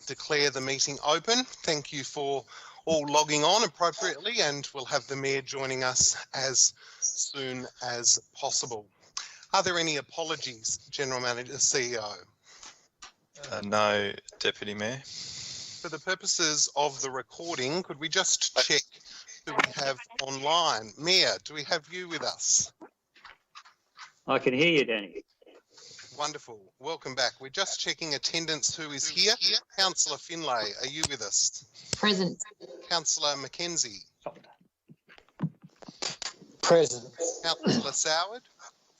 declare the meeting open. Thank you for all logging on appropriately, and we'll have the Mayor joining us as soon as possible. Are there any apologies, General Manager, CEO? No, Deputy Mayor. For the purposes of the recording, could we just check who we have online? Mayor, do we have you with us? I can hear you, Danny. Wonderful. Welcome back. We're just checking attendance. Who is here? Councillor Finlay, are you with us? Present. Councillor Mackenzie. Present. Councillor Soward.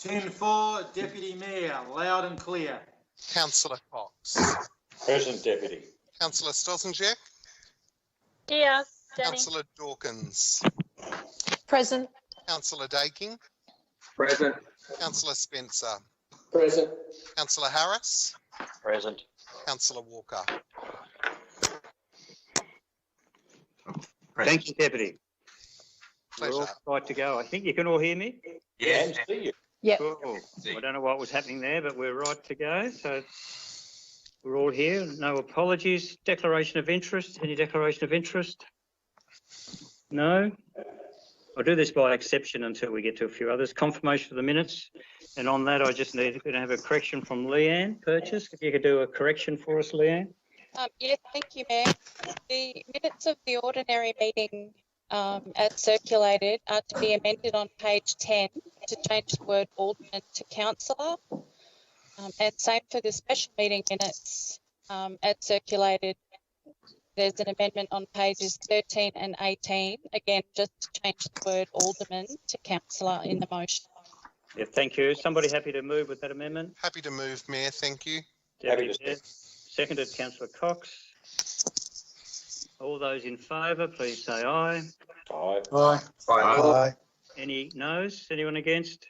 10-4, Deputy Mayor, loud and clear. Councillor Cox. Present, Deputy. Councillor Stosenjek. Here, Danny. Councillor Dawkins. Present. Councillor Daking. Present. Councillor Spencer. Present. Councillor Harris. Present. Councillor Walker. Thank you, Deputy. Pleasure. We're all right to go. I think you can all hear me. Yes. See you. Yep. Cool. I don't know what was happening there, but we're right to go. So we're all here. No apologies. Declaration of interest. Any declaration of interest? No. I'll do this by exception until we get to a few others. Confirmation of the minutes. And on that, I just need to have a correction from Leanne Purchase. If you could do a correction for us, Leanne. Yes, thank you, Mayor. The minutes of the ordinary meeting as circulated are to be amended on page 10 to change the word alderman to councillor. And same for the special meeting minutes as circulated. There's an amendment on pages 13 and 18, again, just to change the word alderman to councillor in the motion. Yeah, thank you. Somebody happy to move with that amendment? Happy to move, Mayor. Thank you. Deputy Mayor. Seconded, Councillor Cox. All those in favour, please say aye. Aye. Aye. Aye. Any noes? Anyone against?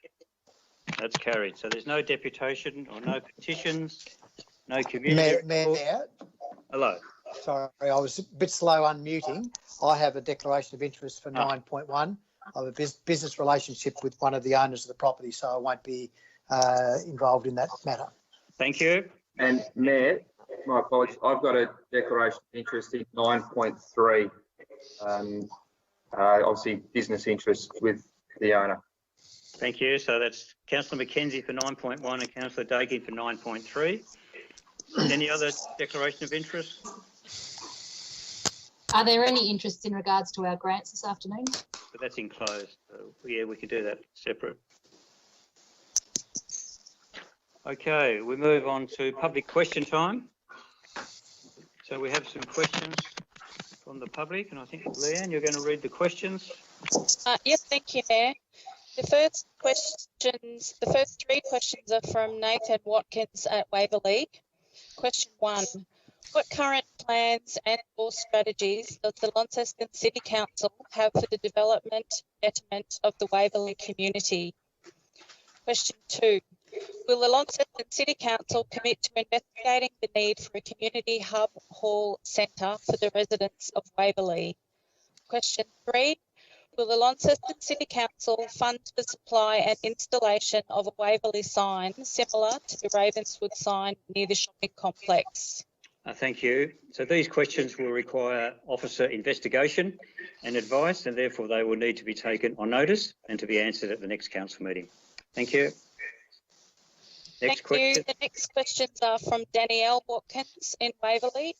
That's carried. So there's no deputation or no petitions, no community. Mayor, Hello. sorry, I was a bit slow unmuting. I have a declaration of interest for 9.1. I have a business relationship with one of the owners of the property, so I won't be involved in that matter. Thank you. And Mayor, my apologies, I've got a declaration of interest in 9.3. Obviously, business interest with the owner. Thank you. So that's Councillor Mackenzie for 9.1 and Councillor Daking for 9.3. Any other declaration of interest? Are there any interests in regards to our grants this afternoon? But that's enclosed. So, yeah, we can do that separate. Okay, we move on to public question time. So we have some questions from the public, and I think, Leanne, you're going to read the questions. Yes, thank you, Mayor. The first three questions are from Nathan Watkins at Waverley. Question 1. What current plans and or strategies does the Launceston City Council have for the development and betterment of the Waverley community? Question 2. Will the Launceston City Council commit to investigating the need for a community hub hall centre for the residents of Waverley? Question 3. Will the Launceston City Council fund the supply and installation of a Waverley sign similar to the Ravenswood sign near the shopping complex? Thank you. So these questions will require officer investigation and advice, and therefore they will need to be taken on notice and to be answered at the next council meeting. Thank you. Next question. The next questions are from Danielle Watkins in Waverley.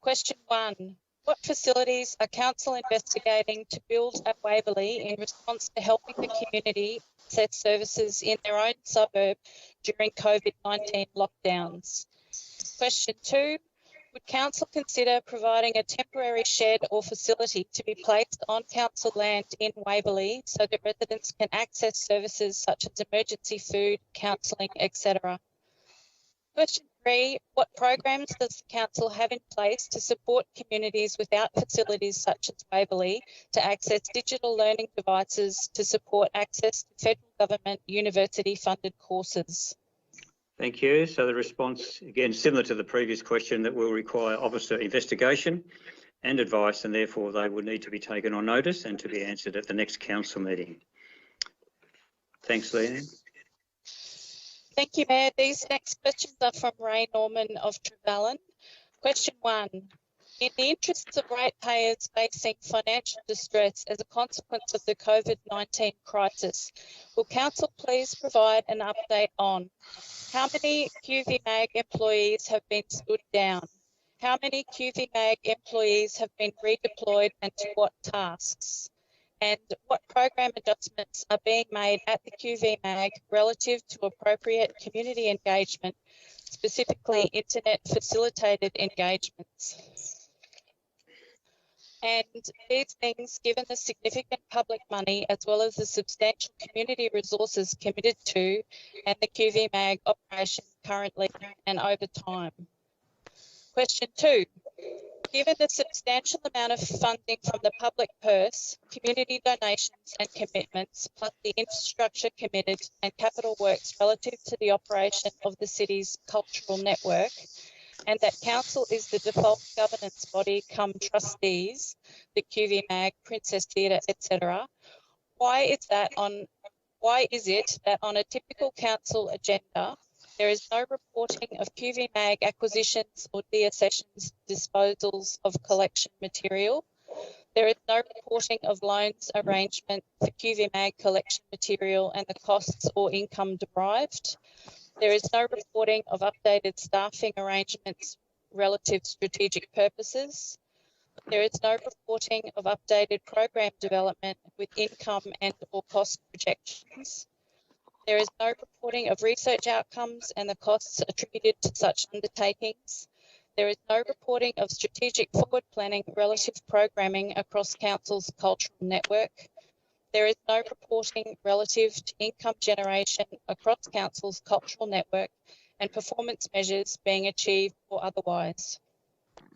Question 1. What facilities are council investigating to build at Waverley in response to helping the community access services in their own suburb during COVID-19 lockdowns? Question 2. Would council consider providing a temporary shed or facility to be placed on council land in Waverley so that residents can access services such as emergency food, counselling, etc.? Question 3. What programs does the council have in place to support communities without facilities such as Waverley to access digital learning devices to support access to federal government university funded courses? Thank you. So the response, again, similar to the previous question, that will require officer investigation and advice, and therefore they will need to be taken on notice and to be answered at the next council meeting. Thanks, Leanne. Thank you, Mayor. These next questions are from Ray Norman of Trevelyan. Question 1. In the interests of ratepayers facing financial distress as a consequence of the COVID-19 crisis, will Council please provide an update on how many QVMag employees have been stood down? How many QVMag employees have been redeployed and to what tasks? And what program adjustments are being made at the QVMag relative to appropriate community engagement, specifically internet facilitated engagements? And these things, given the significant public money as well as the substantial community resources committed to and the QVMag operation currently and over time. Question 2. Given the substantial amount of funding from the public purse, community donations and commitments, plus the infrastructure committed and capital works relative to the operation of the city's cultural network, and that Council is the default governance body cum trustees, the QVMag, Princess Theatre, etc. Why is it that on a typical Council agenda, there is no reporting of QVMag acquisitions or deaccessions, disposals of collection material? There is no reporting of loans arrangement for QVMag collection material and the costs or income derived. There is no reporting of updated staffing arrangements relative strategic purposes. There is no reporting of updated program development with income and or cost projections. There is no reporting of research outcomes and the costs attributed to such undertakings. There is no reporting of strategic forward planning relative programming across Council's cultural network. There is no reporting relative to income generation across Council's cultural network and performance measures being achieved or otherwise.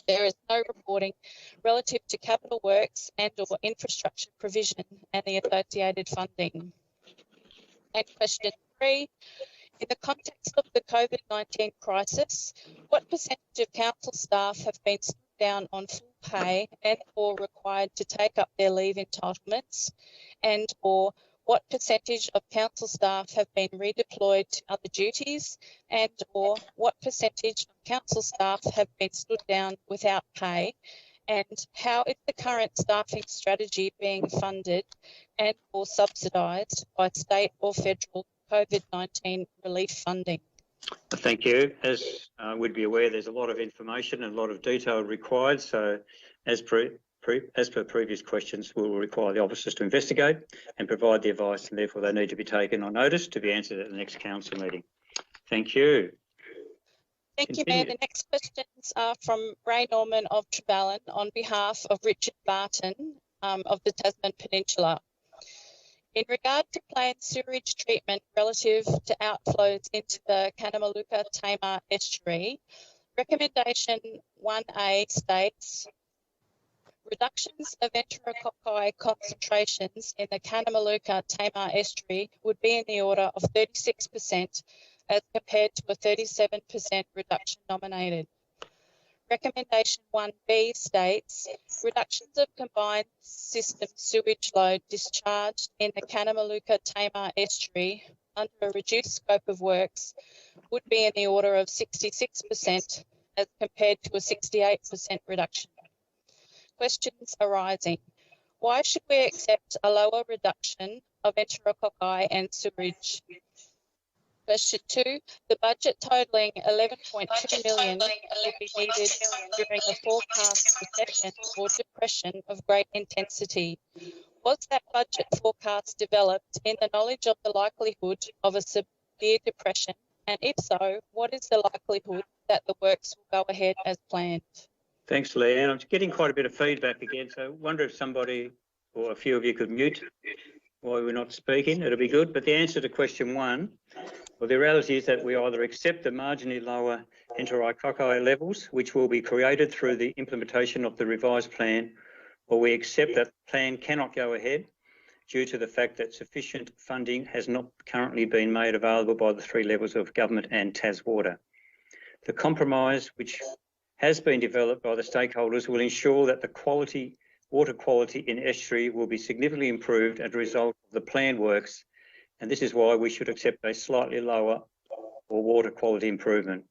There is no reporting relative to capital works and or infrastructure provision and the associated funding. And question 3, in the context of the COVID-19 crisis, what percentage of Council staff have been stood down on full pay and or required to take up their leave entitlements, and or what percentage of Council staff have been redeployed to other duties, and or what percentage of Council staff have been stood down without pay, and how is the current staffing strategy being funded and or subsidised by state or federal COVID-19 relief funding? Thank you. As we'd be aware, there's a lot of information and a lot of detail required. So as per previous questions, we'll require the officers to investigate and provide the advice, and therefore they need to be taken on notice to be answered at the next council meeting. Thank you. Thank you, Mayor. The next questions are from Ray Norman of Trevelyan on behalf of Richard Barton of the Tasman Peninsula. In regard to planned sewerage treatment relative to outflows into the Kanamaluka Tamar estuary, recommendation 1A states reductions of enterococci concentrations in the Kanamaluka Tamar estuary would be in the order of 36% as compared to a 37% reduction nominated. Recommendation 1B states reductions of combined system sewage load discharged in the Kanamaluka Tamar estuary under a reduced scope of works would be in the order of 66% as compared to a 68% reduction. Questions arising. Why should we accept a lower reduction of enterococci and sewage? Question 2, the budget totalling 11.2 million will be needed during a forecast recession or depression of great intensity. Was that budget forecast developed in the knowledge of the likelihood of a severe depression? And if so, what is the likelihood that the works will go ahead as planned? Thanks, Leanne. I'm getting quite a bit of feedback again, so I wonder if somebody or a few of you could mute while we're not speaking. It'll be good. But the answer to question 1, well, the reality is that we either accept the marginally lower enterococci levels, which will be created through the implementation of the revised plan, or we accept that the plan cannot go ahead due to the fact that sufficient funding has not currently been made available by the 3 levels of government and TasWater. The compromise, which has been developed by the stakeholders, will ensure that the water quality in estuary will be significantly improved as a result of the planned works, and this is why we should accept a slightly lower or water quality improvement.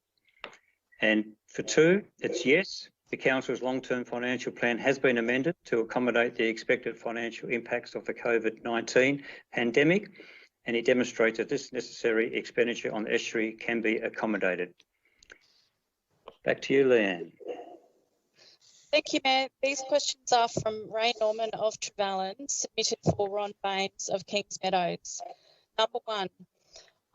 And for 2, it's yes. The Council's long-term financial plan has been amended to accommodate the expected financial impacts of the COVID-19 pandemic, and it demonstrates that this necessary expenditure on the estuary can be accommodated. Back to you, Leanne. Thank you, Mayor. These questions are from Ray Norman of Trevallyn, submitted for Ron Baines of Kings Meadows. Number 1,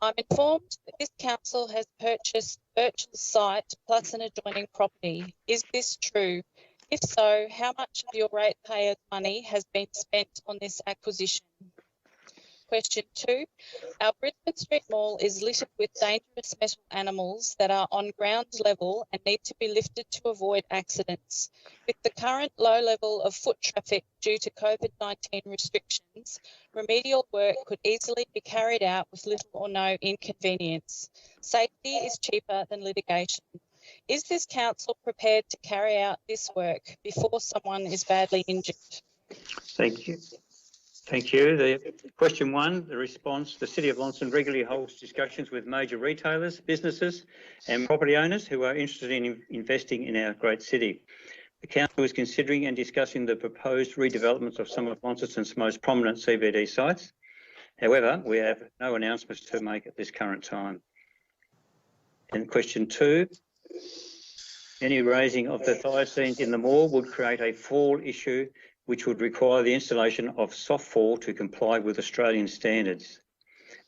I'm informed that this council has purchased virtual site plus an adjoining property. Is this true? If so, how much of your ratepayers' money has been spent on this acquisition? Question 2, our Brisbane Street Mall is littered with dangerous metal animals that are on ground level and need to be lifted to avoid accidents. With the current low level of foot traffic due to COVID-19 restrictions, remedial work could easily be carried out with little or no inconvenience. Safety is cheaper than litigation. Is this council prepared to carry out this work before someone is badly injured? Thank you. Thank you. The question 1, the response: the City of Launceston regularly holds discussions with major retailers, businesses and property owners who are interested in investing in our great city. The council is considering and discussing the proposed redevelopments of some of Launceston's most prominent CBD sites. However, we have no announcements to make at this current time. And question 2, any raising of the thylacines in the mall would create a fall issue which would require the installation of soft fall to comply with Australian standards.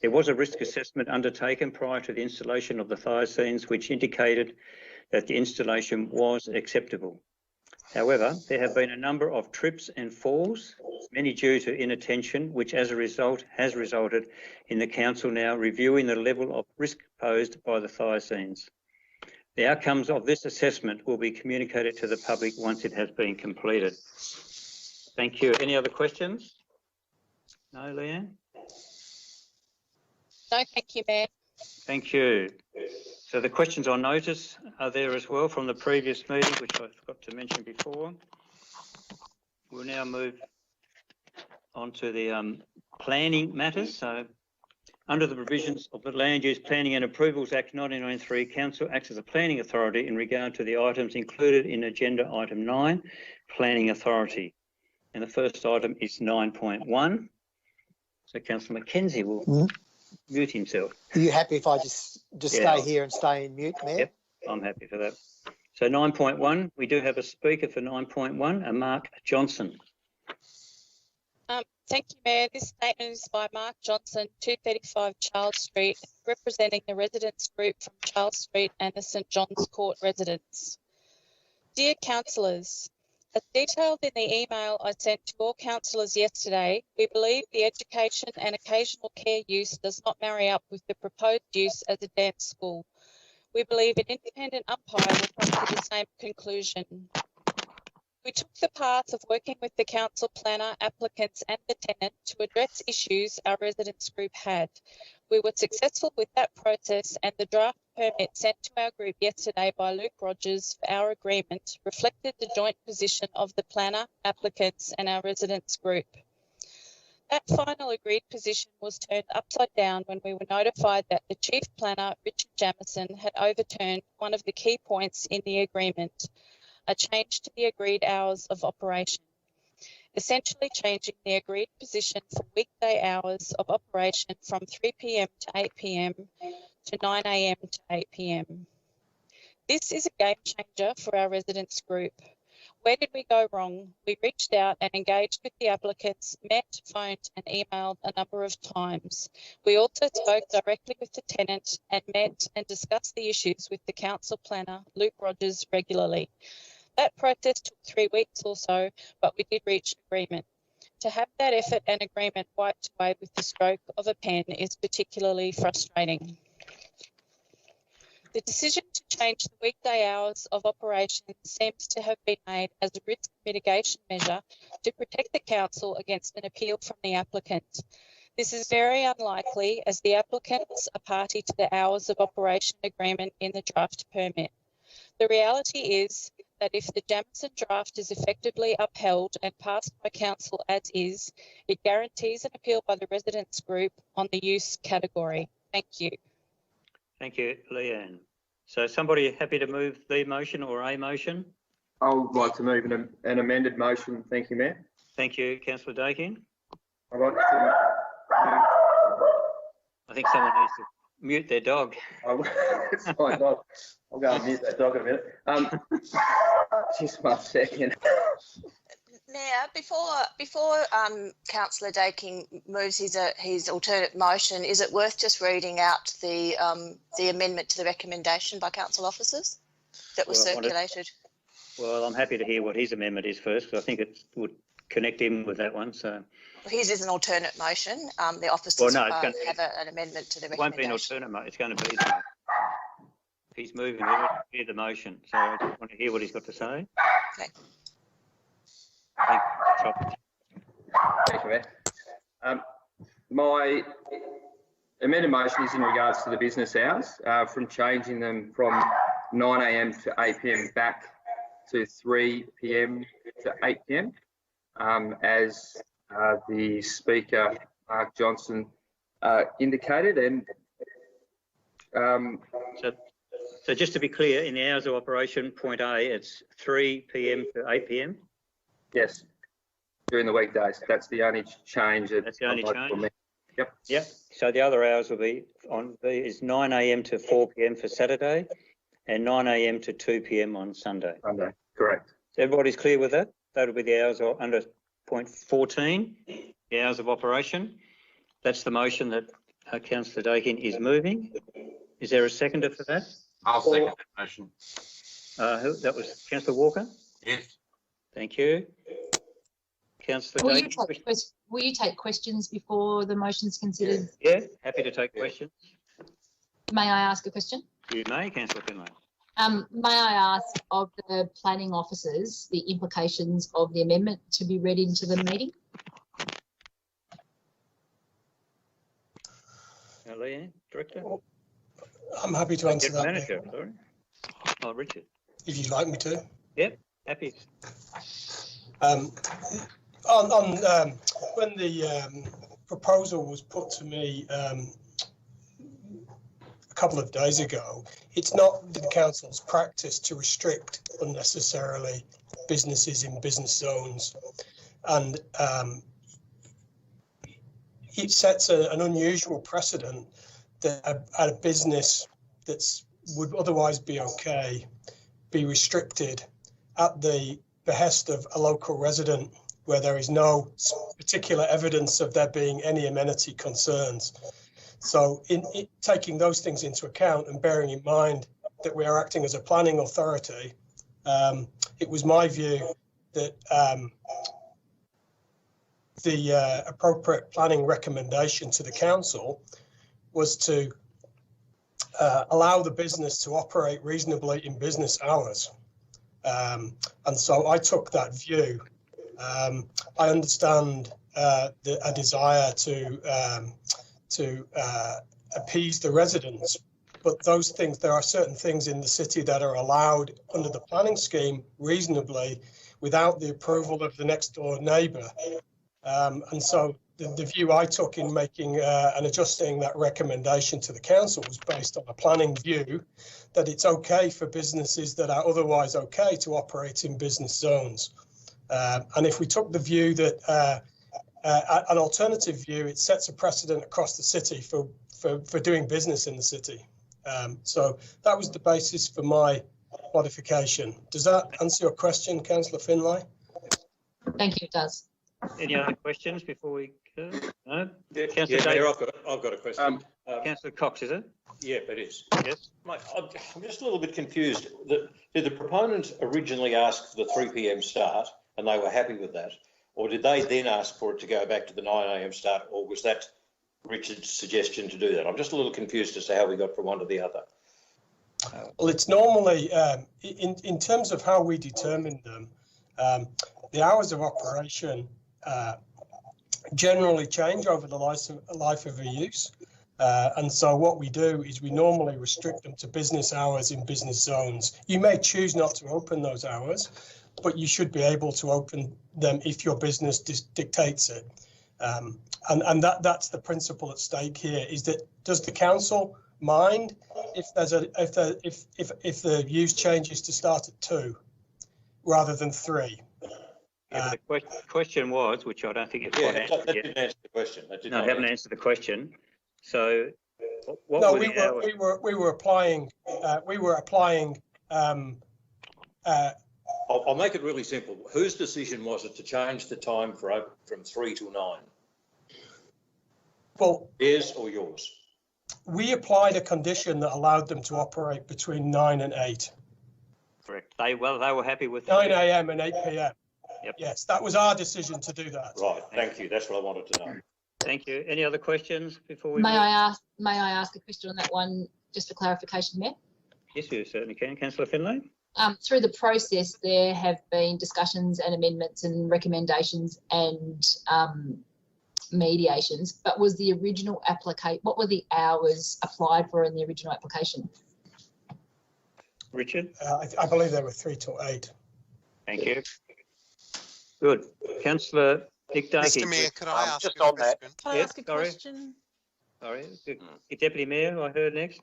There was a risk assessment undertaken prior to the installation of the thylacines which indicated that the installation was acceptable. However, there have been a number of trips and falls, many due to inattention, which as a result has resulted in the council now reviewing the level of risk posed by the thylacines. The outcomes of this assessment will be communicated to the public once it has been completed. Thank you. Any other questions? No, Leanne? No, thank you, Mayor. Thank you. So the questions on notice are there as well from the previous meeting, which I forgot to mention before. We'll now move on to the planning matters. So under the provisions of the Land Use Planning and Approvals Act 1993, Council acts as a planning authority in regard to the items included in Agenda Item 9, Planning Authority. And the first item is 9.1. So Councillor Mackenzie will mute himself. Are you happy if I just stay here and stay in mute, Mayor? Yep, I'm happy for that. So 9.1, we do have a speaker for 9.1, Mark Johnson. Thank you, Mayor. This statement is by Mark Johnson, 235 Charles Street, representing the residents group from Charles Street and the St John's Court residents. Dear councillors, as detailed in the email I sent to all councillors yesterday, we believe the education and occasional care use does not marry up with the proposed use as a dance school. We believe an independent umpire will come to the same conclusion. We took the path of working with the council planner, applicants and the tenant to address issues our residents group had. We were successful with that process, and the draft permit sent to our group yesterday by Luke Rogers for our agreement reflected the joint position of the planner, applicants and our residents group. That final agreed position was turned upside down when we were notified that the Chief Planner, Richard Jamieson, had overturned one of the key points in the agreement, a change to the agreed hours of operation, essentially changing the agreed position for weekday hours of operation from 3 p.m. to 8 p.m. to 9 a.m. to 8 p.m. This is a game changer for our residents group. Where did we go wrong? We reached out and engaged with the applicants, met, phoned and emailed a number of times. We also spoke directly with the tenant and met and discussed the issues with the council planner, Luke Rogers, regularly. That process took 3 weeks or so, but we did reach agreement. To have that effort and agreement wiped away with the stroke of a pen is particularly frustrating. The decision to change the weekday hours of operation seems to have been made as a risk mitigation measure to protect the council against an appeal from the applicant. This is very unlikely as the applicants are party to the hours of operation agreement in the draft permit. The reality is that if the Jamieson draft is effectively upheld and passed by council as is, it guarantees an appeal by the residents group on the use category. Thank you. Thank you, Leanne. So somebody happy to move the motion or a motion? I would like to move an amended motion. Thank you, Mayor. Thank you, councillor Dakin. I'd like to. I think someone needs to mute their dog. It's my dog. I'll go and mute that dog in a minute. Just 1 second. Mayor, before Councillor Daking moves his alternate motion, is it worth just reading out the amendment to the recommendation by council officers that was circulated? Well, I'm happy to hear what his amendment is first, because I think it would connect in with that one. So his is an alternate motion. The officers have an amendment to the recommendation. It won't be an alternate motion. It's going to be. If he's moving, we'll hear the motion. So I just want to hear what he's got to say. Okay. Thank you, Mayor. My amended motion is in regards to the business hours, from changing them from 9 a.m. to 8 p.m. back to 3 p.m. to 8 p.m. As the Speaker, Mark Johnson, indicated. And So just to be clear, in the hours of operation, point A, it's 3 p.m. to 8 p.m. yes, during the weekdays. That's the only change. That's the only change. Yep. Yep. So the other hours will be is 9 a.m. to 4 p.m. for Saturday, and 9 a.m. to 2 p.m. on Sunday. Sunday, correct. So everybody's clear with that? That'll be the hours under point 14, the hours of operation. That's the motion that Councillor Dakin is moving. Is there a seconder for that? I'll second that motion. That was Councillor Walker? Yes. Thank you. Councillor Dakin? Will you take questions before the motion's considered? Yeah, happy to take questions. May I ask a question? You may, Councillor Finlay. May I ask of the planning officers the implications of the amendment to be read into the meeting? Leanne, Director? I'm happy to answer that. Manager, sorry. Oh, Richard. If you'd like me to. Yep, happy. When the proposal was put to me a couple of days ago, it's not the council's practice to restrict unnecessarily businesses in business zones, and it sets an unusual precedent that a business that's would otherwise be okay be restricted at the behest of a local resident where there is no particular evidence of there being any amenity concerns. So in taking those things into account and bearing in mind that we are acting as a planning authority, it was my view that the appropriate planning recommendation to the council was to allow the business to operate reasonably in business hours. And so I took that view. I understand a desire to appease the residents, but those things, there are certain things in the city that are allowed under the planning scheme reasonably without the approval of the next door neighbour. And so the view I took in making and adjusting that recommendation to the council was based on a planning view that it's okay for businesses that are otherwise okay to operate in business zones. And if we took the view that an alternative view, it sets a precedent across the city for doing business in the city. So that was the basis for my modification. Does that answer your question, Councillor Finlay? Thank you, it does. Any other questions before we go? No? Yeah, Mayor, I've got a question. Councillor Cox, is it? Yeah, it is. Yes. Mate, I'm just a little bit confused. Did the proponent originally ask for the 3 p.m. start and they were happy with that? Or did they then ask for it to go back to the 9 a.m. start? Or was that Richard's suggestion to do that? I'm just a little confused as to how we got from one to the other. Well, it's normally, in terms of how we determine them, the hours of operation generally change over the life of a use. And so what we do is we normally restrict them to business hours in business zones. You may choose not to open those hours, but you should be able to open them if your business dictates it. And that's the principle at stake here, is that does the council mind if the use changes to start at 2 rather than 3. Yeah, but the question was, which I don't think it's quite answered that yet. didn't answer the question. No, I haven't answered the question. So, what No, were we the hours? were applying. I'll make it really simple. Whose decision was it to change the time from 3 till 9? Well, theirs or yours? We applied a condition that allowed them to operate between 9 and 8. Correct. They were happy with 9 a.m. and 8 p.m. Yep. Yes, that was our decision to do that. Right. Thank you. That's what I wanted to know. Thank you. Any other questions before we? May I ask a question on that one, just for clarification, Matt? Yes, you certainly can. Councillor Finlay. Through the process, there have been discussions and amendments and recommendations and mediations, but was the original application, what were the hours applied for in the original application? Richard? I believe they were 3 till 8. Thank you. Good. Councillor Dick Darkey. Mr Mayor, could I ask just a on question? that. Can I ask a question? Sorry. Deputy Mayor, I heard next.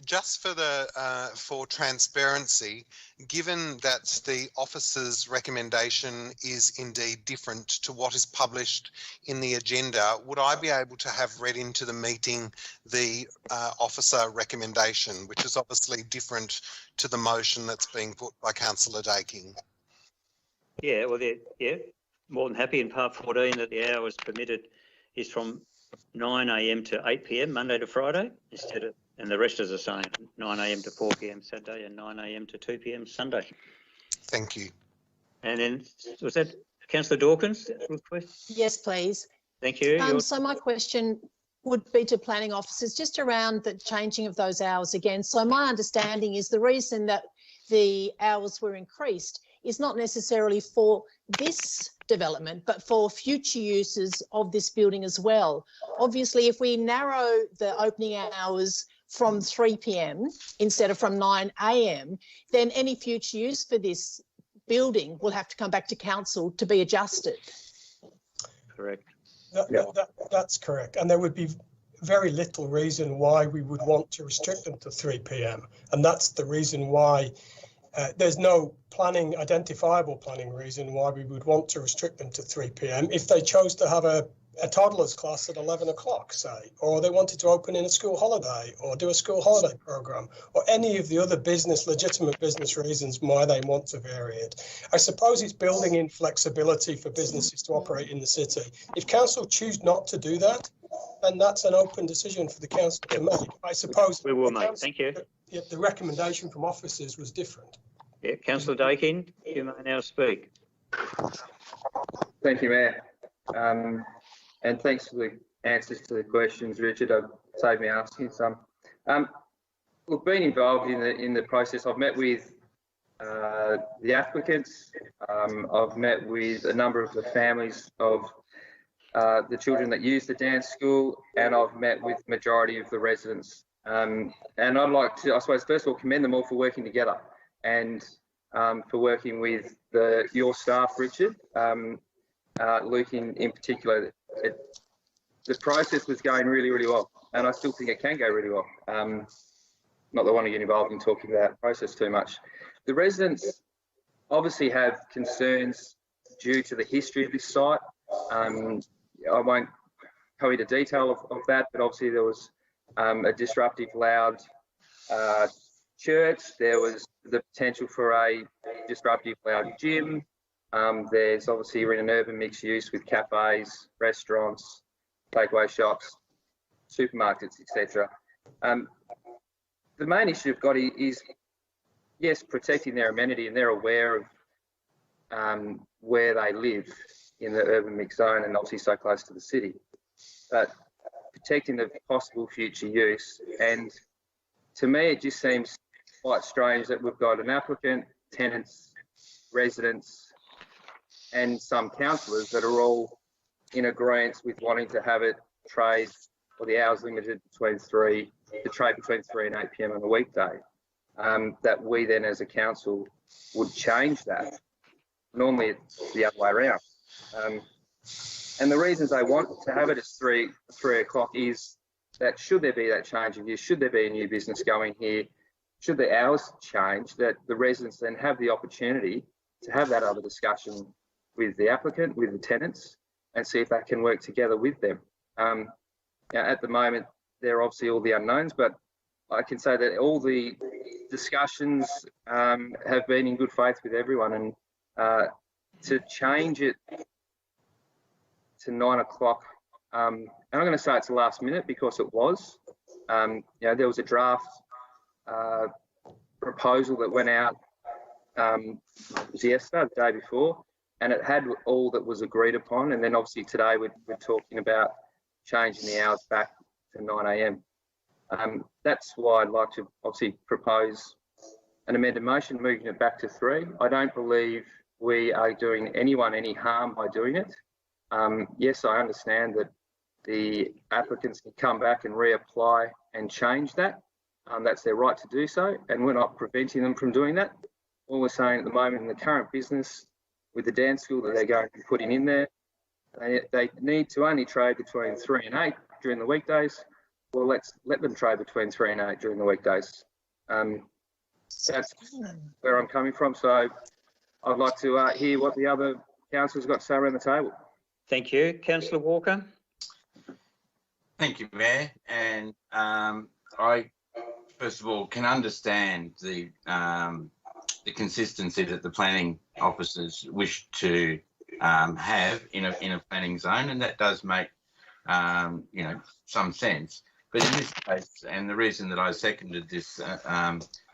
Just for transparency, given that the officer's recommendation is indeed different to what is published in the agenda, would I be able to have read into the meeting the officer recommendation, which is obviously different to the motion that's being put by Councillor Daking? Yeah, well, more than happy in part 14 that the hours permitted is from 9 a.m. to 8 p.m. Monday to Friday and the rest is the same, 9 a.m. to 4 p.m. Saturday and 9 a.m. to 2 p.m. Sunday. Thank you. And then, was that Councillor Dawkins' request? Yes, please. Thank you. So my question would be to planning officers just around the changing of those hours again. So my understanding is the reason that the hours were increased is not necessarily for this development, but for future uses of this building as well. Obviously, if we narrow the opening hours from 3 p.m. instead of from 9 a.m, then any future use for this building will have to come back to council to be adjusted. Correct. That's correct. And there would be very little reason why we would want to restrict them to 3 p.m. And that's the reason why there's no identifiable planning reason why we would want to restrict them to 3 p.m. if they chose to have a toddler's class at 11 o'clock, say, or they wanted to open in a school holiday or do a school holiday program, or any of the other legitimate business reasons why they want to vary it. I suppose it's building in flexibility for businesses to operate in the city. If council choose not to do that, then that's an open decision for the council to make. I suppose we will make. Thank you. The recommendation from officers was different. Yeah, Councillor Dakin, you may now speak. Thank you, Mayor. And thanks for the answers to the questions, Richard. I've saved me asking some. We've been involved in the process. I've met with the applicants. I've met with a number of the families of the children that use the dance school, and I've met with the majority of the residents. And I'd like to, I suppose, first of all, commend them all for working together and for working with your staff, Richard, Luke in particular. The process was going really, really well, and I still think it can go really well. Not that I want to get involved in talking about the process too much. The residents obviously have concerns due to the history of this site. I won't go into detail of that, but obviously there was a disruptive, loud church. There was the potential for a disruptive, loud gym. There's obviously we're in an urban mixed use with cafes, restaurants, takeaway shops, supermarkets, etc. The main issue you've got is, yes, protecting their amenity, and they're aware of where they live in the urban mixed zone and obviously so close to the city. But protecting the possible future use, and to me it just seems quite strange that we've got an applicant, tenants, residents and some councillors that are all in agreement with wanting to have it trade, or the hours limited between the trade between 3 and 8 p.m. on a weekday, that we then as a council would change that. Normally it's the other way around. And the reasons they want to have it at 3 o'clock is that should there be that change of use, should there be a new business going here, should the hours change, that the residents then have the opportunity to have that other discussion with the applicant, with the tenants, and see if that can work together with them. At the moment, there are obviously all the unknowns, but I can say that all the discussions have been in good faith with everyone, and to change it to 9 o'clock, and I'm going to say it's last minute because it was. There was a draft proposal that went out it was yesterday, the day before, and it had all that was agreed upon. And then obviously today we're talking about changing the hours back to 9 a.m. That's why I'd like to obviously propose an amended motion, moving it back to 3. I don't believe we are doing anyone any harm by doing it. Yes, I understand that the applicants can come back and reapply and change that. That's their right to do so, and we're not preventing them from doing that. All we're saying at the moment in the current business with the dance school that they're going to be putting in there, they need to only trade between 3 and 8 during the weekdays. Well, let's let them trade between 3 and 8 during the weekdays. That's where I'm coming from. So I'd like to hear what the other councillors got to say around the table. Thank you. Councillor Walker. Thank you, Mayor. And I, first of all, can understand the consistency that the planning officers wish to have in a planning zone, and that does make some sense. But in this case, and the reason that I seconded this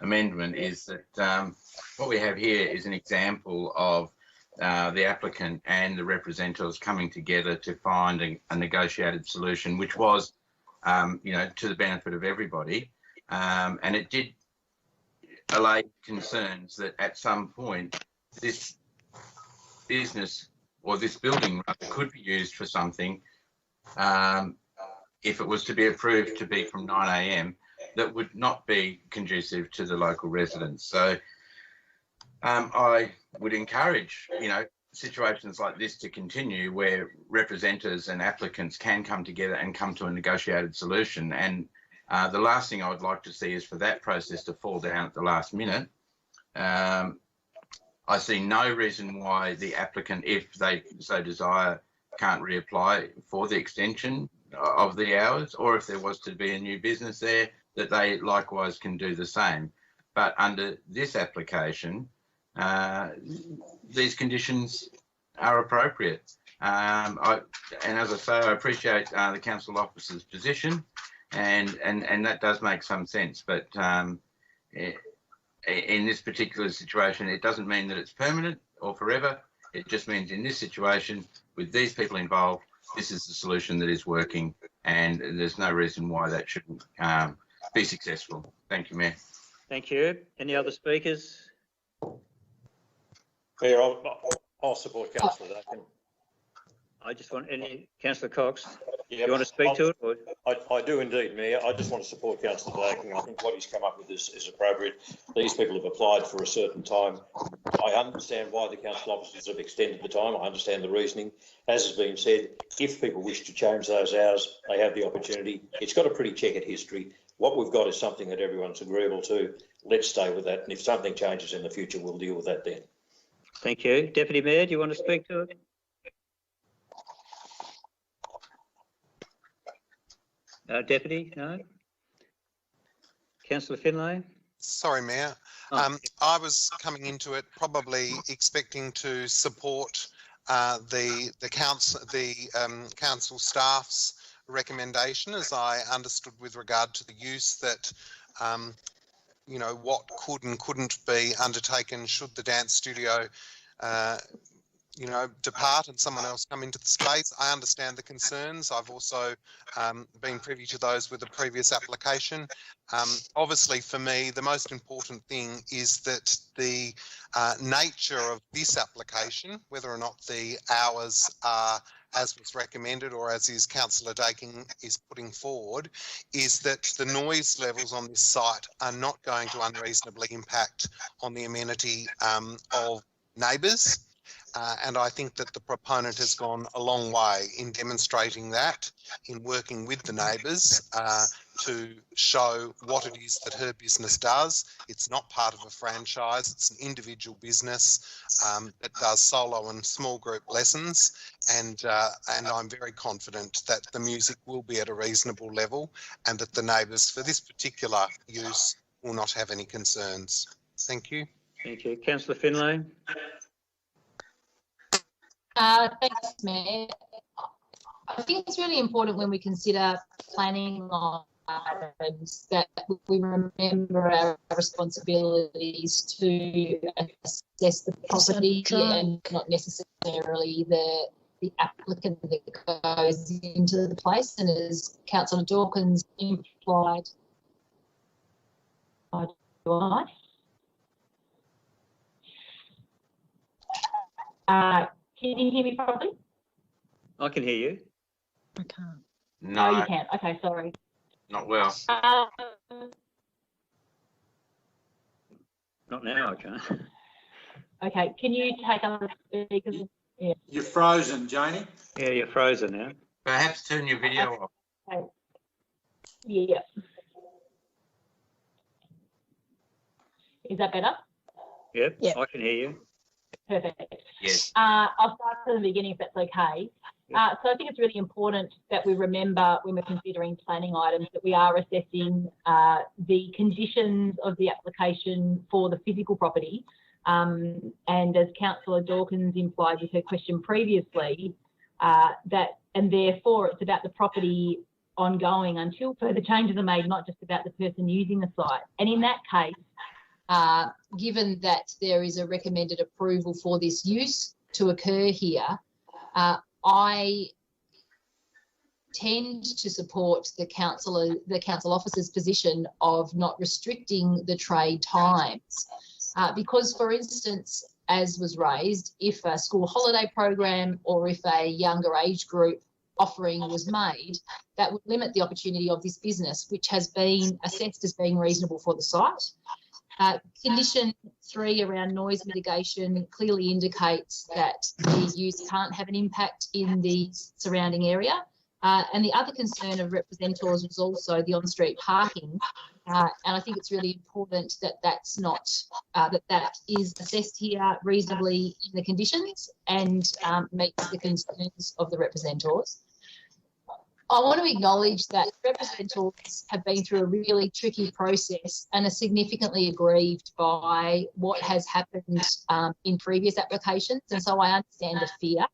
amendment is that what we have here is an example of the applicant and the representatives coming together to find a negotiated solution, which was, to the benefit of everybody. And it did allay concerns that at some point this business or this building could be used for something if it was to be approved to be from 9 a.m. that would not be conducive to the local residents. So I would encourage, situations like this to continue where representatives and applicants can come together and come to a negotiated solution. And the last thing I would like to see is for that process to fall down at the last minute. I see no reason why the applicant, if they so desire, can't reapply for the extension of the hours, or if there was to be a new business there, that they likewise can do the same. But under this application, these conditions are appropriate. And as I say, I appreciate the council officer's position, and that does make some sense. But in this particular situation, it doesn't mean that it's permanent or forever. It just means in this situation, with these people involved, this is the solution that is working, and there's no reason why that shouldn't be successful. Thank you, Mayor. Thank you. Any other speakers? Mayor, I'll support Councillor Dakin. I just want Councillor Cox. Yeah, you want to speak to it? Or? I do indeed, Mayor. I just want to support Councillor Dakin. I think what he's come up with is appropriate. These people have applied for a certain time. I understand why the council officers have extended the time. I understand the reasoning. As has been said, if people wish to change those hours, they have the opportunity. It's got a pretty checkered history. What we've got is something that everyone's agreeable to. Let's stay with that. And if something changes in the future, we'll deal with that then. Thank you. Deputy Mayor, do you want to speak to it? Deputy, no? Councillor Finlay? Sorry, Mayor. I was coming into it probably expecting to support the council staff's recommendation, as I understood with regard to the use that what could and couldn't be undertaken should the dance studio depart and someone else come into the space. I understand the concerns. I've also been privy to those with the previous application. Obviously, for me, the most important thing is that the nature of this application, whether or not the hours are as was recommended or as is Councillor Dakin is putting forward, is that the noise levels on this site are not going to unreasonably impact on the amenity of neighbours. And I think that the proponent has gone a long way in demonstrating that, in working with the neighbours to show what it is that her business does. It's not part of a franchise, it's an individual business that does solo and small group lessons. And I'm very confident that the music will be at a reasonable level and that the neighbours for this particular use will not have any concerns. Thank you. Thank you. Councillor Finlay. Thanks, Mayor. I think it's really important when we consider planning on items that we remember our responsibilities to assess the property and not necessarily the applicant that goes into the place. And as Councillor Dawkins implied, can you hear me properly? I can hear you. I can't. No, Oh, you can. Okay, sorry. not well. Not now, I can't. Okay, can you take other speakers? Yeah. You're frozen, Janie. Yeah, you're frozen now. Perhaps turn your video off. Okay. Yeah. Is that better? Yep, Yep. I can hear you. Perfect. Yes. I'll start from the beginning if that's okay. So I think it's really important that we remember when we're considering planning items that we are assessing the conditions of the application for the physical property. And as Councillor Dawkins implied with her question previously, and therefore it's about the property ongoing until further changes are made, not just about the person using the site. And in that case, given that there is a recommended approval for this use to occur here, I tend to support the council officer's position of not restricting the trade times, because, for instance, as was raised, if a school holiday program or if a younger age group offering was made, that would limit the opportunity of this business, which has been assessed as being reasonable for the site. Condition 3 around noise mitigation clearly indicates that the use can't have an impact in the surrounding area. And the other concern of representors was also the on-street parking. And I think it's really important that that's not, that is assessed here reasonably in the conditions and meets the concerns of the representors. I want to acknowledge that representatives have been through a really tricky process and are significantly aggrieved by what has happened in previous applications, and so I understand the fear.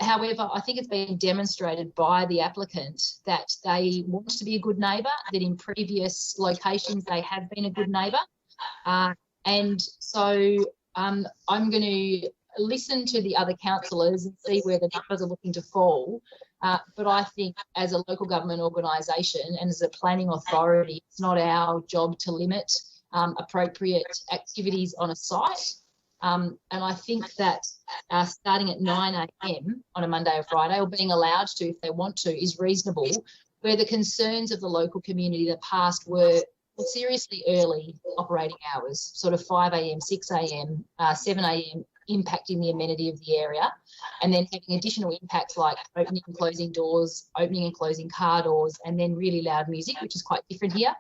However, I think it's been demonstrated by the applicant that they want to be a good neighbour, that in previous locations they have been a good neighbour. And so I'm going to listen to the other councillors and see where the numbers are looking to fall. But I think as a local government organisation and as a planning authority, it's not our job to limit appropriate activities on a site. And I think that starting at 9 a.m. on a Monday or Friday, or being allowed to if they want to, is reasonable, where the concerns of the local community in the past were seriously early operating hours, sort of 5 a.m, 6 a.m, 7 a.m, impacting the amenity of the area, and then having additional impacts like opening and closing doors, opening and closing car doors, and then really loud music, which is quite different here.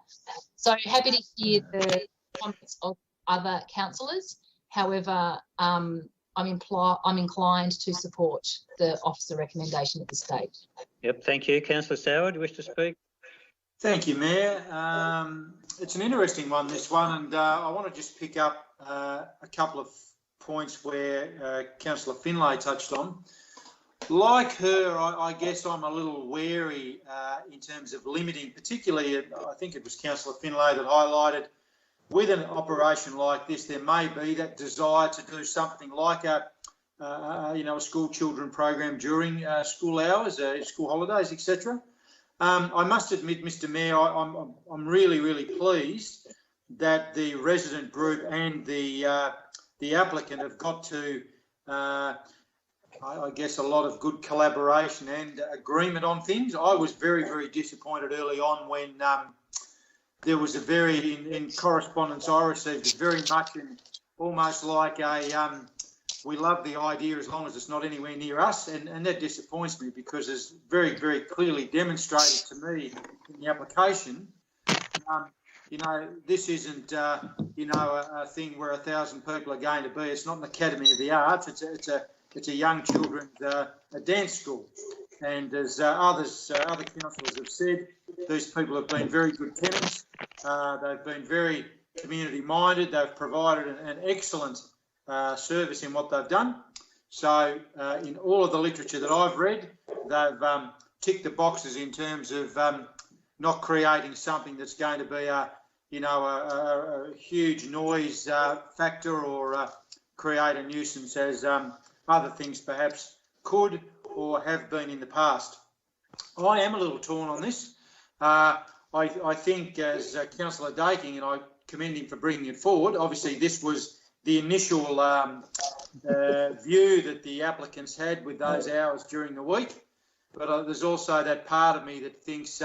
So happy to hear the comments of other councillors. However, I'm inclined to support the officer recommendation at this stage. Yep, thank you. Councillor Sauer, do you wish to speak? Thank you, Mayor. It's an interesting one, this one, and I want to just pick up a couple of points where Councillor Finlay touched on. Like her, I guess I'm a little wary in terms of limiting, particularly, I think it was Councillor Finlay that highlighted, with an operation like this, there may be that desire to do something like a school children program during school hours, school holidays, etc. I must admit, Mr. Mayor, I'm really, really pleased that the resident group and the applicant have got to, I guess, a lot of good collaboration and agreement on things. I was very, very disappointed early on when there was in correspondence I received, very much in almost like a we love the idea as long as it's not anywhere near us, and that disappoints me because it's very, very clearly demonstrated to me in the application. You know, this isn't, you know, a thing where 1,000 people are going to be. It's not an Academy of the Arts. It's a young children's a dance school. And as other councillors have said, these people have been very good tenants. They've been very community-minded. They've provided an excellent service in what they've done. So in all of the literature that I've read, they've ticked the boxes in terms of not creating something that's going to be a huge noise factor or create a nuisance as other things perhaps could or have been in the past. I am a little torn on this. I think as Councillor Daking, and I commend him for bringing it forward, obviously this was the initial view that the applicants had with those hours during the week. But there's also that part of me that thinks,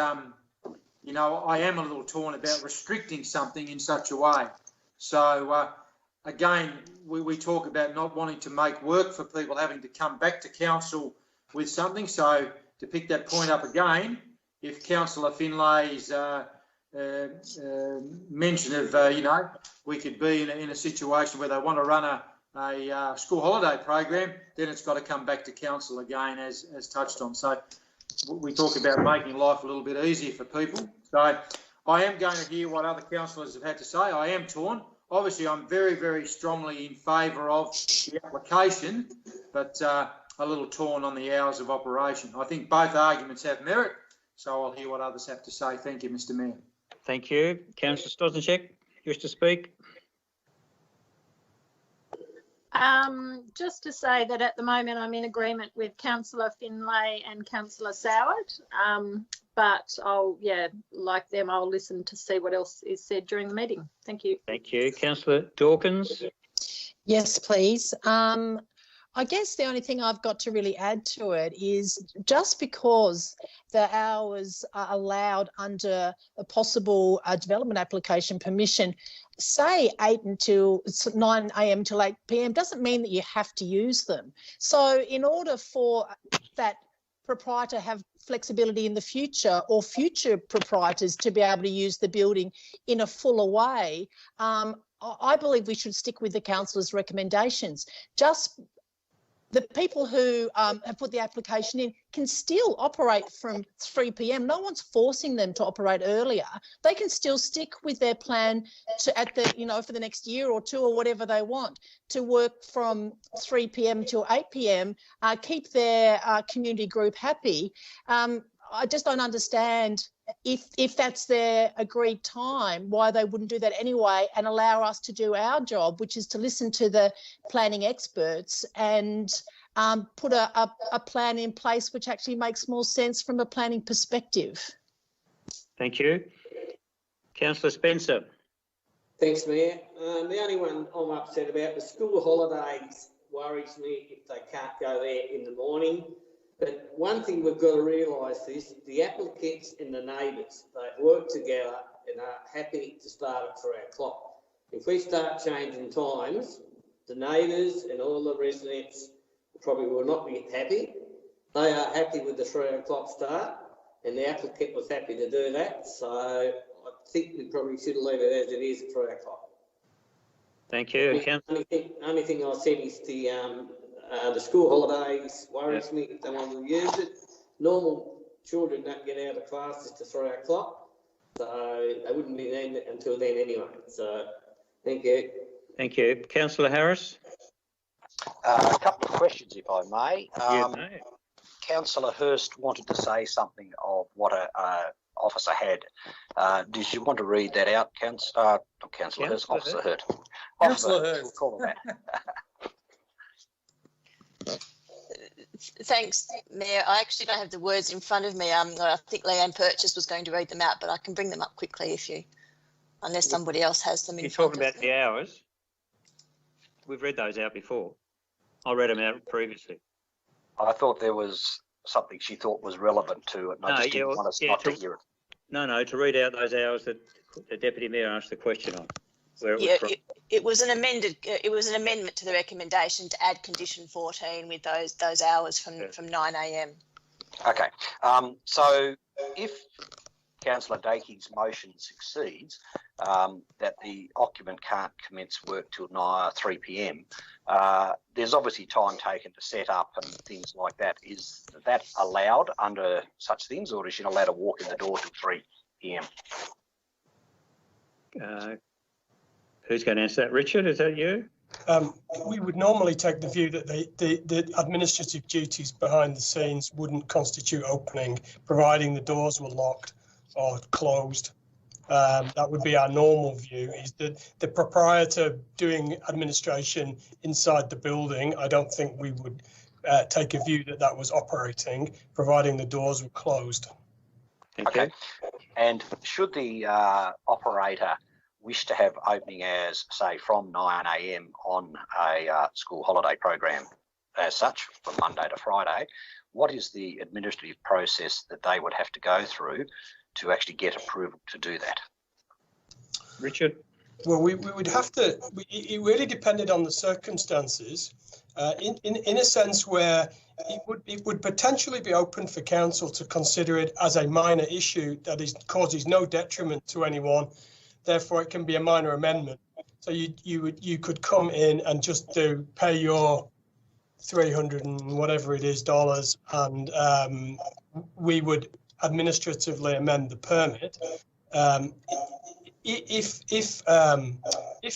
you know, I am a little torn about restricting something in such a way. So, again, we talk about not wanting to make work for people having to come back to council with something. So, to pick that point up again, if Councillor Finlay's mention of, you know, we could be in a situation where they want to run a school holiday program, then it's got to come back to council again, as touched on. So we talk about making life a little bit easier for people. So I am going to hear what other councillors have had to say. I am torn. Obviously, I'm very, very strongly in favour of the application, but a little torn on the hours of operation. I think both arguments have merit, so I'll hear what others have to say. Thank you, Mr Mayor. Thank you. Councillor Stosnicek, you wish to speak? Just to say that at the moment I'm in agreement with Councillor Finlay and Councillor Soward, but like them, I'll listen to see what else is said during the meeting. Thank you. Thank you. Councillor Dawkins? Yes, please. I guess the only thing I've got to really add to it is just because the hours are allowed under a possible development application permission, say 8 until 9 a.m. till 8 p.m. doesn't mean that you have to use them. So in order for that proprietor have flexibility in the future, or future proprietors to be able to use the building in a fuller way, I believe we should stick with the councillor's recommendations. Just the people who have put the application in can still operate from 3 p.m. No one's forcing them to operate earlier. They can still stick with their plan for the next year or two or whatever they want, to work from 3 p.m. till 8 p.m., keep their community group happy. I just don't understand if that's their agreed time, why they wouldn't do that anyway and allow us to do our job, which is to listen to the planning experts and put a plan in place which actually makes more sense from a planning perspective. Thank you. Councillor Spencer. Thanks, Mayor. The only one I'm upset about, the school holidays worries me if they can't go there in the morning. But one thing we've got to realise is the applicants and the neighbours, they've worked together and are happy to start at 3 o'clock. If we start changing times, the neighbours and all the residents probably will not be happy. They are happy with the 3 o'clock start, and the applicant was happy to do that. So I think we probably should leave it as it is at 3 o'clock. Thank you. Only thing I said is the school holidays worries me if they want to use it. Normal children don't get out of classes to 3 o'clock, so they wouldn't be there until then anyway. So, thank you. Thank you. Councillor Harris? A couple of questions, if I may. You may. Councillor Hurst wanted to say something of what a officer had. Did you want to read that out, Councillor Hurst? Officer Hurst. Councillor Hurst. We'll call him that. Thanks, Mayor. I actually don't have the words in front of me. I think Leanne Purchase was going to read them out, but I can bring them up quickly unless somebody else has them in You're front talking of about the hours. We've read those out before. I read them out previously. I thought there was something she thought was relevant to it, and I just didn't want us not to hear it. No, to read out those hours that the Deputy Mayor asked the question on, where it was from. It was an amendment to the recommendation to add condition 14 with those hours from 9 a.m. Okay. So if Councillor Dakey's motion succeeds, that the occupant can't commence work till 3 p.m. There's obviously time taken to set up and things like that. Is that allowed under such things, or is she not allowed to walk in the door till 3 p.m.? Who's going to answer that? Richard, is that you? We would normally take the view that the administrative duties behind the scenes wouldn't constitute opening, providing the doors were locked or closed. That would be our normal view, is that the proprietor doing administration inside the building, I don't think we would take a view that was operating, providing the doors were closed. Okay. And should the operator wish to have opening hours, say, from 9 a.m. on a school holiday program as such, from Monday to Friday, what is the administrative process that they would have to go through to actually get approval to do that? Richard? Well, we would have to, it really depended on the circumstances, in a sense where it would potentially be open for council to consider it as a minor issue that causes no detriment to anyone. Therefore, it can be a minor amendment. So you could come in and just pay your $300 and whatever it is dollars, and we would administratively amend the permit. If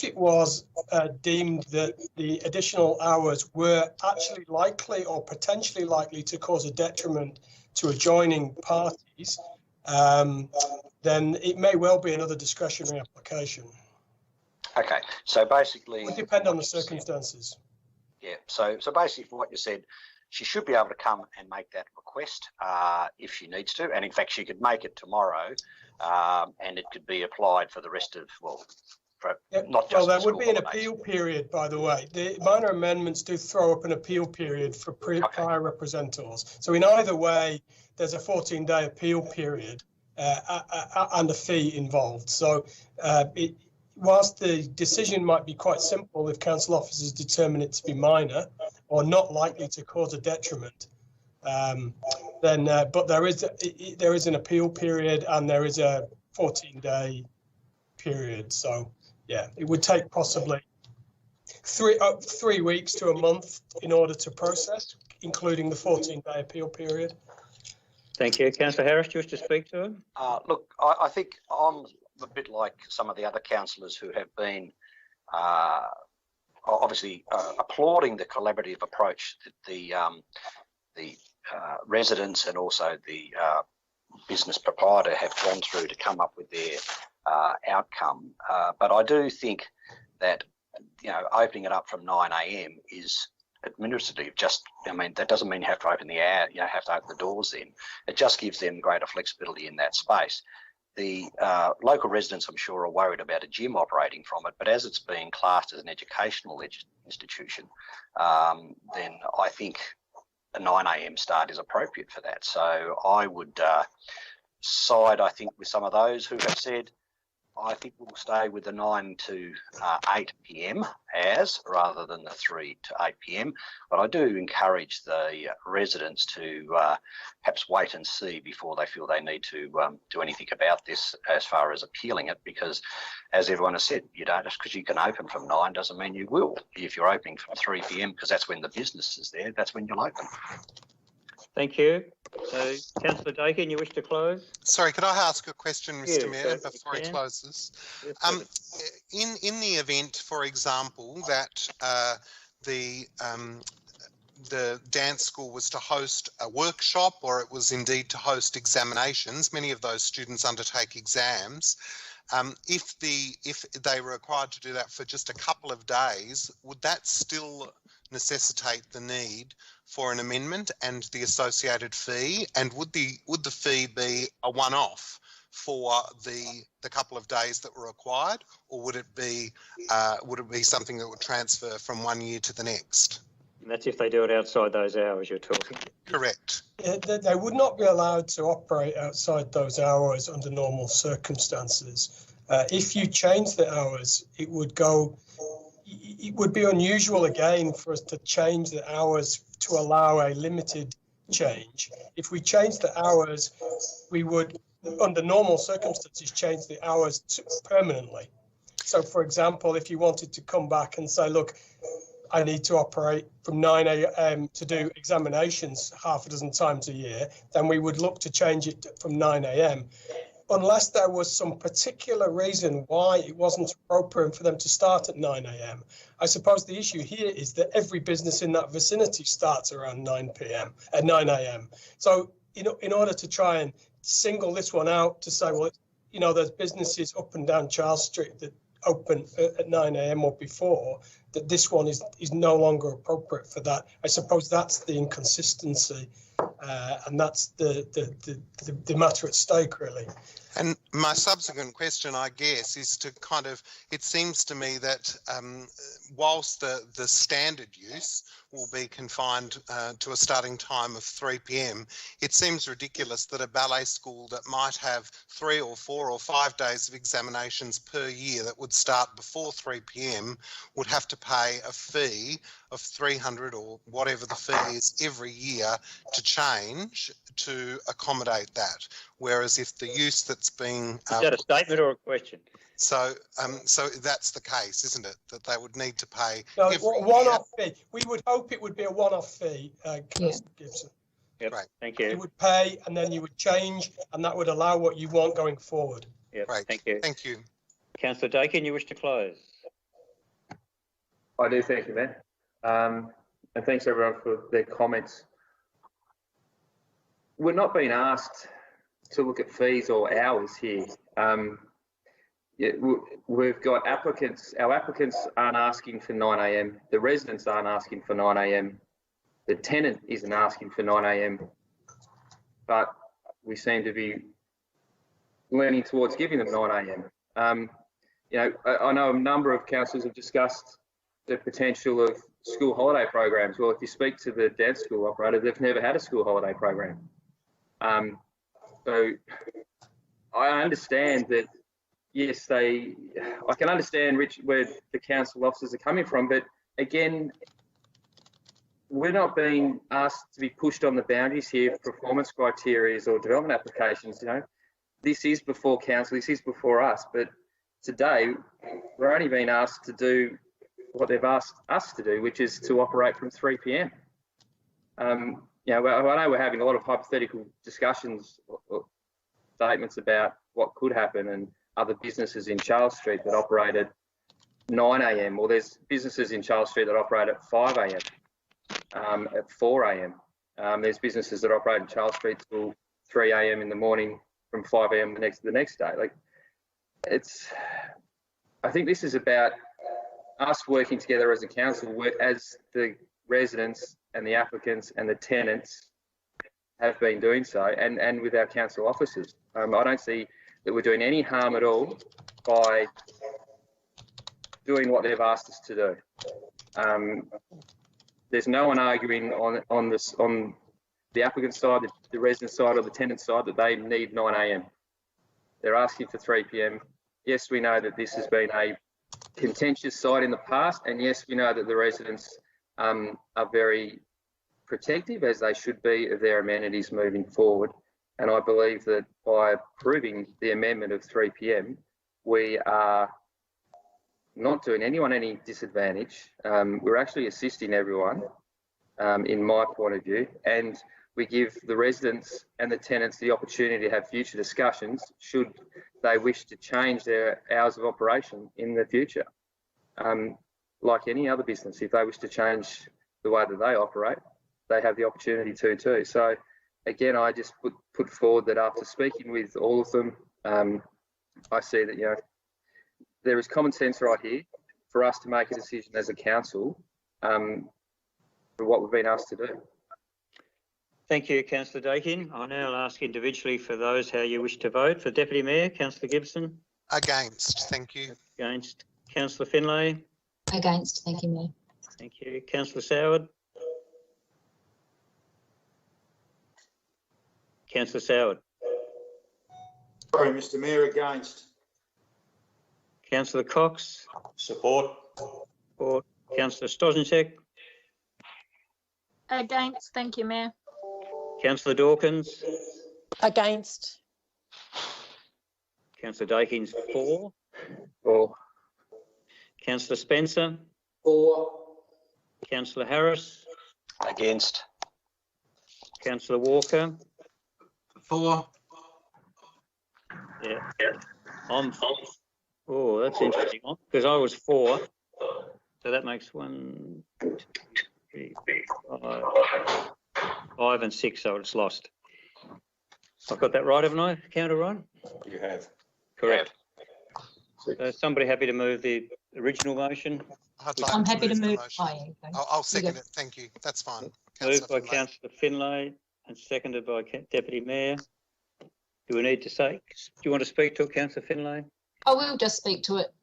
it was deemed that the additional hours were actually likely or potentially likely to cause a detriment to adjoining parties, then it may well be another discretionary application. Okay, so basically... It would depend on the circumstances. Yeah, so basically from what you said, she should be able to come and make that request if she needs to. And in fact, she could make it tomorrow and it could be applied for the rest of, not just... Well, there would be an appeal period, by the way. The minor amendments do throw up an appeal period for prior representals. So in either way, there's a 14-day appeal period and a fee involved. So whilst the decision might be quite simple if council officers determine it to be minor or not likely to cause a detriment, but there is an appeal period and there is a 14-day period. So yeah, it would take possibly 3 weeks to a month in order to process, including the 14-day appeal period. Thank you. Councillor Harris, do you wish to speak to him? Look, I think I'm a bit like some of the other councillors who have been obviously applauding the collaborative approach that the residents and also the business proprietor have gone through to come up with their outcome. But I do think that, opening it up from 9 a.m. is administrative. That doesn't mean you have to open have to open the doors then. It just gives them greater flexibility in that space. The local residents, I'm sure, are worried about a gym operating from it, but as it's being classed as an educational institution, then I think a 9 a.m. start is appropriate for that. So I would side, I think, with some of those who have said, I think we'll stay with the 9 to 8 p.m. hours rather than the 3 to 8 p.m. But I do encourage the residents to perhaps wait and see before they feel they need to do anything about this as far as appealing it, because as everyone has said, just because you can open from 9 doesn't mean you will. If you're opening from 3 p.m, because that's when the business is there, that's when you'll open. Thank you. So, Councillor Dakey, you wish to close? Sorry, could I ask a question, Mr. Mayor, before he can. closes? Yes, in the event, for example, that the dance school was to host a workshop, or it was indeed to host examinations, many of those students undertake exams. If they were required to do that for just a couple of days, would that still necessitate the need for an amendment and the associated fee? And would the fee be a one-off for the couple of days that were required, or would it be something that would transfer from 1 year to the next? And that's if they do it outside those hours you're talking. Correct. They would not be allowed to operate outside those hours under normal circumstances. If you change the hours, it would be unusual again for us to change the hours to allow a limited change. If we change the hours, we would, under normal circumstances, change the hours permanently. So, for example, if you wanted to come back and say, look, I need to operate from 9 a.m. to do examinations half a dozen times a year, then we would look to change it from 9 a.m. Unless there was some particular reason why it wasn't appropriate for them to start at 9 a.m. I suppose the issue here is that every business in that vicinity starts around 9 a.m. So, in order to try and single this one out to say, well, there's businesses up and down Charles Street that open at 9 a.m. or before, that this one is no longer appropriate for that. I suppose that's the inconsistency, and that's the matter at stake, really. And my subsequent question, I guess, is to kind of, it seems to me that whilst the standard use will be confined to a starting time of 3 p.m, it seems ridiculous that a ballet school that might have 3 or 4 or 5 days of examinations per year that would start before 3 p.m. would have to pay a fee of $300 or whatever the fee is every year to change to accommodate that. Whereas if the use that's being... Is that a statement or a question? So that's the case, isn't it? That they would need to pay no, every one-off fee. We would hope it would be a one-off fee, Councillor Gibson. Yep. Right. Thank you. You would pay and then you would change, and that would allow what you want going forward. Yep. Right. Thank you. Thank you. Councillor Dakin, you wish to close? I do, thank you, Matt. And thanks everyone for their comments. We're not being asked to look at fees or hours here. We've got applicants. Our applicants aren't asking for 9 a.m. The residents aren't asking for 9 a.m. The tenant isn't asking for 9 a.m. But we seem to be leaning towards giving them 9 a.m. I know a number of councillors have discussed the potential of school holiday programs. Well, if you speak to the dance school operator, they've never had a school holiday program. So I understand that, yes, I can understand, Rich, where the council officers are coming from, but again, we're not being asked to be pushed on the boundaries here, performance criteria or development applications. This is before council, this is before us, but today we're only being asked to do what they've asked us to do, which is to operate from 3 p.m. I know we're having a lot of hypothetical discussions or statements about what could happen and other businesses in Charles Street that operate at 9 a.m. or there's businesses in Charles Street that operate at 5 a.m, at 4 a.m. There's businesses that operate in Charles Street till 3 a.m. in the morning from 5 a.m. the next day. I think this is about us working together as a council, as the residents and the applicants and the tenants have been doing so, and with our council officers. I don't see that we're doing any harm at all by doing what they've asked us to do. There's no one arguing on the applicant side, the resident side, or the tenant side that they need 9 a.m. They're asking for 3 p.m. Yes, we know that this has been a contentious site in the past, and yes, we know that the residents are very protective, as they should be, of their amenities moving forward. And I believe that by approving the amendment of 3 p.m, we are not doing anyone any disadvantage. We're actually assisting everyone, in my point of view, and we give the residents and the tenants the opportunity to have future discussions should they wish to change their hours of operation in the future. Like any other business, if they wish to change the way that they operate, they have the opportunity to too. So again, I just put forward that after speaking with all of them, I see that, there is common sense right here for us to make a decision as a council for what we've been asked to do. Thank you, Councillor Dakin. I'll now ask individually for those how you wish to vote. For Deputy Mayor, Councillor Gibson. Against, thank you. Against. Councillor Finlay. Against, thank you, Mayor. Thank you. Councillor Soward. Councillor Soward. Sorry, Mr Mayor, against. Councillor Cox. Support. Support. Councillor Stojanchek. Against, thank you, Mayor. Councillor Dawkins. Against. Councillor Dakins, for. For. Councillor Spencer. For. Councillor Harris. Against. Councillor Walker. For. Yeah. I'm for. Oh, that's interesting. Because I was for. So that makes 1, 2, 3, 4, 5 and 6. So it's lost. I've got that right, haven't I? Counter right? You have. Correct. So somebody happy to move the original motion? I'm happy to move. I'll second it. Thank you. That's fine. Moved by Councillor Finlay and seconded by Deputy Mayor. Do we need to say? Do you want to speak to it, Councillor Finlay? I will just speak to it.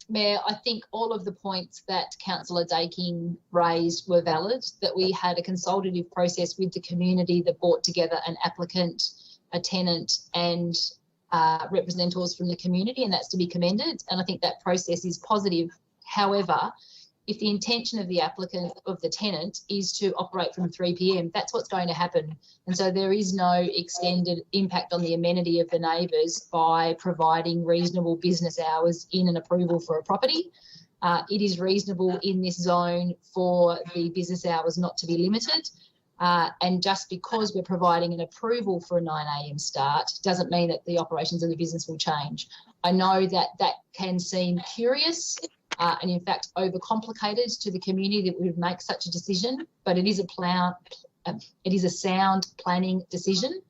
Mayor, I think all of the points that Councillor Daking raised were valid, that we had a consultative process with the community that brought together an applicant, a tenant and representatives from the community, and that's to be commended. And I think that process is positive. However, if the intention of the applicant, of the tenant, is to operate from 3 p.m, that's what's going to happen. And so there is no extended impact on the amenity of the neighbours by providing reasonable business hours in an approval for a property. It is reasonable in this zone for the business hours not to be limited. And just because we're providing an approval for a 9 a.m. start doesn't mean that the operations of the business will change. I know that that can seem curious and in fact overcomplicated to the community that would make such a decision, but it is a sound planning decision.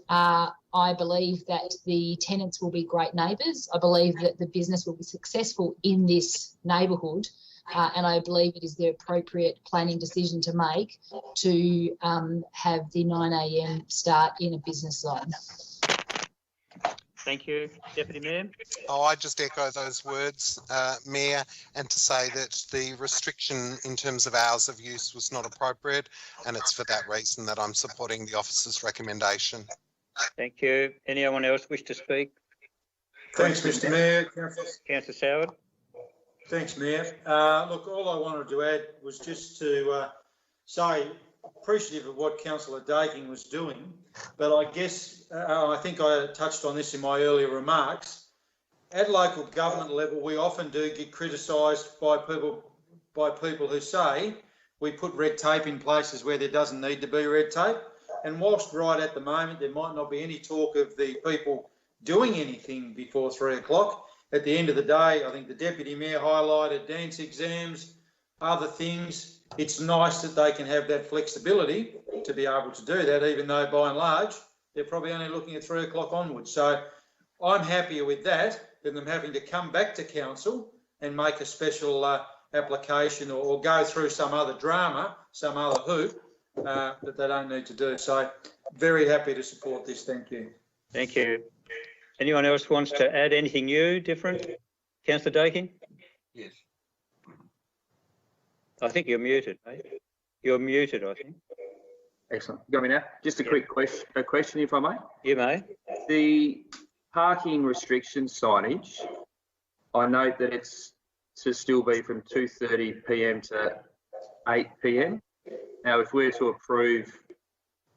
I believe that the tenants will be great neighbours. I believe that the business will be successful in this neighbourhood. And I believe it is the appropriate planning decision to make to have the 9 a.m. start in a business zone. Thank you. Deputy Mayor. Oh, I just echo those words, Mayor, and to say that the restriction in terms of hours of use was not appropriate, and it's for that reason that I'm supporting the officer's recommendation. Thank you. Anyone else wish to speak? Thanks, Mr. Mayor. Councillor Soward. Thanks, Mayor. Look, all I wanted to add was just to say appreciative of what Councillor Daking was doing, but I guess I think I touched on this in my earlier remarks. At local government level, we often do get criticised by people who say we put red tape in places where there doesn't need to be red tape. And whilst right at the moment there might not be any talk of the people doing anything before 3 o'clock, at the end of the day, I think the Deputy Mayor highlighted dance exams, other things. It's nice that they can have that flexibility to be able to do that, even though by and large, they're probably only looking at 3 o'clock onwards. So I'm happier with that than them having to come back to council and make a special application or go through some other drama, some other hoop that they don't need to do. So very happy to support this. Thank you. Thank you. Anyone else wants to add anything new, different? Councillor Daking? Yes. I think you're muted, mate. You're muted, I think. Excellent. You got me now? Just a quick question, if I may. You may. The parking restriction signage, I note that it's to still be from 2:30 p.m. to 8 p.m. Now, if we're to approve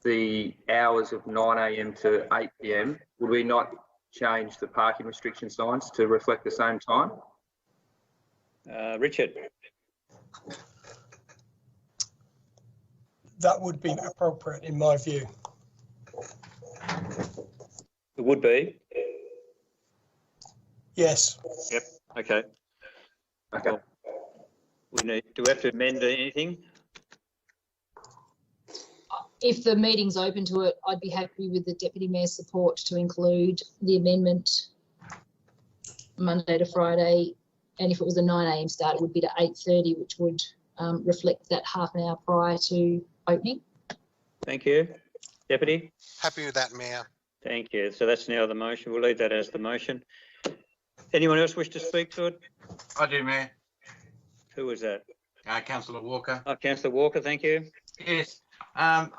the hours of 9 a.m. to 8 p.m, would we not change the parking restriction signs to reflect the same time? Richard. That would be appropriate in my view. It would be? Yes. Yep. Okay. Okay. Well, do we have to amend anything? If the meeting's open to it, I'd be happy with the Deputy Mayor's support to include the amendment Monday to Friday. And if it was a 9 a.m. start, it would be to 8:30, which would reflect that half an hour prior to opening. Thank you. Deputy? Happy with that, Mayor. Thank you. So that's now the motion. We'll leave that as the motion. Anyone else wish to speak to it? I do, Mayor. Who was that? Councillor Walker. Oh, Councillor Walker, thank you. Yes. You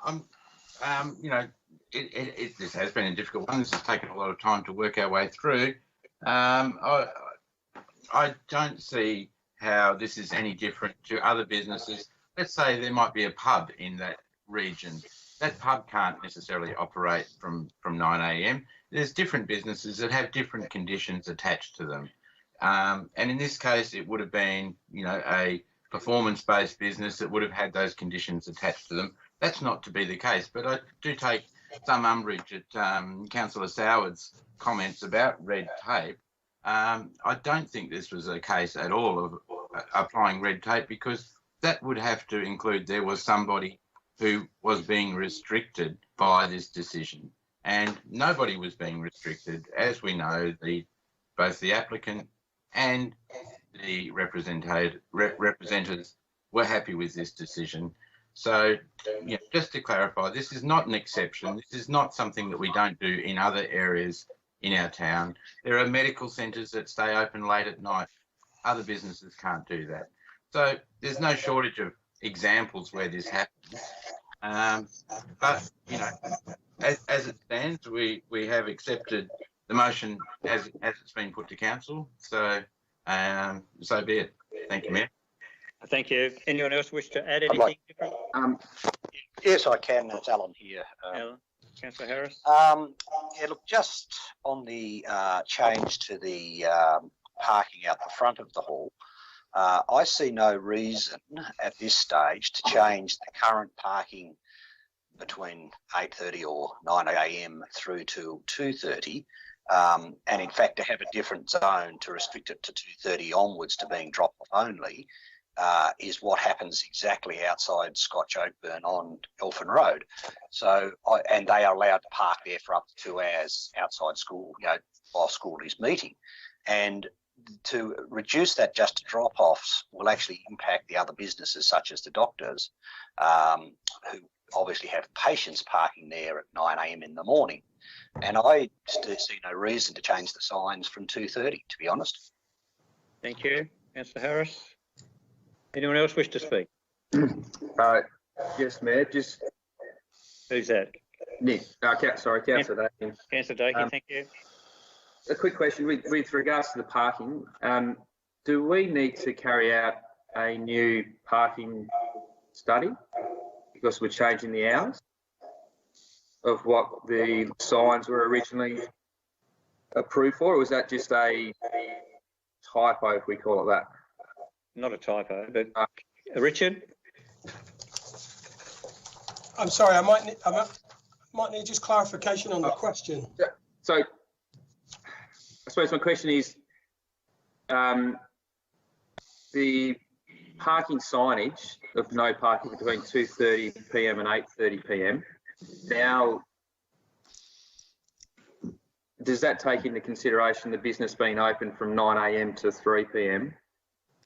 know, this has been a difficult one. This has taken a lot of time to work our way through. I don't see how this is any different to other businesses. Let's say there might be a pub in that region. That pub can't necessarily operate from 9 a.m. There's different businesses that have different conditions attached to them. And in this case, it would have been, a performance-based business that would have had those conditions attached to them. That's not to be the case, but I do take some umbrage at Councillor Soward's comments about red tape. I don't think this was a case at all of applying red tape, because that would have to include there was somebody who was being restricted by this decision, and nobody was being restricted. As we know, both the applicant and the representatives were happy with this decision. So, just to clarify, this is not an exception. This is not something that we don't do in other areas in our town. There are medical centres that stay open late at night. Other businesses can't do that. So there's no shortage of examples where this happens. But, as it stands, we have accepted the motion as it's been put to council. So, so be it. Thank you, Mayor. Thank you. Anyone else wish to add anything different? Yes, I can. It's Alan here. Alan, Councillor Harris. Yeah, look, just on the change to the parking out the front of the hall, I see no reason at this stage to change the current parking between 8:30 or 9 a.m. through to 2:30, and in fact to have a different zone to restrict it to 2:30 onwards to being drop-off only, is what happens exactly outside Scotch Oakburn on Elfin Road. So, and they are allowed to park there for up to 2 hours outside school, while school is meeting. And to reduce that just to drop-offs will actually impact the other businesses, such as the doctors, who obviously have patients parking there at 9 a.m. in the morning. And I see no reason to change the signs from 2:30, to be honest. Thank you. Councillor Harris. Anyone else wish to speak? Yes, Mayor. Just who's that? Nick. Sorry, Councillor Dakin. Councillor Dakin, thank you. A quick question with regards to the parking. Do we need to carry out a new parking study because we're changing the hours of what the signs were originally approved for, or was that just a typo, if we call it that? Not a typo, but Richard? I'm sorry, I might need just clarification on the question. So, I suppose my question is, the parking signage of no parking between 2:30 p.m. and 8:30 p.m. Now, does that take into consideration the business being open from 9 a.m. to 3 p.m.?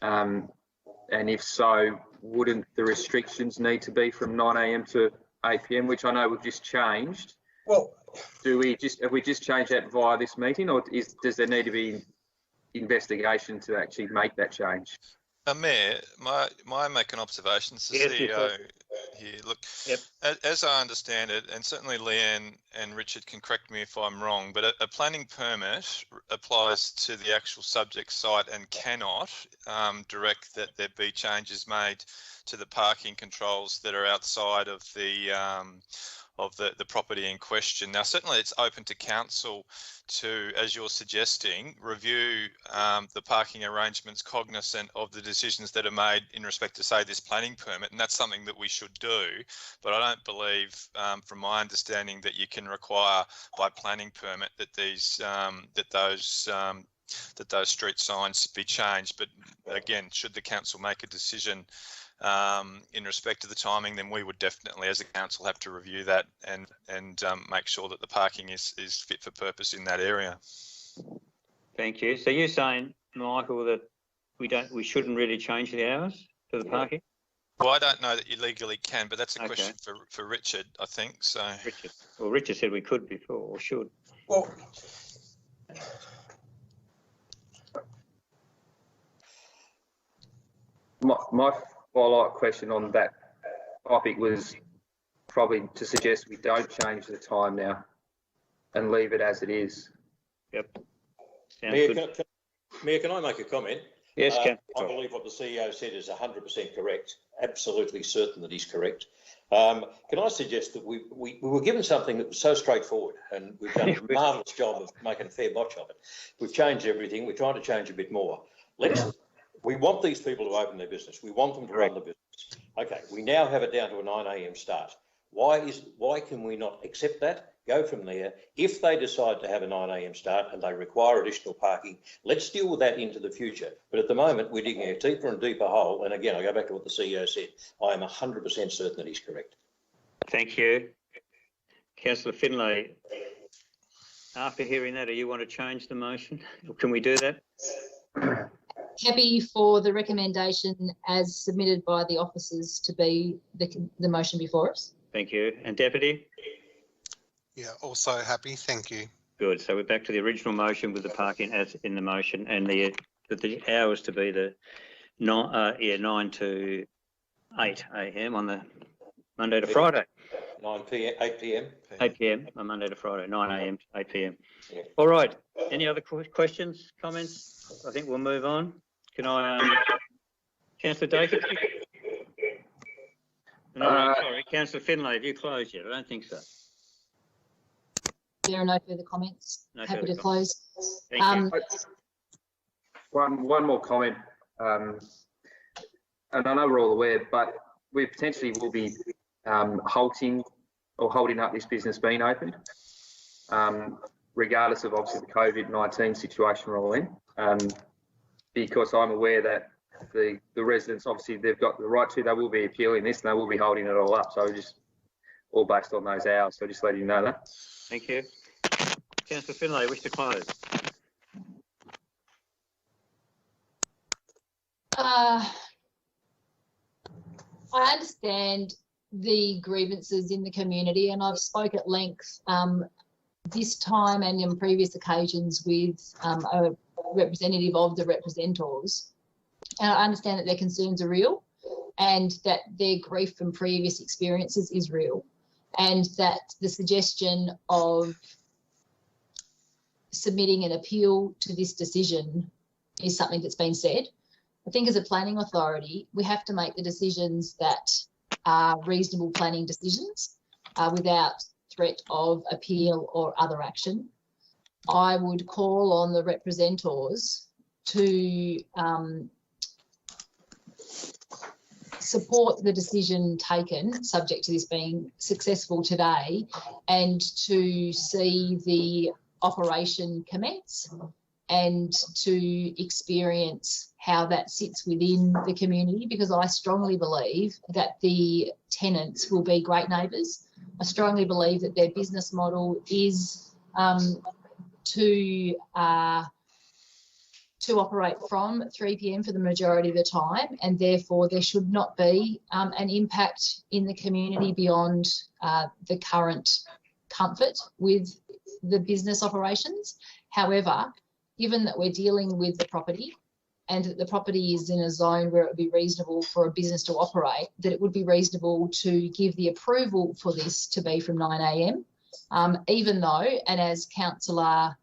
And if so, wouldn't the restrictions need to be from 9 a.m. to 8 p.m., which I know we've just changed? Well, have we just changed that via this meeting, or does there need to be investigation to actually make that change? Mayor, may I make an observation? It's the CEO here. Look, as I understand it, and certainly Leanne and Richard can correct me if I'm wrong, but a planning permit applies to the actual subject site and cannot direct that there be changes made to the parking controls that are outside of the property in question. Now, certainly it's open to council to, as you're suggesting, review the parking arrangements cognizant of the decisions that are made in respect to, say, this planning permit, and that's something that we should do. But I don't believe, from my understanding, that you can require by planning permit that those street signs be changed. But again, should the council make a decision in respect to the timing, then we would definitely, as a council, have to review that and make sure that the parking is fit for purpose in that area. Thank you. So you're saying, Michael, that we shouldn't really change the hours for the parking? Well, I don't know that you legally can, but that's a question for Richard, I think. So Richard. Well, Richard said we could before, or should. Well, my follow-up question on that topic was probably to suggest we don't change the time now and leave it as it is. Yep. Mayor, can Mayor, can I make a comment? Yes, I Councillor. believe what the CEO said is 100% correct. Absolutely certain that he's correct. Can I suggest that we were given something that was so straightforward, and we've done a marvellous job of making a fair botch of it. We've changed everything. We're trying to change a bit more. We want these people to open their business. We want them to run the business. Okay, we now have it down to a 9 a.m. start. Why can we not accept that? Go from there. If they decide to have a 9 a.m. start and they require additional parking, let's deal with that into the future. But at the moment, we're digging a deeper and deeper hole. And again, I go back to what the CEO said. I am 100% certain that he's correct. Thank you. Councillor Finlay, after hearing that, do you want to change the motion? Or can we do that? Happy for the recommendation as submitted by the officers to be the motion before us. Thank you. And Deputy? Yeah, also happy. Thank you. Good. So we're back to the original motion with the parking as in the motion, and the hours to be the 9 to 8 a.m. on the Monday to Friday. 9 p.m. 8 p.m. 8 p.m. on Monday to Friday. 9 a.m. to 8 p.m. Yeah. All right. Any other questions, comments? I think we'll move on. Can I, Councillor Dakin? No, sorry, Councillor Finlay, have you closed yet? I don't think so. There are no further comments. No Happy further to close. Thank you. One more comment, and I know we're all aware, but we potentially will be holding up this business being opened, regardless of obviously the COVID-19 situation we're all in, because I'm aware that the residents, obviously they've got the right to, they will be appealing this and they will be holding it all up. So just all based on those hours. So just letting you know that. Thank you. Councillor Finlay, wish to close. I understand the grievances in the community, and I've spoke at length this time and in previous occasions with a representative of the representors. And I understand that their concerns are real and that their grief from previous experiences is real, and that the suggestion of submitting an appeal to this decision is something that's been said. I think as a planning authority, we have to make the decisions that are reasonable planning decisions without threat of appeal or other action. I would call on the representors to support the decision taken, subject to this being successful today, and to see the operation commence and to experience how that sits within the community, because I strongly believe that the tenants will be great neighbours. I strongly believe that their business model is to operate from 3 p.m. for the majority of the time, and therefore there should not be an impact in the community beyond the current comfort with the business operations. However, given that we're dealing with the property and that the property is in a zone where it would be reasonable for a business to operate, that it would be reasonable to give the approval for this to be from 9 a.m, even though, and as Councillor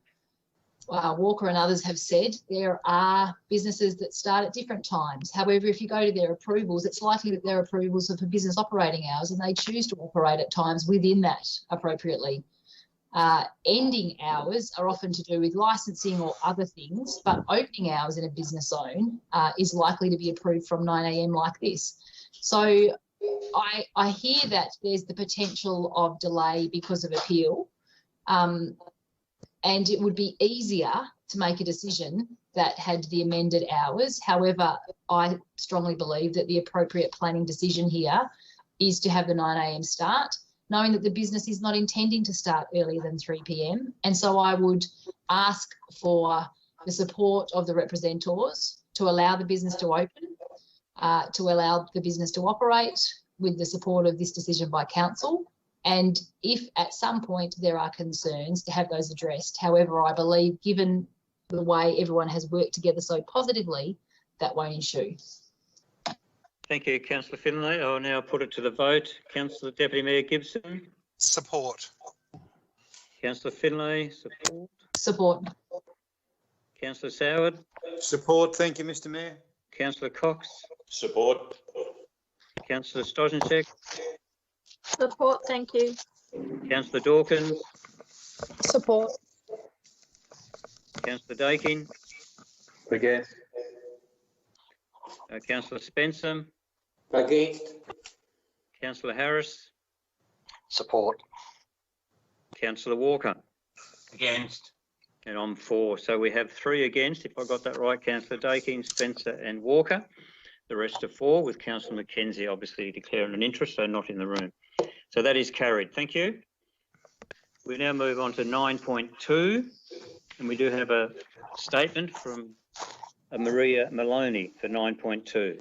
Walker and others have said, there are businesses that start at different times. However, if you go to their approvals, it's likely that their approvals are for business operating hours and they choose to operate at times within that appropriately. Ending hours are often to do with licensing or other things, but opening hours in a business zone is likely to be approved from 9 a.m. like this. So I hear that there's the potential of delay because of appeal, and it would be easier to make a decision that had the amended hours. However, I strongly believe that the appropriate planning decision here is to have the 9 a.m. start, knowing that the business is not intending to start earlier than 3 p.m. And so I would ask for the support of the representors to allow the business to open, to allow the business to operate with the support of this decision by council. And if at some point there are concerns, to have those addressed. However, I believe given the way everyone has worked together so positively, that won't issue. Thank you, Councillor Finlay. I'll now put it to the vote. Councillor Deputy Mayor Gibson. Support. Councillor Finlay, support. Support. Councillor Soward. Support. Thank you, Mr Mayor. Councillor Cox. Support. Councillor Stojanczyk. Support, thank you. Councillor Dawkins. Support. Councillor Dakin. Against. Councillor Spencer. Against. Councillor Harris. Support. Councillor Walker. Against. And I'm for. So we have 3 against, if I got that right, Councillor Dakin, Spencer and Walker. The rest are for, with Councillor Mackenzie obviously declaring an interest, so not in the room. So that is carried. Thank you. We now move on to 9.2, and we do have a statement from Maria Maloney for 9.2.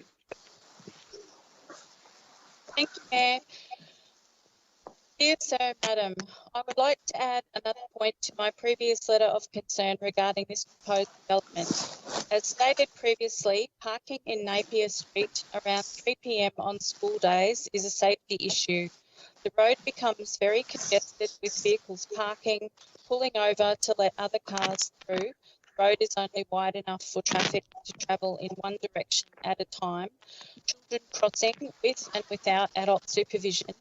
Thank you, Mayor. Dear Sir, Madam, I would like to add another point to my previous letter of concern regarding this proposed development. As stated previously, parking in Napier Street around 3 p.m. on school days is a safety issue. The road becomes very congested with vehicles parking, pulling over to let other cars through. The road is only wide enough for traffic to travel in one direction at a time. Children crossing with and without adult supervision.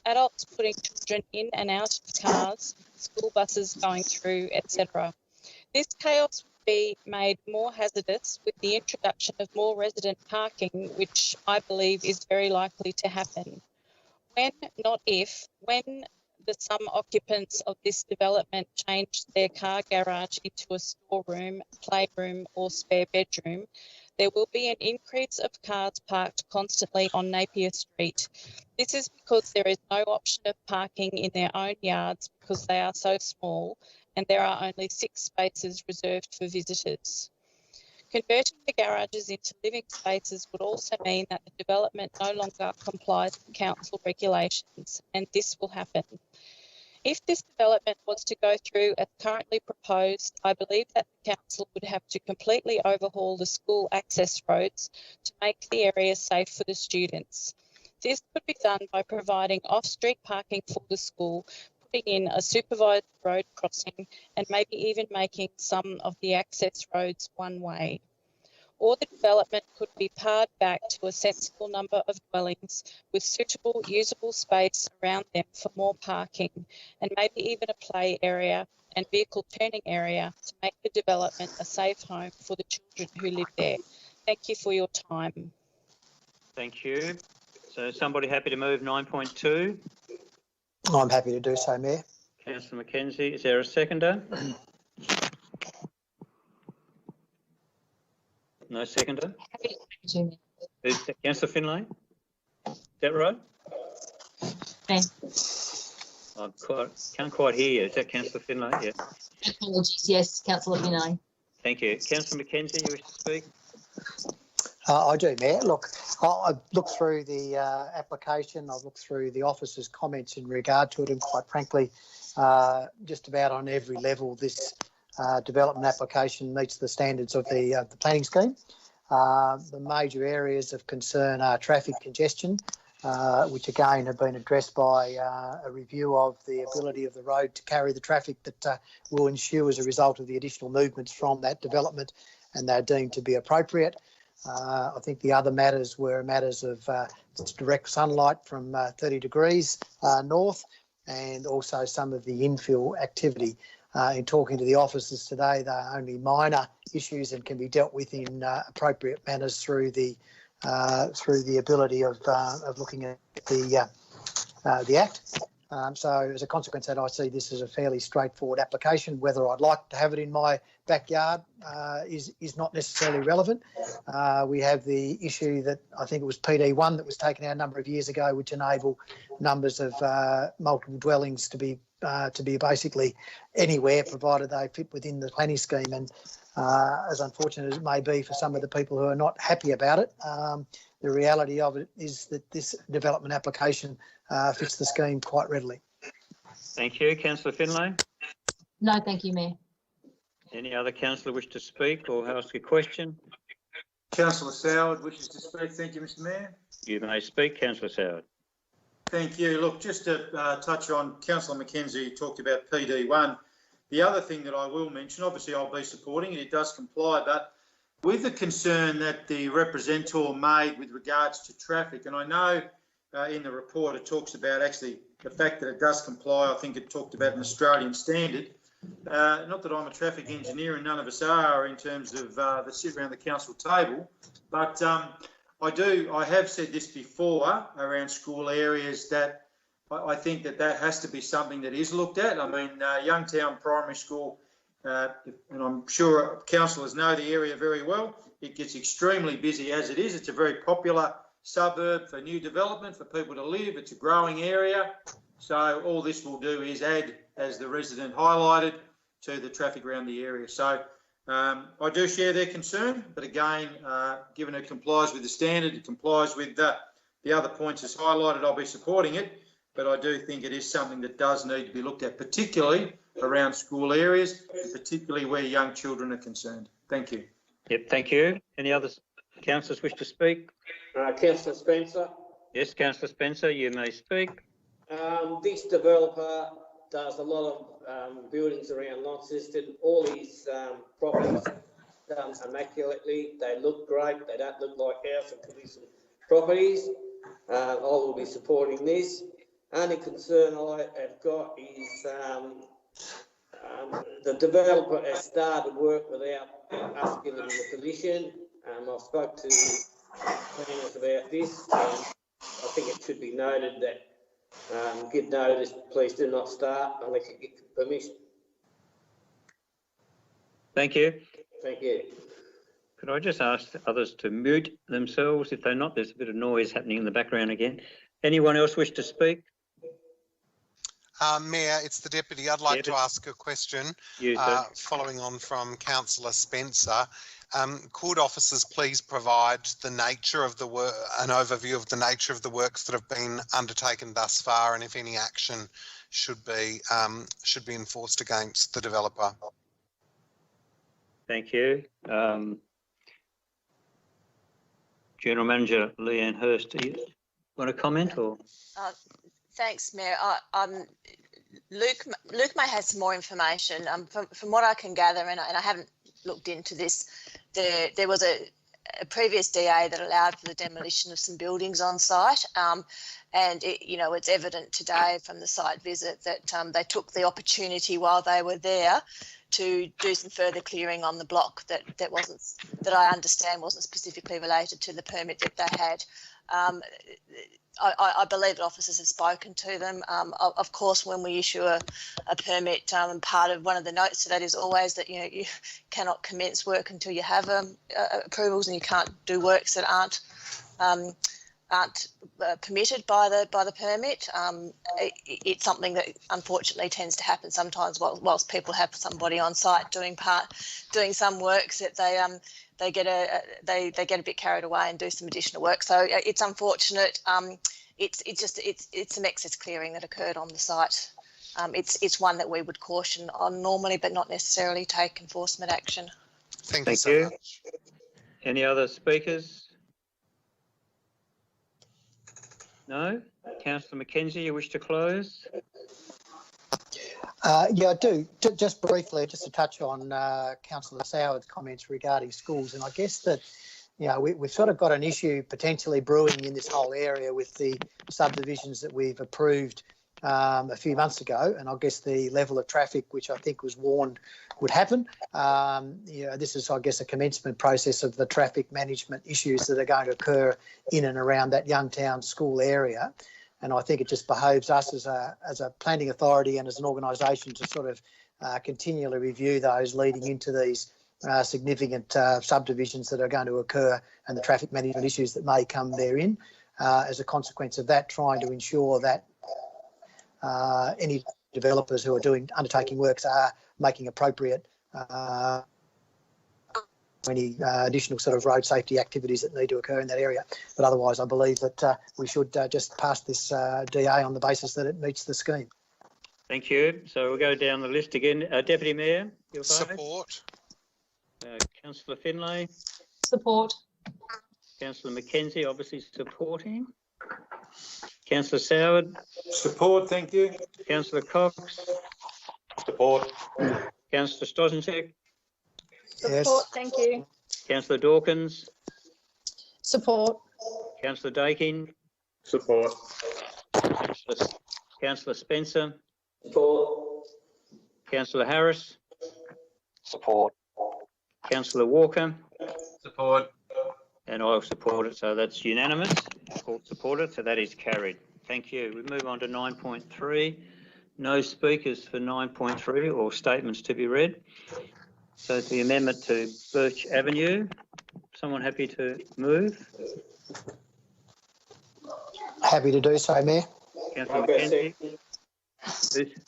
Adults putting children in and out of cars, school buses going through, etc. This chaos would be made more hazardous with the introduction of more resident parking, which I believe is very likely to happen. When, not if, when some occupants of this development change their car garage into a storeroom, playroom or spare bedroom, there will be an increase of cars parked constantly on Napier Street. This is because there is no option of parking in their own yards because they are so small and there are only 6 spaces reserved for visitors. Converting the garages into living spaces would also mean that the development no longer complies with council regulations, and this will happen. If this development was to go through as currently proposed, I believe that the council would have to completely overhaul the school access roads to make the area safe for the students. This could be done by providing off-street parking for the school, putting in a supervised road crossing, and maybe even making some of the access roads one way. Or the development could be pared back to a sensible number of dwellings with suitable usable space around them for more parking, and maybe even a play area and vehicle turning area to make the development a safe home for the children who live there. Thank you for your time. Thank you. So somebody happy to move 9.2? I'm happy to do so, Mayor. Councillor Mackenzie, is there a seconder? No seconder? Who's that? Councillor Finlay? Is that right? Yes. I can't quite hear you. Is that Councillor Finlay? Yeah. Apologies, yes, Councillor Finlay. Thank you. Councillor Mackenzie, you wish to speak? I do, Mayor. Look, I've looked through the application. I've looked through the officer's comments in regard to it, and quite frankly, just about on every level, this development application meets the standards of the planning scheme. The major areas of concern are traffic congestion, which again have been addressed by a review of the ability of the road to carry the traffic that will ensue as a result of the additional movements from that development, and they're deemed to be appropriate. I think the other matters were matters of direct sunlight from 30 degrees north, and also some of the infill activity. In talking to the officers today, they are only minor issues and can be dealt with in appropriate manners through the ability of looking at the Act. So as a consequence of that, I see this as a fairly straightforward application. Whether I'd like to have it in my backyard is not necessarily relevant. We have the issue that I think it was PD1 that was taken out a number of years ago, which enable numbers of multiple dwellings to be basically anywhere, provided they fit within the planning scheme. And as unfortunate as it may be for some of the people who are not happy about it, the reality of it is that this development application fits the scheme quite readily. Thank you. Councillor Finlay? No, thank you, Mayor. Any other councillor wish to speak or ask a question? Councillor Soward wishes to speak. Thank you, Mr Mayor. You may speak, Councillor Soward. Thank you. Look, just to touch on, Councillor Mackenzie talked about PD1. The other thing that I will mention, obviously I'll be supporting it, it does comply, but with the concern that the representative made with regards to traffic, and I know in the report it talks about actually the fact that it does comply. I think it talked about an Australian standard. Not that I'm a traffic engineer, and none of us are in terms of that sit around the council table, but I have said this before around school areas that I think that has to be something that is looked at. I mean, Youngtown Primary School, and I'm sure councillors know the area very well. It gets extremely busy as it is. It's a very popular suburb for new development, for people to live. It's a growing area. So all this will do is add, as the resident highlighted, to the traffic around the area. So I do share their concern, but again, given it complies with the standard, it complies with the other points as highlighted, I'll be supporting it. But I do think it is something that does need to be looked at, particularly around school areas, and particularly where young children are concerned. Thank you. Yep, thank you. Any other councillors wish to speak? Councillor Spencer. Yes, Councillor Spencer, you may speak. This developer does a lot of buildings around Launceston. All his properties done immaculately. They look great. They don't look like house and commission properties. I will be supporting this. Only concern I have got is the developer has started work without us giving him the permission. I've spoke to planners about this, and I think it should be noted that give notice, please do not start unless you get permission. Thank you. Thank you. Could I just ask others to mute themselves? If they're not, there's a bit of noise happening in the background again. Anyone else wish to speak? Mayor, it's the Deputy. I'd like to ask a question following on from Councillor Spencer. Could officers please provide the nature of the work, an overview of the nature of the works that have been undertaken thus far, and if any action should be enforced against the developer? Thank you. General Manager Leanne Hurst, do you want to comment or? Thanks, Mayor. Luke may have some more information. From what I can gather, and I haven't looked into this, there was a previous DA that allowed for the demolition of some buildings on site, and it's evident today from the site visit that they took the opportunity while they were there to do some further clearing on the block that I understand wasn't specifically related to the permit that they had. I believe that officers have spoken to them. Of course, when we issue a permit, part of one of the notes to that is always that you cannot commence work until you have approvals, and you can't do works that aren't permitted by the permit. It's something that unfortunately tends to happen sometimes whilst people have somebody on site doing some works that they get a bit carried away and do some additional work. So it's unfortunate. It's some excess clearing that occurred on the site. It's one that we would caution on normally, but not necessarily take enforcement action. Thank you so much. Any other speakers? No? Councillor Mackenzie, you wish to close? Yeah, I do. Just briefly, just to touch on Councillor Soward's comments regarding schools, and I guess that we've sort of got an issue potentially brewing in this whole area with the subdivisions that we've approved a few months ago, and I guess the level of traffic, which I think was warned would happen. This is, I guess, a commencement process of the traffic management issues that are going to occur in and around that Youngtown school area. And I think it just behoves us as a planning authority and as an organisation to sort of continually review those leading into these significant subdivisions that are going to occur and the traffic management issues that may come therein. As a consequence of that, trying to ensure that any developers who are undertaking works are making appropriate any additional sort of road safety activities that need to occur in that area. But otherwise, I believe that we should just pass this DA on the basis that it meets the scheme. Thank you. So we'll go down the list again. Deputy Mayor, your vote? Support. Councillor Finlay? Support. Councillor Mackenzie, obviously supporting. Councillor Soward? Support, thank you. Councillor Cox? Support. Councillor Stojanczyk, Yes. Thank you. Councillor Dawkins, Support. Councillor Dakin, Support. Councillor Spencer, Support. Councillor Harris, Support. Councillor Walker, Support. and I'll support it. So that's unanimous. Court supported, so that is carried. Thank you. We move on to 9.3. No speakers for 9.3 or statements to be read. So the amendment to Birch Avenue. Someone happy to move? Happy to do so, Mayor. Councillor McKenzie.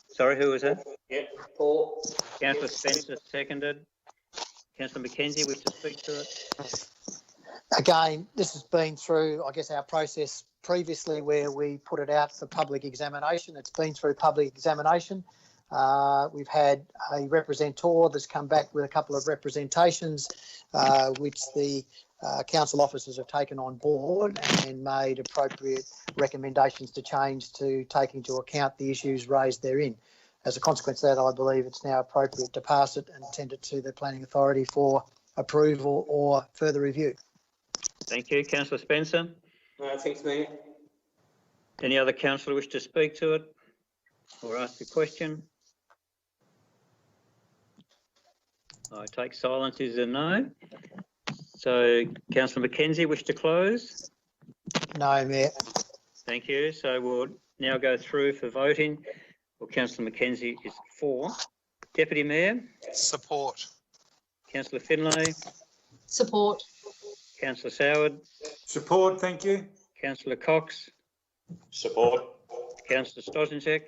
Sorry, who was that? Yeah, Paul. Councillor Spencer seconded. Councillor McKenzie, wish to speak to it? Again, this has been through, I guess, our process previously where we put it out for public examination. It's been through public examination. We've had a representor that's come back with a couple of representations, which the council officers have taken on board and made appropriate recommendations to change to take into account the issues raised therein. As a consequence of that, I believe it's now appropriate to pass it and send it to the Planning Authority for approval or further review. Thank you. Councillor Spencer. Thanks, Mayor. Any other councillor wish to speak to it or ask a question? I take silence as a no. So, Councillor McKenzie, wish to close? No, Mayor. Thank you. So we'll now go through for voting. Well, Councillor McKenzie is for. Deputy Mayor? Support. Councillor Finlay? Support. Councillor Soward? Support, thank you. Councillor Cox? Support. Councillor Stojanczyk?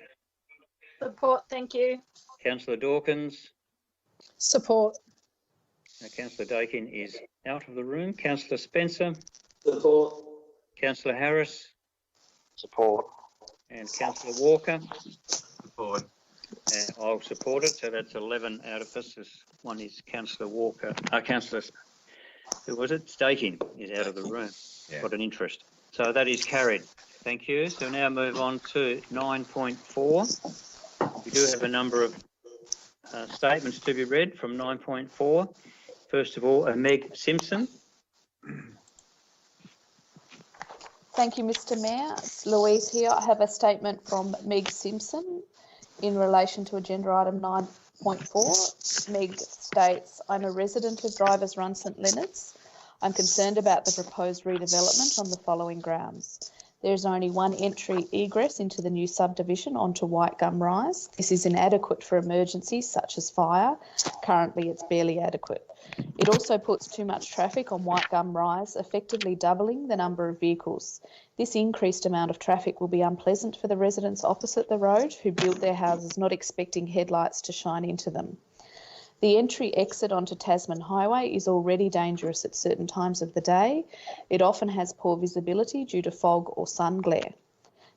Support. Thank you. Councillor Dawkins? Support. Now, Councillor Dakin is out of the room. Councillor Spencer? Support. Councillor Harris? Support. And Councillor Walker? Support. And I'll support it. So that's 11 out of us. One is Councillor Walker. Councillor, who was it? Dakin is out of the room. Yeah. Got an interest. So that is carried. Thank you. So now move on to 9.4. We do have a number of statements to be read from 9.4. First of all, Meg Simpson. Thank you, Mr. Mayor. It's Louise here. I have a statement from Meg Simpson in relation to agenda item 9.4. Meg states, I'm a resident of Drivers Run St Leonard's. I'm concerned about the proposed redevelopment on the following grounds. There is only one entry egress into the new subdivision onto White Gum Rise. This is inadequate for emergencies such as fire. Currently, it's barely adequate. It also puts too much traffic on White Gum Rise, effectively doubling the number of vehicles. This increased amount of traffic will be unpleasant for the residents opposite the road who built their houses not expecting headlights to shine into them. The entry exit onto Tasman Highway is already dangerous at certain times of the day. It often has poor visibility due to fog or sun glare.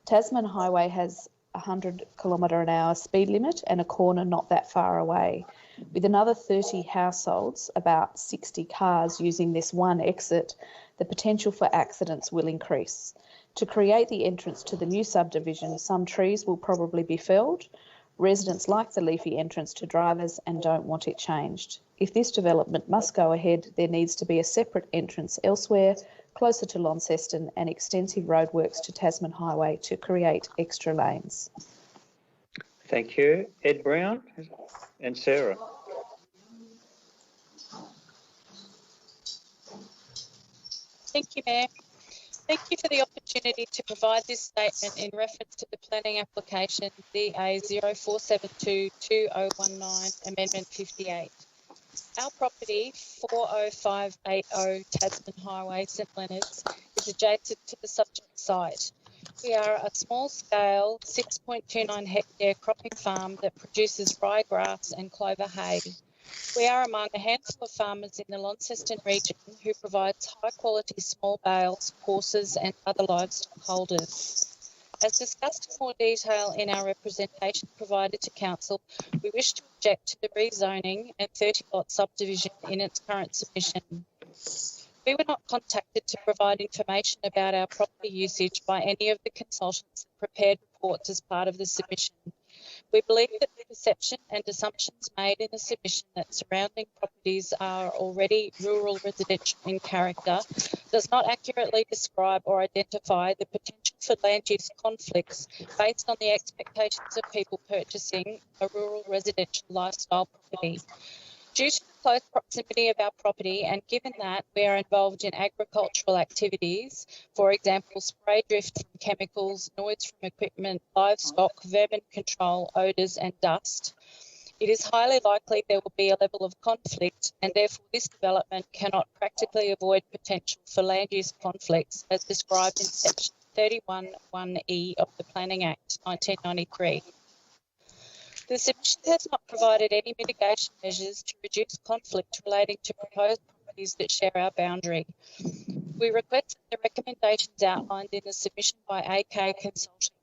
Tasman Highway has a 100km/h speed limit and a corner not that far away. With another 30 households, about 60 cars using this one exit, the potential for accidents will increase. To create the entrance to the new subdivision, some trees will probably be felled. Residents like the leafy entrance to drivers and don't want it changed. If this development must go ahead, there needs to be a separate entrance elsewhere, closer to Launceston, and extensive roadworks to Tasman Highway to create extra lanes. Thank you. Ed Brown and Sarah. Thank you, Mayor. Thank you for the opportunity to provide this statement in reference to the planning application DA 04722019 Amendment 58. Our property 40580 Tasman Highway, St Leonard's, is adjacent to the subject site. We are a small-scale 6.29 hectare cropping farm that produces ryegrass and clover hay. We are among a handful of farmers in the Launceston region who provides high-quality small bales, horses and other livestock holders. As discussed in more detail in our representation provided to Council, we wish to object to the rezoning and 30-lot subdivision in its current submission. We were not contacted to provide information about our property usage by any of the consultants that prepared reports as part of the submission. We believe that the perception and assumptions made in the submission that surrounding properties are already rural residential in character does not accurately describe or identify the potential for land use conflicts based on the expectations of people purchasing a rural residential lifestyle property. Due to the close proximity of our property and given that we are involved in agricultural activities, for example, spray drift from chemicals, noise from equipment, livestock, vermin control, odours and dust, it is highly likely there will be a level of conflict and therefore this development cannot practically avoid potential for land use conflicts as described in section 31(1)(e) of the Planning Act 1993. The submission has not provided any mitigation measures to reduce conflict relating to proposed properties that share our boundary. We request that the recommendations outlined in the submission by AK Consulting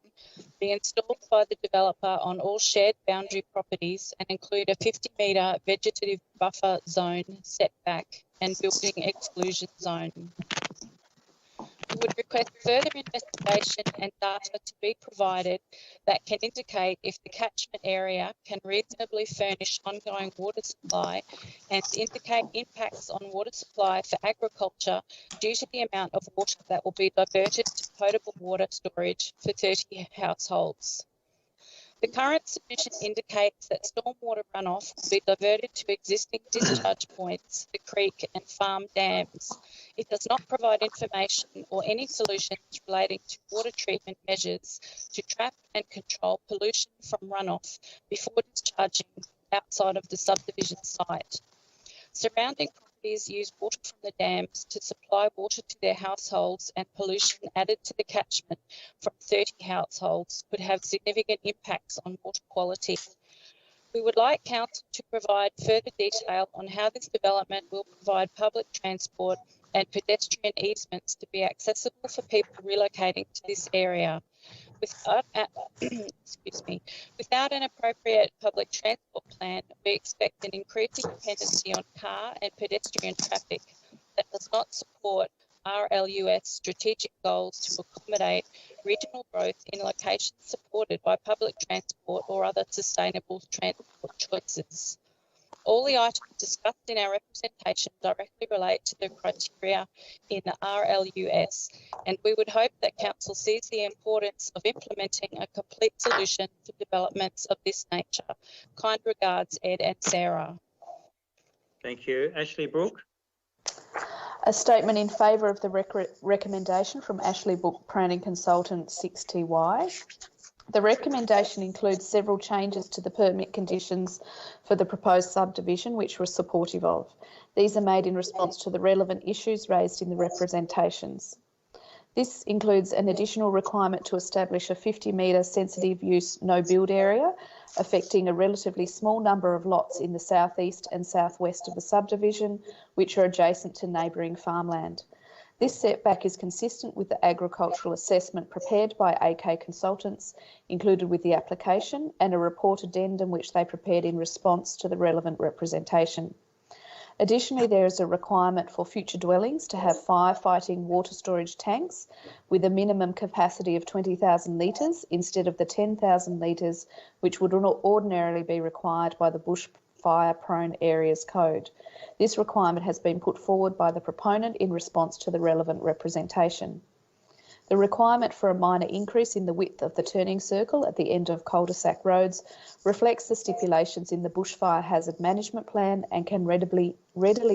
be installed by the developer on all shared boundary properties and include a 50-metre vegetative buffer zone setback and building exclusion zone. We would request further investigation and data to be provided that can indicate if the catchment area can reasonably furnish ongoing water supply and indicate impacts on water supply for agriculture due to the amount of water that will be diverted to potable water storage for 30 households. The current submission indicates that stormwater runoff will be diverted to existing discharge points, the creek and farm dams. It does not provide information or any solutions relating to water treatment measures to trap and control pollution from runoff before discharging outside of the subdivision site. Surrounding properties use water from the dams to supply water to their households, and pollution added to the catchment from 30 households could have significant impacts on water quality. We would like Council to provide further detail on how this development will provide public transport and pedestrian easements to be accessible for people relocating to this area. Without an appropriate public transport plan, we expect an increasing dependency on car and pedestrian traffic that does not support RLUS strategic goals to accommodate regional growth in locations supported by public transport or other sustainable transport choices. All the items discussed in our representation directly relate to the criteria in the RLUS, and we would hope that Council sees the importance of implementing a complete solution for developments of this nature. Kind regards, Ed and Sarah. Thank you. Ashley Brooke. A statement in favour of the recommendation from Ashley Brooke, Planning Consultant 6TY. The recommendation includes several changes to the permit conditions for the proposed subdivision, which we're supportive of. These are made in response to the relevant issues raised in the representations. This includes an additional requirement to establish a 50-metre sensitive use no-build area, affecting a relatively small number of lots in the southeast and southwest of the subdivision, which are adjacent to neighbouring farmland. This setback is consistent with the agricultural assessment prepared by AK Consultants, included with the application, and a report addendum which they prepared in response to the relevant representation. Additionally, there is a requirement for future dwellings to have firefighting water storage tanks with a minimum capacity of 20,000 litres instead of the 10,000 litres which would ordinarily be required by the Bushfire-Prone Areas Code. This requirement has been put forward by the proponent in response to the relevant representation. The requirement for a minor increase in the width of the turning circle at the end of cul-de-sac roads reflects the stipulations in the Bushfire Hazard Management Plan and can readily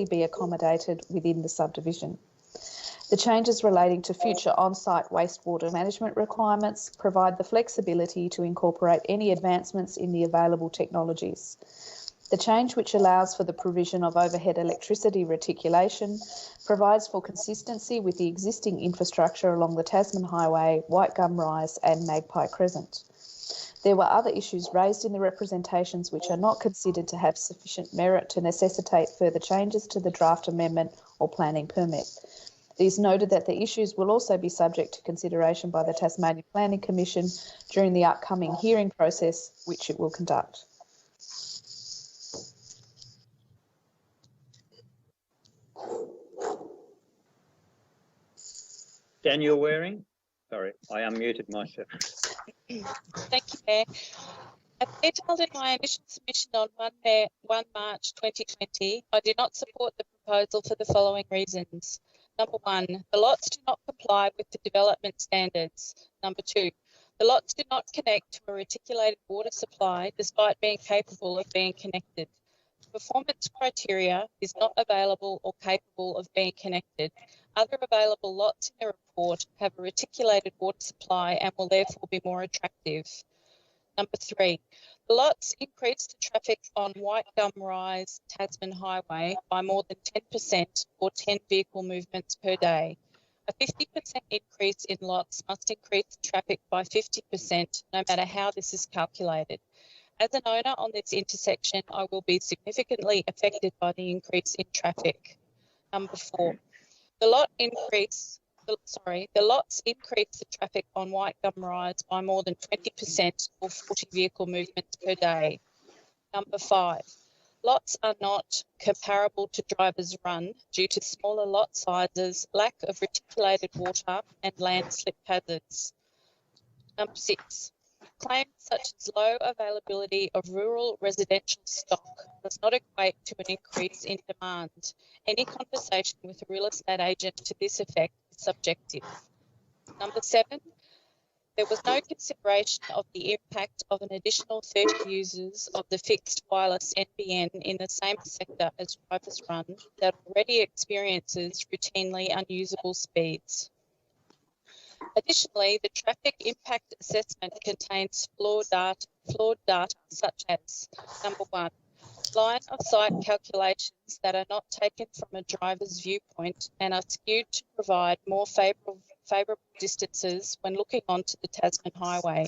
be accommodated within the subdivision. The changes relating to future on-site wastewater management requirements provide the flexibility to incorporate any advancements in the available technologies. The change, which allows for the provision of overhead electricity reticulation, provides for consistency with the existing infrastructure along the Tasman Highway, White Gum Rise and Magpie Crescent. There were other issues raised in the representations which are not considered to have sufficient merit to necessitate further changes to the draft amendment or planning permit. It is noted that the issues will also be subject to consideration by the Tasmanian Planning Commission during the upcoming hearing process, which it will conduct. Daniel Waring. Sorry, I unmuted myself. Thank you, Mayor. As detailed in my initial submission on 1 March 2020, I do not support the proposal for the following reasons. Number 1, the lots do not comply with the development standards. Number 2, the lots do not connect to a reticulated water supply despite being capable of being connected. Performance criteria is not available or capable of being connected. Other available lots in the report have a reticulated water supply and will therefore be more attractive. Number 3, the lots increase the traffic on White Gum Rise Tasman Highway by more than 10% or 10 vehicle movements per day. A 50% increase in lots must increase the traffic by 50%, no matter how this is calculated. As an owner on this intersection, I will be significantly affected by the increase in traffic. Number 4, the lots increase the traffic on White Gum Rise by more than 20% or 40 vehicle movements per day. Number 5, lots are not comparable to Drivers Run due to smaller lot sizes, lack of reticulated water and landslip hazards. Number 6, claims such as low availability of rural residential stock does not equate to an increase in demand. Any conversation with a real estate agent to this effect is subjective. Number 7, there was no consideration of the impact of an additional 30 users of the fixed wireless NBN in the same sector as Drivers Run that already experiences routinely unusable speeds. Additionally, the traffic impact assessment contains flawed data such as, number 1, line of sight calculations that are not taken from a driver's viewpoint and are skewed to provide more favourable distances when looking onto the Tasman Highway.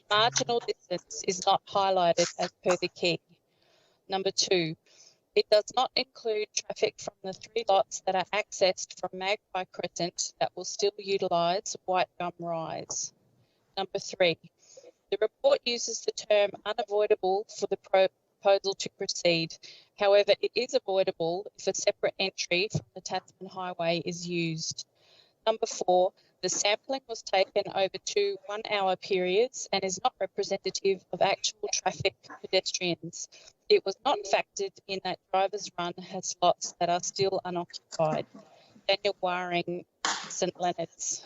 Marginal distance is not highlighted as per the key. Number 2, it does not include traffic from the 3 lots that are accessed from Magpie Crescent that will still utilise White Gum Rise. Number 3, the report uses the term unavoidable for the proposal to proceed. However, it is avoidable if a separate entry from the Tasman Highway is used. Number 4, the sampling was taken over 2 one-hour periods and is not representative of actual traffic pedestrians. It was not factored in that Drivers Run has lots that are still unoccupied. Daniel Waring, St Leonard's.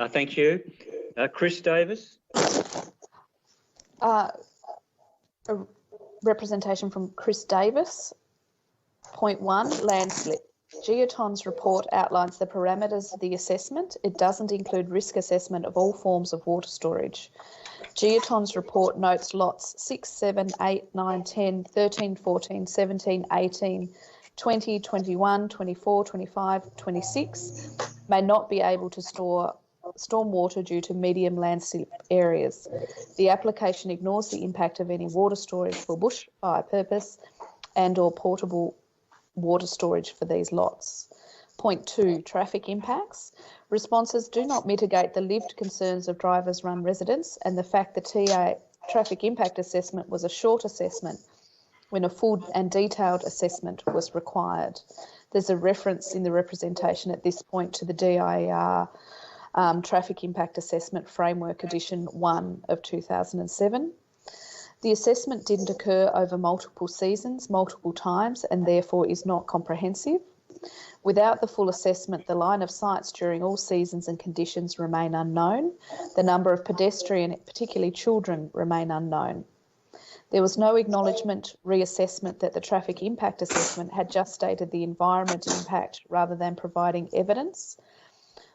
Thank you. Chris Davis. A representation from Chris Davis. Point 1, landslip. Geoton's report outlines the parameters of the assessment. It doesn't include risk assessment of all forms of water storage. Geoton's report notes lots 6, 7, 8, 9, 10, 13, 14, 17, 18, 20, 21, 24, 25, 26 may not be able to store stormwater due to medium landslip areas. The application ignores the impact of any water storage for bushfire purpose and or portable water storage for these lots. Point 2, traffic impacts. Responses do not mitigate the lived concerns of Drivers Run residents and the fact the TA traffic impact assessment was a short assessment when a full and detailed assessment was required. There's a reference in the representation at this point to the DIR Traffic Impact Assessment Framework Edition 1 of 2007. The assessment didn't occur over multiple seasons, multiple times, and therefore is not comprehensive. Without the full assessment, the line of sights during all seasons and conditions remain unknown. The number of pedestrian, particularly children, remain unknown. There was no acknowledgement, reassessment that the traffic impact assessment had just stated the environment impact rather than providing evidence.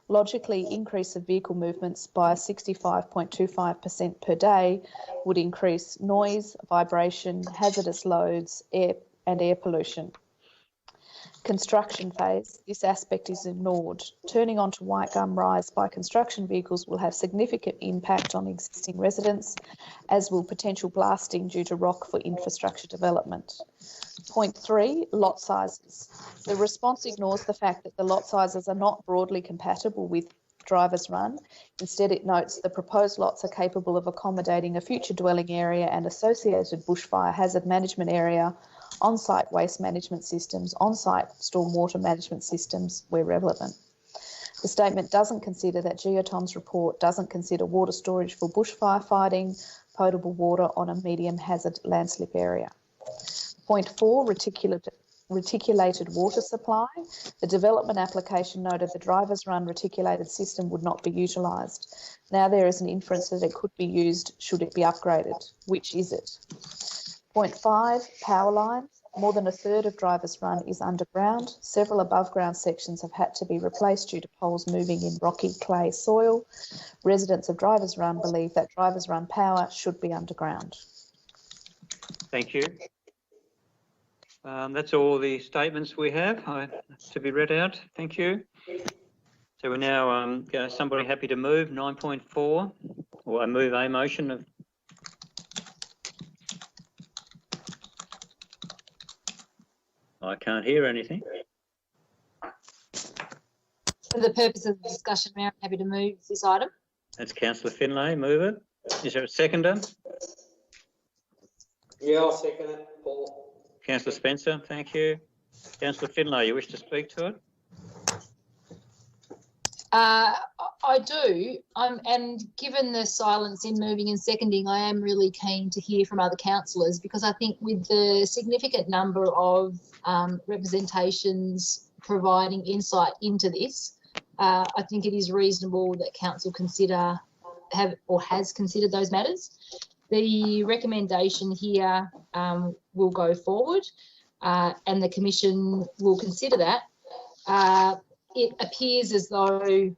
Logically, increase of vehicle movements by 65.25% per day would increase noise, vibration, hazardous loads, air pollution. Construction phase, this aspect is ignored. Turning onto White Gum Rise by construction vehicles will have significant impact on existing residents, as will potential blasting due to rock for infrastructure development. Point 3, lot sizes. The response ignores the fact that the lot sizes are not broadly compatible with Drivers Run. Instead, it notes the proposed lots are capable of accommodating a future dwelling area and associated bushfire hazard management area, on-site waste management systems, on-site stormwater management systems where relevant. The statement doesn't consider that Geotom's report doesn't consider water storage for bushfire fighting, potable water on a medium hazard landslip area. Point 4, reticulated water supply. The development application noted the driver's run reticulated system would not be utilised. Now there is an inference that it could be used should it be upgraded. Which is it? Point 5, power lines. More than a third of driver's run is underground. Several above ground sections have had to be replaced due to poles moving in rocky clay soil. Residents of driver's run believe that driver's run power should be underground. Thank you. That's all the statements we have to be read out. Thank you. So we're now somebody happy to move 9.4, or I move a motion of. I can't hear anything. For the purpose of the discussion, Mayor, I'm happy to move this item. That's Councillor Finlay, move it. Is there a seconder? Yeah, I'll second it, Paul. Councillor Spencer, thank you. Councillor Finlay, you wish to speak to it? I do, and given the silence in moving and seconding, I am really keen to hear from other councillors, because I think with the significant number of representations providing insight into this, I think it is reasonable that council has considered those matters. The recommendation here will go forward, and the Commission will consider that. It appears as though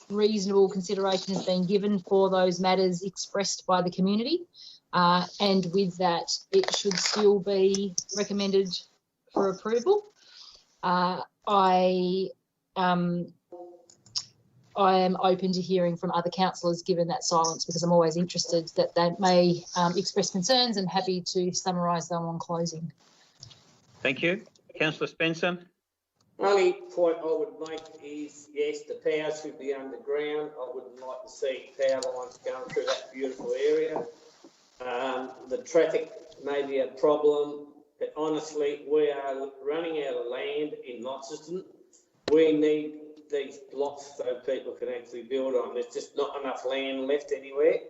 reasonable consideration has been given for those matters expressed by the community, and with that, it should still be recommended for approval. I am open to hearing from other councillors given that silence, because I'm always interested that they may express concerns, and happy to summarise them on closing. Thank you. Councillor Spencer. Only point I would make is, yes, the power should be underground. I wouldn't like to see power lines going through that beautiful area. The traffic may be a problem, but honestly, we are running out of land in Launceston. We need these blocks so people can actually build on. There's just not enough land left anywhere.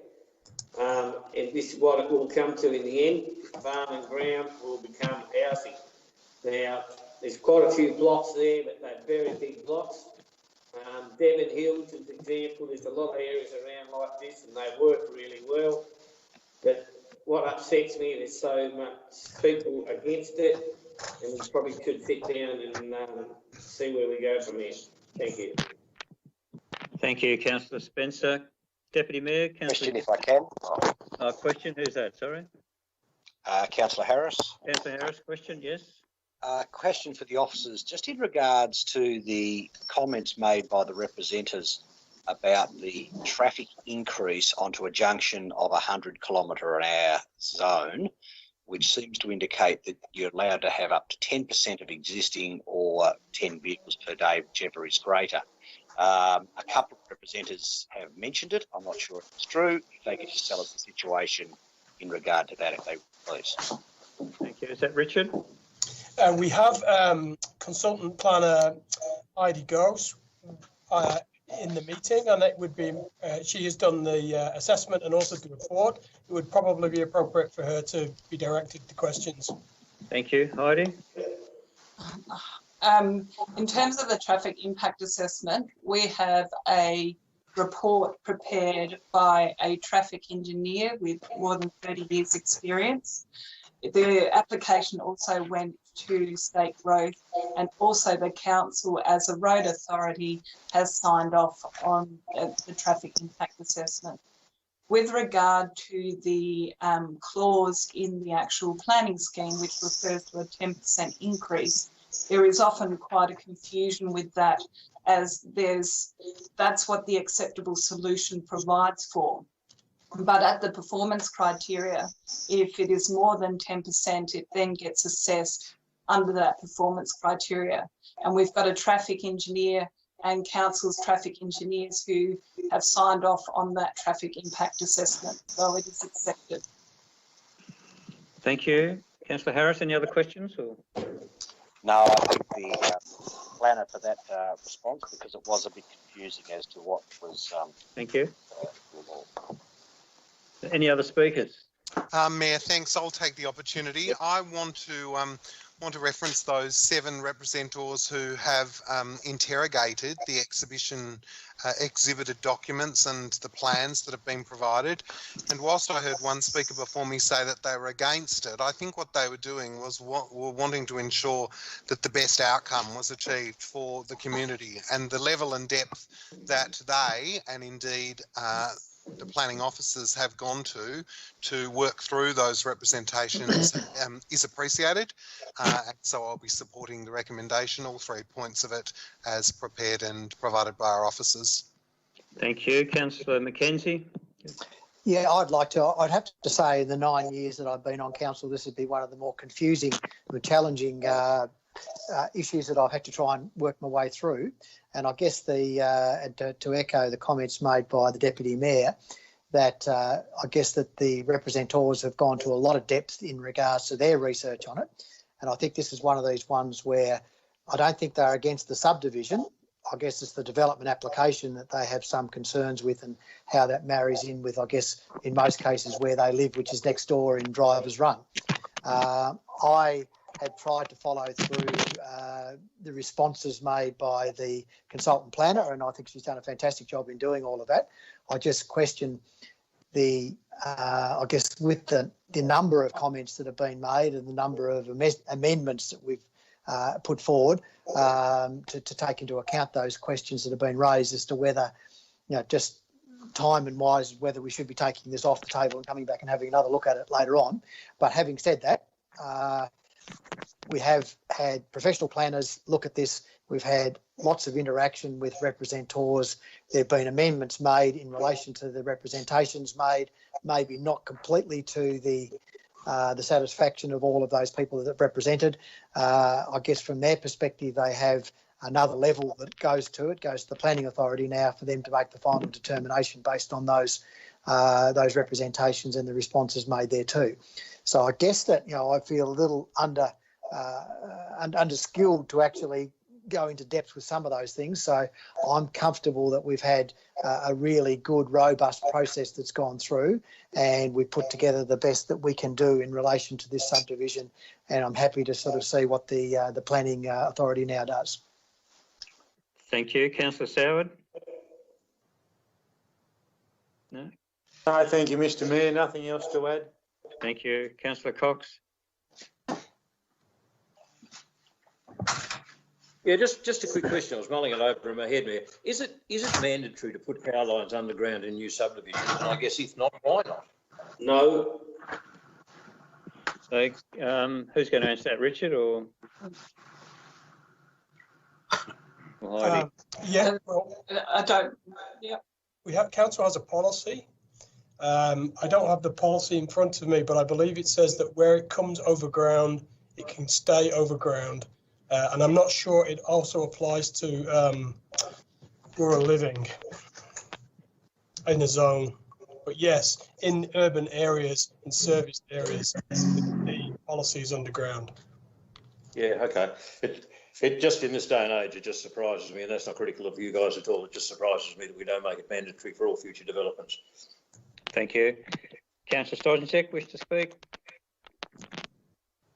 And this is what it will come to in the end. Farm and ground will become housing. Now, there's quite a few blocks there, but they're very big blocks. Devon Hills is an example. There's a lot of areas around like this, and they work really well. But what upsets me, there's so much people against it, and we probably could sit down and see where we go from here. Thank you. Thank you, Councillor Spencer. Deputy Mayor, Councillor. Question, if I can. Question, who's that? Sorry. Councillor Harris. Councillor Harris, question, yes. Question for the officers, just in regards to the comments made by the representatives about the traffic increase onto a junction of 100km/h zone, which seems to indicate that you're allowed to have up to 10% of existing or 10 vehicles per day, whichever is greater. A couple of representatives have mentioned it. I'm not sure if it's true. If they could just tell us the situation in regard to that, if they would, please. Thank you. Is that Richard? We have consultant planner Heidi Gose in the meeting, and it would be she has done the assessment and also the report. It would probably be appropriate for her to be directed the questions. Thank you. Heidi? In terms of the traffic impact assessment, we have a report prepared by a traffic engineer with more than 30 years experience. The application also went to State Road, and also the council as a road authority has signed off on the traffic impact assessment. With regard to the clause in the actual planning scheme, which refers to a 10% increase, there is often quite a confusion with that, as that's what the acceptable solution provides for. But at the performance criteria, if it is more than 10%, it then gets assessed under that performance criteria. And we've got a traffic engineer and council's traffic engineers who have signed off on that traffic impact assessment, so it is accepted. Thank you. Councillor Harris, any other questions? Or? No, I think planner for that response, because it was a bit confusing as to what was. Thank you. Any other speakers? Mayor, thanks. I'll take the opportunity. I want to reference those 7 representatives who have interrogated the exhibition exhibited documents and the plans that have been provided. And whilst I heard one speaker before me say that they were against it, I think what they were doing was were wanting to ensure that the best outcome was achieved for the community, and the level and depth that they, and indeed the planning officers, have gone to work through those representations is appreciated. So I'll be supporting the recommendation, all 3 points of it, as prepared and provided by our officers. Thank you. Councillor Mackenzie. Yeah, I'd have to say in the 9 years that I've been on council, this would be one of the more confusing and challenging issues that I've had to try and work my way through. And I guess to echo the comments made by the Deputy Mayor, that I guess that the representatives have gone to a lot of depth in regards to their research on it. And I think this is one of these ones where I don't think they're against the subdivision. I guess it's the development application that they have some concerns with, and how that marries in with, I guess, in most cases where they live, which is next door in Drivers Run. I had tried to follow through the responses made by the consultant planner, and I think she's done a fantastic job in doing all of that. I just question I guess with the number of comments that have been made and the number of amendments that we've put forward to take into account those questions that have been raised as to whether, just time and wise, whether we should be taking this off the table and coming back and having another look at it later on. But having said that, we have had professional planners look at this. We've had lots of interaction with representatives. There have been amendments made in relation to the representations made, maybe not completely to the satisfaction of all of those people that are represented. I guess from their perspective, they have another level that goes to the planning authority now for them to make the final determination based on those representations and the responses made there too. So I guess that, I feel a little under-skilled to actually go into depth with some of those things. So I'm comfortable that we've had a really good, robust process that's gone through, and we've put together the best that we can do in relation to this subdivision. And I'm happy to sort of see what the planning authority now does. Thank you. Councillor Soward? No? No, thank you, Mr Mayor. Nothing else to add. Thank you. Councillor Cox? Yeah, just a quick question. I was mulling it over in my head, Mayor. Is it mandatory to put power lines underground in new subdivisions? And I guess if not, why not? No. So, who's going to answer that, Richard or Heidi? Yeah, well, I don't. Yeah. we have council has a policy. I don't have the policy in front of me, but I believe it says that where it comes overground, it can stay overground. And I'm not sure it also applies to rural living in the zone. But yes, in urban areas, in serviced areas, the policy is underground. Yeah, okay. It just in this day and age, it just surprises me, and that's not critical of you guys at all. It just surprises me that we don't make it mandatory for all future developments. Thank you. Councillor Stojanczyk, wish to speak?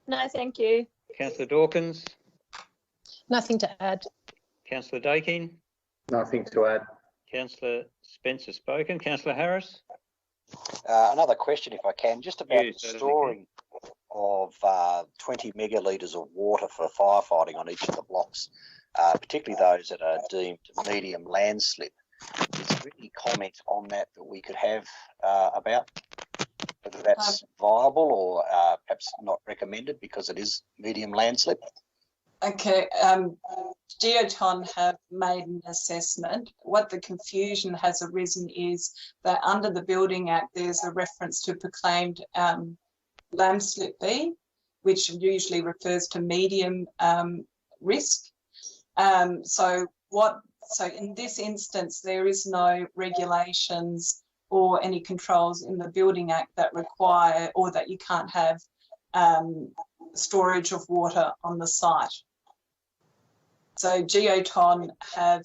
No, thank you. Councillor Dawkins? Nothing to add. Councillor Dakin? Nothing to add. Councillor Spencer spoken. Councillor Harris? Another question, if I can, just about the storing of 20 megalitres of water for firefighting on each of the blocks, particularly those that are deemed medium landslip. Is there any comment on that we could have about whether that's viable or perhaps not recommended because it is medium landslip? Okay, Geoton have made an assessment. What the confusion has arisen is that under the Building Act, there's a reference to proclaimed landslip B, which usually refers to medium risk. So in this instance, there is no regulations or any controls in the Building Act that require or that you can't have storage of water on the site. So Geoton have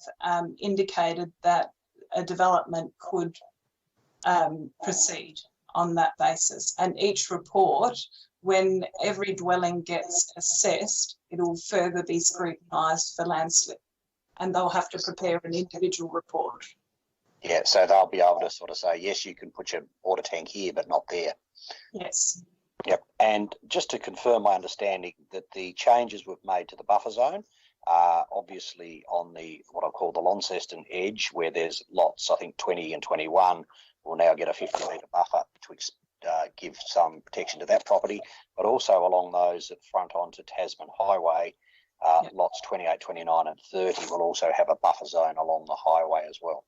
indicated that a development could proceed on that basis. And each report, when every dwelling gets assessed, it will further be scrutinised for landslip, and they'll have to prepare an individual report. Yeah, so they'll be able to sort of say, yes, you can put your water tank here, but not there. Yes. Yep. And just to confirm my understanding that the changes we've made to the buffer zone are obviously on the what I call the Launceston edge, where there's lots, I think 20 and 21 will now get a 50-metre buffer to give some protection to that property, but also along those that front onto Tasman Highway, lots 28, 29 and 30 will also have a buffer zone along the highway as well.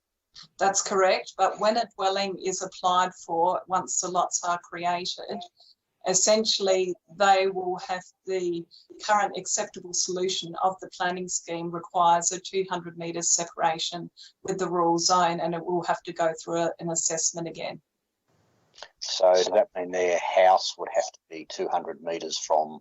That's correct, but when a dwelling is applied for, once the lots are created, essentially they will have the current acceptable solution of the planning scheme requires a 200 metres separation with the rural zone, and it will have to go through an assessment again. So does that mean their house would have to be 200 metres from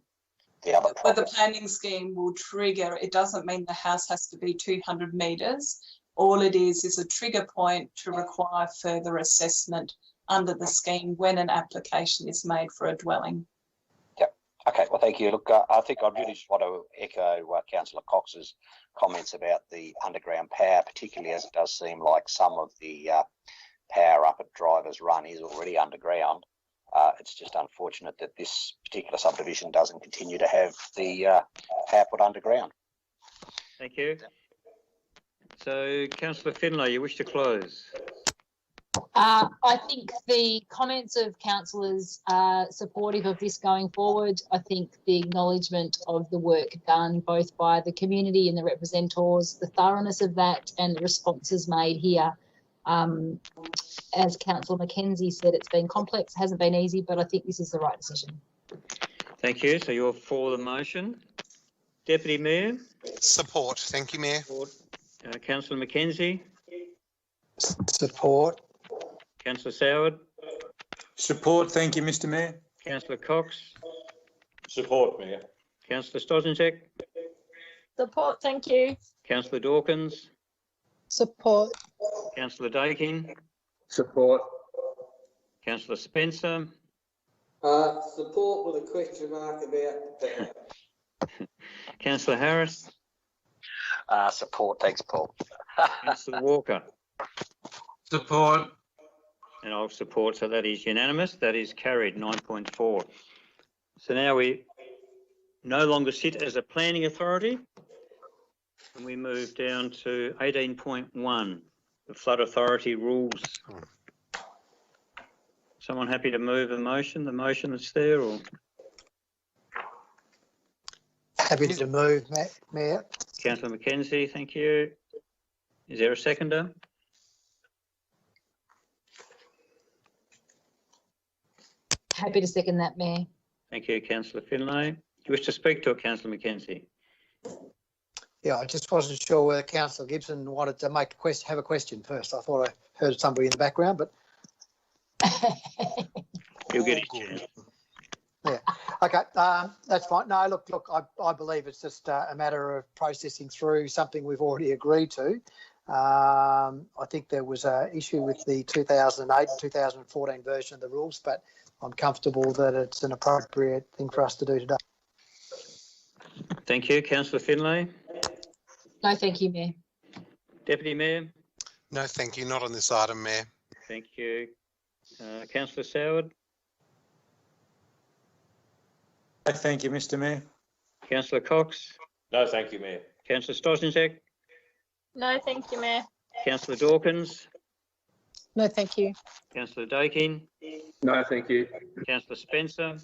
the other property? But the planning scheme will trigger, it doesn't mean the house has to be 200 metres. All it is a trigger point to require further assessment under the scheme when an application is made for a dwelling. Yep. Okay. Well, thank you. Look, I think I really just want to echo Councillor Cox's comments about the underground power, particularly as it does seem like some of the power up at Drivers Run is already underground. It's just unfortunate that this particular subdivision doesn't continue to have the power put underground. Thank you. So, Councillor Finlay, you wish to close? I think the comments of councillors are supportive of this going forward. I think the acknowledgement of the work done both by the community and the representatives, the thoroughness of that and the responses made here. As Councillor Mackenzie said, it's been complex, hasn't been easy, but I think this is the right decision. Thank you. So you're for the motion. Deputy Mayor? Support. Thank you, Mayor. Support. Councillor Mackenzie? Support. Councillor Soward? Support. Thank you, Mr. Mayor. Councillor Cox? Support, Mayor. Councillor Stojanczyk? Support, thank you. Councillor Dawkins? Support. Councillor Dakin? Support. Councillor Spencer? Support with a question mark about the power. Councillor Harris? Support. Thanks, Paul. Councillor Walker? Support. And I'll support, so that is unanimous. That is carried, 9.4. So now we no longer sit as a planning authority, and we move down to 18.1, the flood authority rules. Someone happy to move the motion that's there, or? Happy to move, Mayor. Councillor Mackenzie, thank you. Is there a seconder? Happy to second that, Mayor. Thank you, Councillor Finlay. Do you wish to speak to it, Councillor Mackenzie? Yeah, I just wasn't sure whether Councillor Gibson wanted to make a question, have a question first. I thought I heard somebody in the background, but you'll get his chance. Yeah. Okay. That's fine. No, look. I believe it's just a matter of processing through something we've already agreed to. I think there was an issue with the 2008 and 2014 version of the rules, but I'm comfortable that it's an appropriate thing for us to do today. Thank you, Councillor Finlay. No, thank you, Mayor. Deputy Mayor. No, thank you. Not on this item, Mayor. Thank you. Councillor Soward. Thank you, Mr. Mayor. Councillor Cox. No, thank you, Mayor. Councillor Stojanczyk. No, thank you, Mayor. Councillor Dawkins. No, thank you. Councillor Dakin. No, thank you. Councillor Spencer.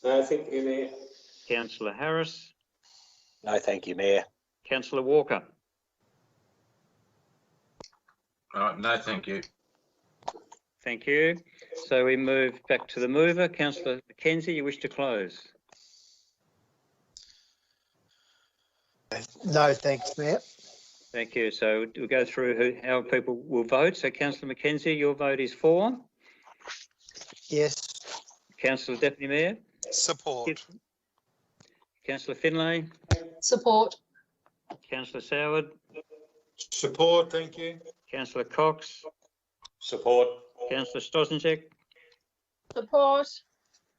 No, thank you, Mayor. Councillor Harris. No, thank you, Mayor. Councillor Walker. No, thank you. Thank you. So we move back to the mover. Councillor Mackenzie, you wish to close? No, thanks, Mayor. Thank you. So we'll go through how people will vote. So Councillor Mackenzie, your vote is for? Yes. Councillor Deputy Mayor? Support. Councillor Finlay? Support. Councillor Soward. Support, thank you. Councillor Cox. Support. Councillor Stosanchek. Support.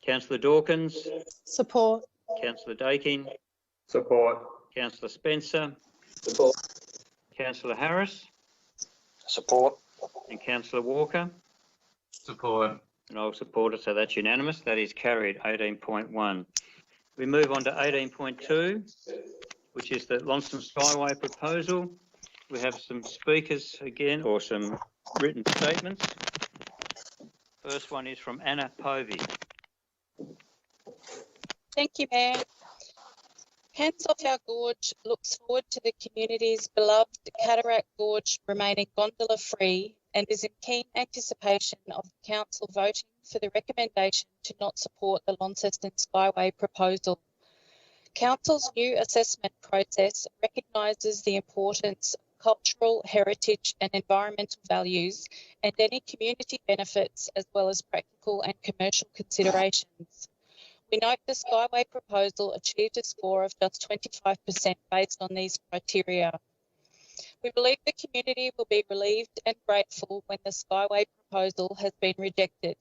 Councillor Dawkins. Support. Councillor Daking. Support. Councillor Spencer. Support. Councillor Harris. Support. And Councillor Walker. Support. And I'll support it, so that's unanimous. That is carried. 18.1. We move on to 18.2, which is the Launceston Skyway proposal. We have some speakers again, or some written statements. First one is from Anna Povey. Thank you, Mayor. Hands Off Our Gorge looks forward to the community's beloved Cataract Gorge remaining gondola free and is in keen anticipation of the Council voting for the recommendation to not support the Launceston Skyway proposal. Council's new assessment process recognises the importance of cultural, heritage and environmental values and any community benefits as well as practical and commercial considerations. We note the Skyway proposal achieved a score of just 25% based on these criteria. We believe the community will be relieved and grateful when the Skyway proposal has been rejected.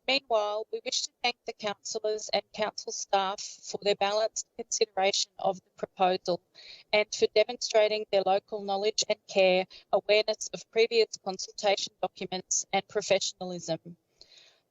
Meanwhile, we wish to thank the councillors and council staff for their balanced consideration of the proposal and for demonstrating their local knowledge and care, awareness of previous consultation documents and professionalism.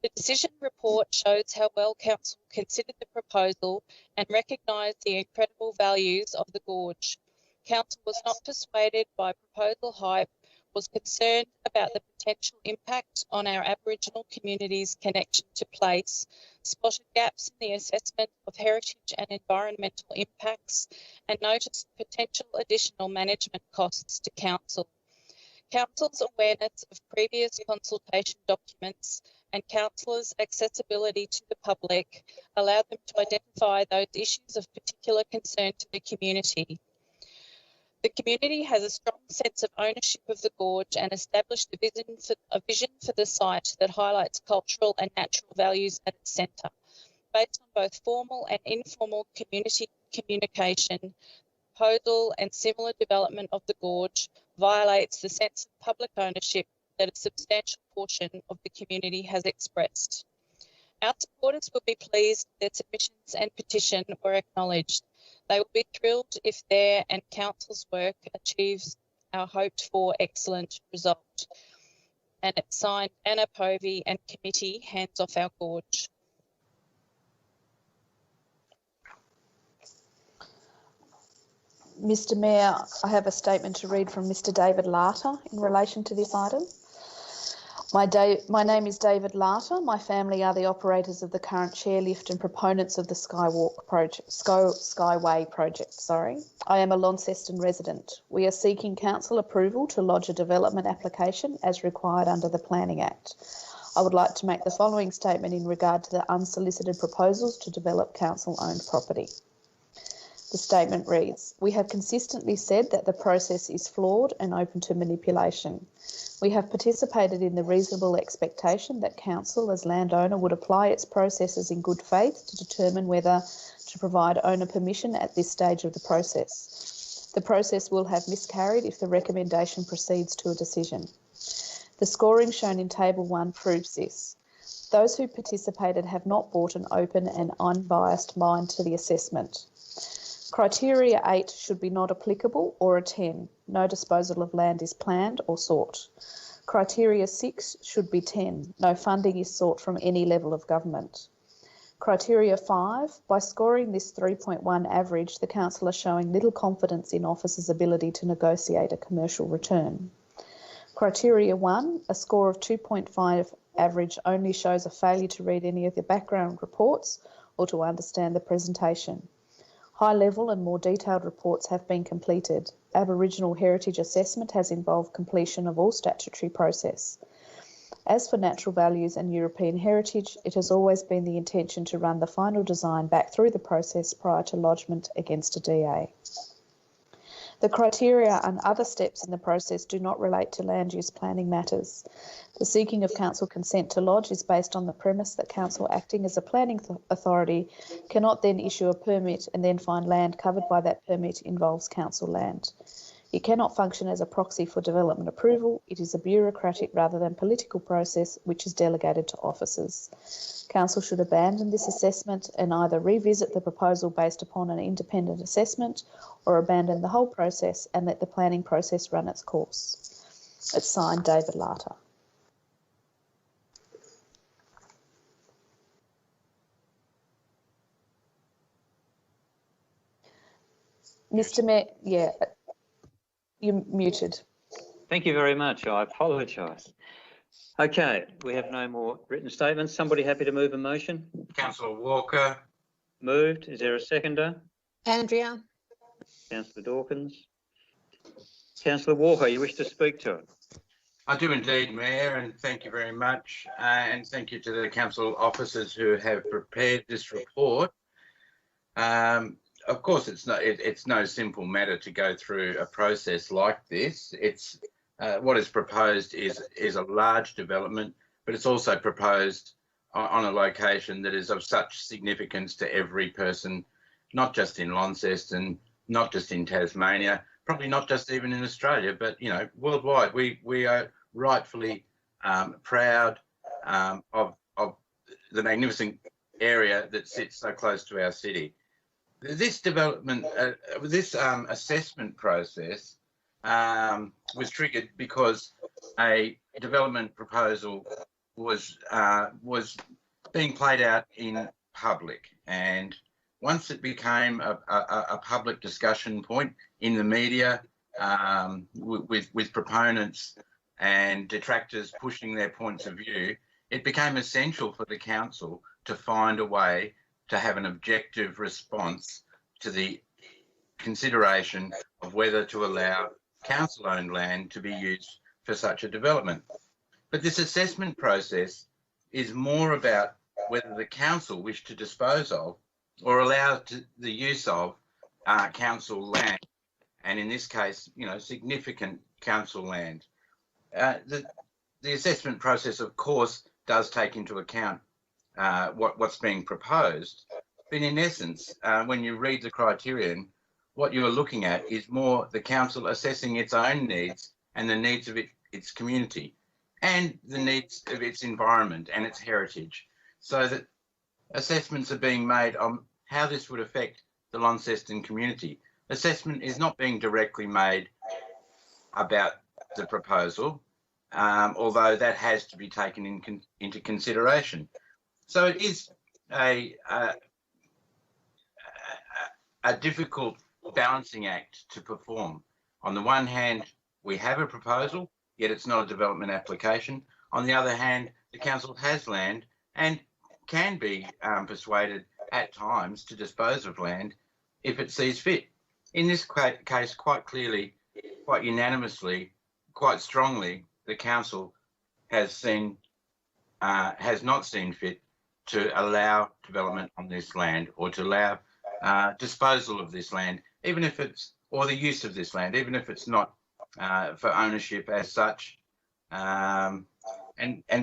The decision report shows how well Council considered the proposal and recognised the incredible values of the gorge. Council was not persuaded by proposal hype, was concerned about the potential impact on our Aboriginal community's connection to place, spotted gaps in the assessment of heritage and environmental impacts, and noticed potential additional management costs to Council. Council's awareness of previous consultation documents and councillors' accessibility to the public allowed them to identify those issues of particular concern to the community. The community has a strong sense of ownership of the gorge and established a vision for the site that highlights cultural and natural values at its centre. Based on both formal and informal community communication, proposal and similar development of the gorge violates the sense of public ownership that a substantial portion of the community has expressed. Our supporters will be pleased their submissions and petition were acknowledged. They will be thrilled if their and Council's work achieves our hoped for excellent result. And it's signed Anna Povey and committee, Hands Off Our Gorge. Mr Mayor, I have a statement to read from Mr David Larter in relation to this item. My name is David Larter. My family are the operators of the current chairlift and proponents of the Skyway project. I am a Launceston resident. We are seeking council approval to lodge a development application as required under the Planning Act. I would like to make the following statement in regard to the unsolicited proposals to develop council-owned property. The statement reads, we have consistently said that the process is flawed and open to manipulation. We have participated in the reasonable expectation that council as landowner would apply its processes in good faith to determine whether to provide owner permission at this stage of the process. The process will have miscarried if the recommendation proceeds to a decision. The scoring shown in Table 1 proves this. Those who participated have not brought an open and unbiased mind to the assessment. Criteria 8 should be not applicable or a 10. No disposal of land is planned or sought. Criteria 6 should be 10. No funding is sought from any level of government. Criteria 5, by scoring this 3.1 average, the council is showing little confidence in officers' ability to negotiate a commercial return. Criteria 1, a score of 2.5 average only shows a failure to read any of the background reports or to understand the presentation. High-level and more detailed reports have been completed. Aboriginal heritage assessment has involved completion of all statutory process. As for natural values and European heritage, it has always been the intention to run the final design back through the process prior to lodgement against a DA. The criteria and other steps in the process do not relate to land use planning matters. The seeking of council consent to lodge is based on the premise that council, acting as a planning authority, cannot then issue a permit and then find land covered by that permit involves council land. It cannot function as a proxy for development approval. It is a bureaucratic rather than political process which is delegated to officers. Council should abandon this assessment and either revisit the proposal based upon an independent assessment or abandon the whole process and let the planning process run its course. It's signed David Larter. Mr. Mayor, yeah, you're muted. Thank you very much. I apologise. Okay, we have no more written statements. Somebody happy to move a motion? Councillor Walker. Moved. Is there a seconder? Andrea. Councillor Dawkins. Councillor Walker, you wish to speak to it? I do indeed, Mayor, and thank you very much. And thank you to the council officers who have prepared this report. Of course, it's no simple matter to go through a process like this. It's what is proposed is a large development, but it's also proposed on a location that is of such significance to every person, not just in Launceston, not just in Tasmania, probably not just even in Australia, but worldwide. We are rightfully proud of the magnificent area that sits so close to our city. This development, this assessment process was triggered because a development proposal was being played out in public, and once it became a public discussion point in the media, with proponents and detractors pushing their points of view, it became essential for the council to find a way to have an objective response to the consideration of whether to allow council-owned land to be used for such a development. But this assessment process is more about whether the council wish to dispose of or allow the use of council land, and in this case, significant council land. The assessment process, of course, does take into account what's being proposed, but in essence, when you read the criterion, what you are looking at is more the council assessing its own needs and the needs of its community and the needs of its environment and its heritage, so that assessments are being made on how this would affect the Launceston community. Assessment is not being directly made about the proposal, although that has to be taken into consideration. So it is a difficult balancing act to perform. On the one hand, we have a proposal, yet it's not a development application. On the other hand, the council has land and can be persuaded at times to dispose of land if it sees fit. In this case, quite clearly, quite unanimously, quite strongly, the council has not seen fit to allow development on this land or to allow disposal of this land, even if it's, or the use of this land, even if it's not for ownership as such. And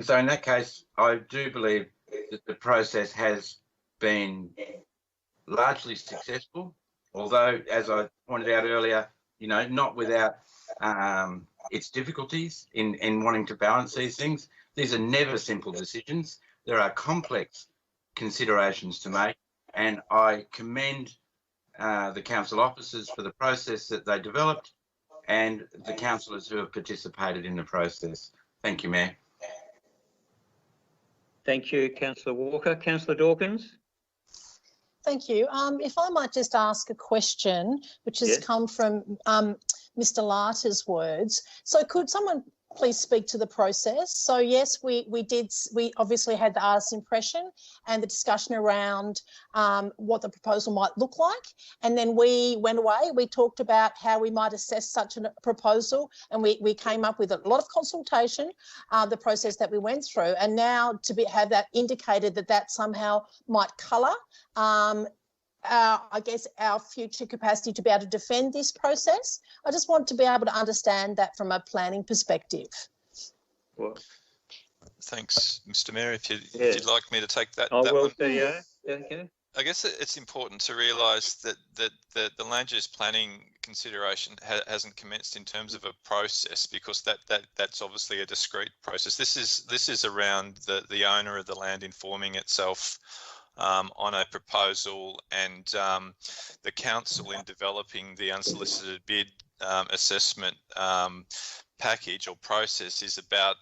so in that case, I do believe that the process has been largely successful, although, as I pointed out earlier, not without its difficulties in wanting to balance these things. These are never simple decisions. There are complex considerations to make, and I commend the council officers for the process that they developed and the councillors who have participated in the process. Thank you, Mayor. Thank you, Councillor Walker. Councillor Dawkins. Thank you. If I might just ask a question, which has come from Mr. Larter's words. So could someone please speak to the process? So yes, we obviously had the artist's impression and the discussion around what the proposal might look like. And then we went away, we talked about how we might assess such a proposal, and we came up with a lot of consultation, the process that we went through. And now to have that indicated that somehow might colour I guess, our future capacity to be able to defend this process. I just want to be able to understand that from a planning perspective. Well, Thanks, Mr. Mayor. If yes. you'd like me to take that, I that will, one. CEO. Okay. I guess it's important to realise that the land use planning consideration hasn't commenced in terms of a process, because that's obviously a discrete process. This is around the owner of the land informing itself on a proposal, and the council in developing the unsolicited bid assessment package or process is about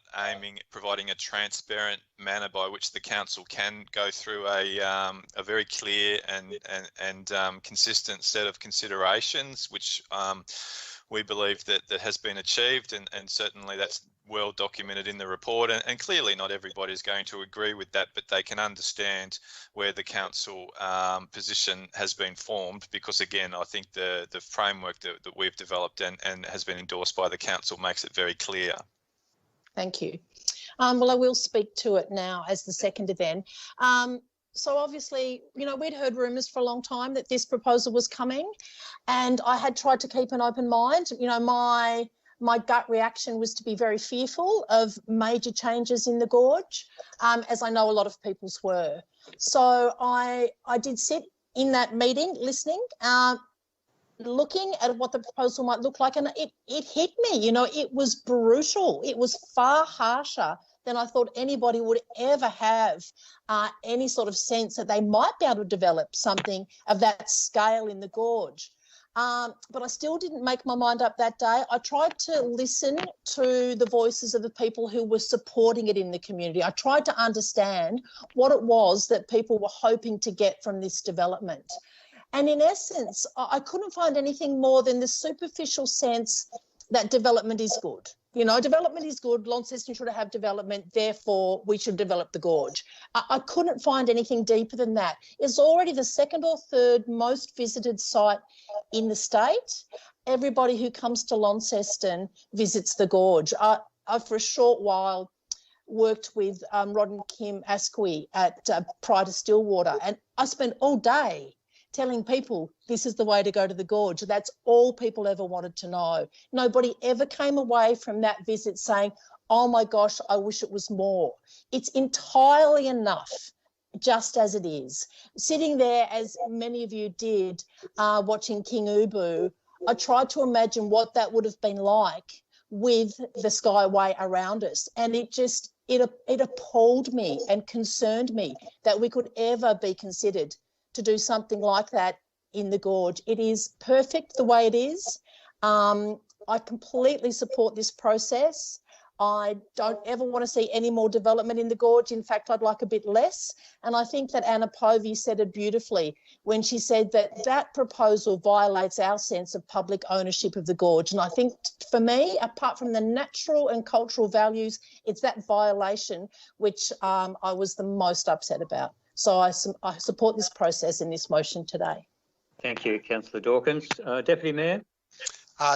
providing a transparent manner by which the council can go through a very clear and consistent set of considerations, which we believe that has been achieved, and certainly that's well documented in the report, and clearly not everybody is going to agree with that, but they can understand where the council position has been formed, because again, I think the framework that we've developed and has been endorsed by the council makes it very clear. Thank you. Well, I will speak to it now as the seconder then. So obviously, you know, we'd heard rumours for a long time that this proposal was coming, and I had tried to keep an open mind. You know, my gut reaction was to be very fearful of major changes in the gorge, as I know a lot of people's were. So I did sit in that meeting listening, looking at what the proposal might look like, and it hit me. You know, it was brutal. It was far harsher than I thought anybody would ever have any sort of sense that they might be able to develop something of that scale in the gorge. But I still didn't make my mind up that day. I tried to listen to the voices of the people who were supporting it in the community. I tried to understand what it was that people were hoping to get from this development. And in essence, I couldn't find anything more than the superficial sense that development is good. You know, development is good. Launceston should have development. Therefore, we should develop the gorge. I couldn't find anything deeper than that. It's already the second or third most visited site in the state. Everybody who comes to Launceston visits the gorge. I for a short while, worked with Rod and Kim Asquith at prior to Stillwater, and I spent all day telling people this is the way to go to the gorge. That's all people ever wanted to know. Nobody ever came away from that visit saying, oh my gosh, I wish it was more. It's entirely enough just as it is. Sitting there, as many of you did, watching King Ubu, I tried to imagine what that would have been like with the Skyway around us. And it appalled me and concerned me that we could ever be considered to do something like that in the gorge. It is perfect the way it is. I completely support this process. I don't ever want to see any more development in the gorge. In fact, I'd like a bit less. And I think that Anna Povey said it beautifully when she said that that proposal violates our sense of public ownership of the gorge. And I think for me, apart from the natural and cultural values, it's that violation which I was the most upset about. So I support this process in this motion today. Thank you, Councillor Dawkins. Deputy Mayor?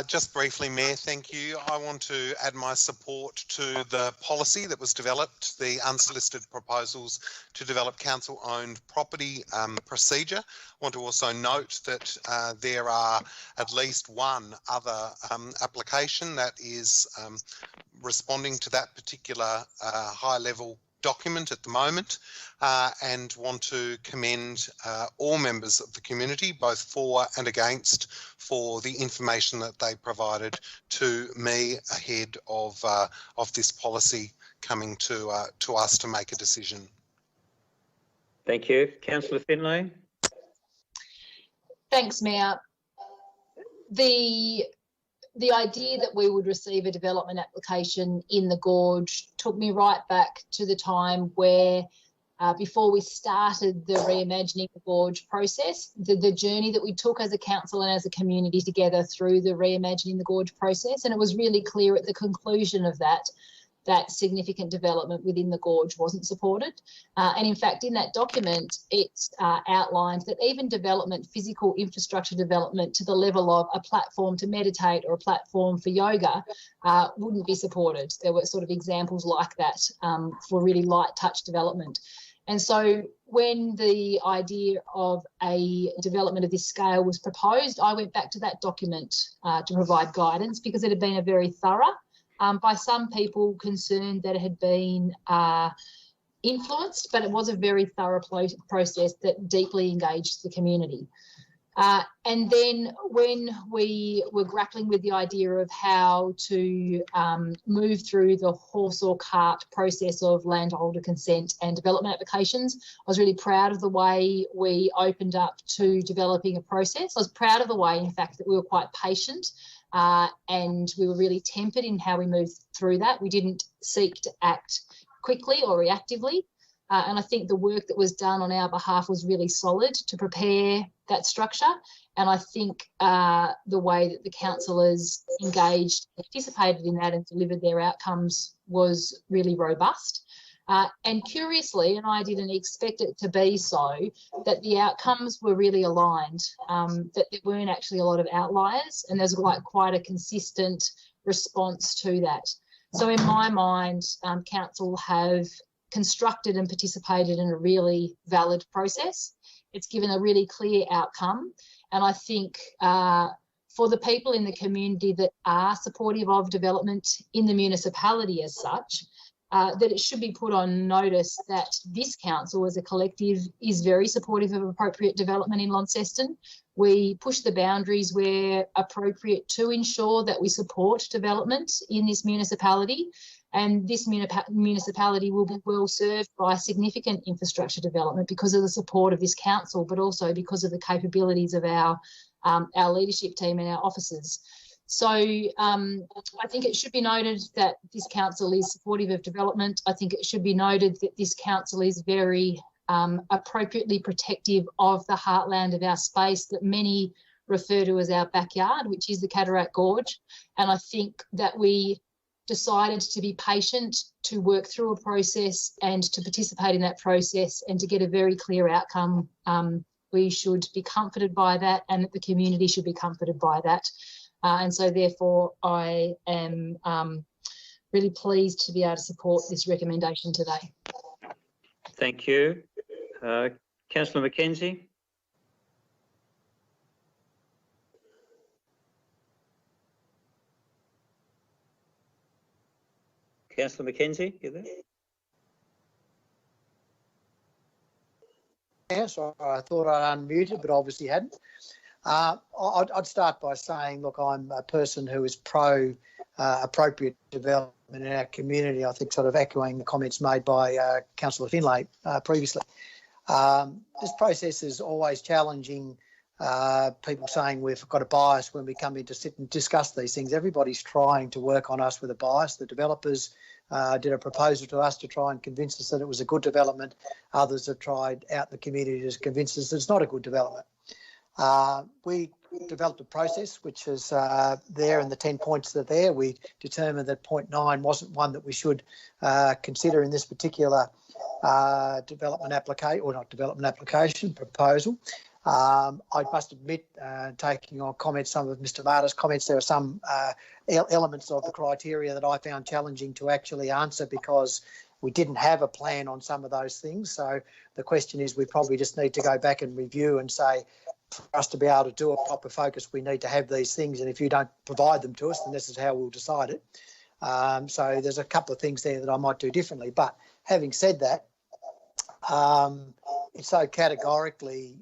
Just briefly, Mayor, thank you. I want to add my support to the policy that was developed, the unsolicited proposals to develop council-owned property procedure. I want to also note that there are at least one other application that is responding to that particular high-level document at the moment, and want to commend all members of the community, both for and against, for the information that they provided to me ahead of this policy coming to us to make a decision. Thank you. Councillor Finlay? Thanks, Mayor. The idea that we would receive a development application in the gorge took me right back to the time where, before we started the Reimagining the Gorge process, the journey that we took as a council and as a community together through the Reimagining the Gorge process. And it was really clear at the conclusion of that significant development within the gorge wasn't supported. And in fact, in that document, it's outlined that even development, physical infrastructure development to the level of a platform to meditate or a platform for yoga wouldn't be supported. There were sort of examples like that for really light touch development. And so when the idea of a development of this scale was proposed, I went back to that document to provide guidance, because it had been a very thorough, by some people concerned that it had been influenced, but it was a very thorough process that deeply engaged the community. And then when we were grappling with the idea of how to move through the horse or cart process of landholder consent and development applications, I was really proud of the way we opened up to developing a process. I was proud of the way, in fact, that we were quite patient and we were really tempered in how we moved through that. We didn't seek to act quickly or reactively. And I think the work that was done on our behalf was really solid to prepare that structure. And I think the way that the councillors engaged, participated in that and delivered their outcomes was really robust. And curiously, and I didn't expect it to be so, that the outcomes were really aligned, that there weren't actually a lot of outliers, and there's quite a consistent response to that. So in my mind, council have constructed and participated in a really valid process. It's given a really clear outcome. And I think for the people in the community that are supportive of development in the municipality as such, that it should be put on notice that this council as a collective is very supportive of appropriate development in Launceston. We push the boundaries where appropriate to ensure that we support development in this municipality. And this municipality will be well served by significant infrastructure development because of the support of this council, but also because of the capabilities of our leadership team and our officers. So I think it should be noted that this council is supportive of development. I think it should be noted that this council is very appropriately protective of the heartland of our space that many refer to as our backyard, which is the Cataract Gorge. And I think that we decided to be patient, to work through a process and to participate in that process and to get a very clear outcome. We should be comforted by that, and that the community should be comforted by that. And so therefore I am really pleased to be able to support this recommendation today. Thank you. Councillor McKenzie. Councillor McKenzie, you there? Yes, I thought I'd unmuted, but obviously hadn't. I'd start by saying, look, I'm a person who is pro appropriate development in our community. I think sort of echoing the comments made by Councillor Finlay previously. This process is always challenging. People saying we've got a bias when we come in to sit and discuss these things. Everybody's trying to work on us with a bias. The developers did a proposal to us to try and convince us that it was a good development. Others have tried out in the community to convince us that it's not a good development. We developed a process which is there in the 10 points that are there. We determined that point 9 wasn't one that we should consider in this particular development application proposal. I must admit, taking on comments, some of Mr. Marta's comments, there are some elements of the criteria that I found challenging to actually answer because we didn't have a plan on some of those things. So the question is, we probably just need to go back and review and say, for us to be able to do a proper focus, we need to have these things. And if you don't provide them to us, then this is how we'll decide it. So there's a couple of things there that I might do differently. But having said that, it's so categorically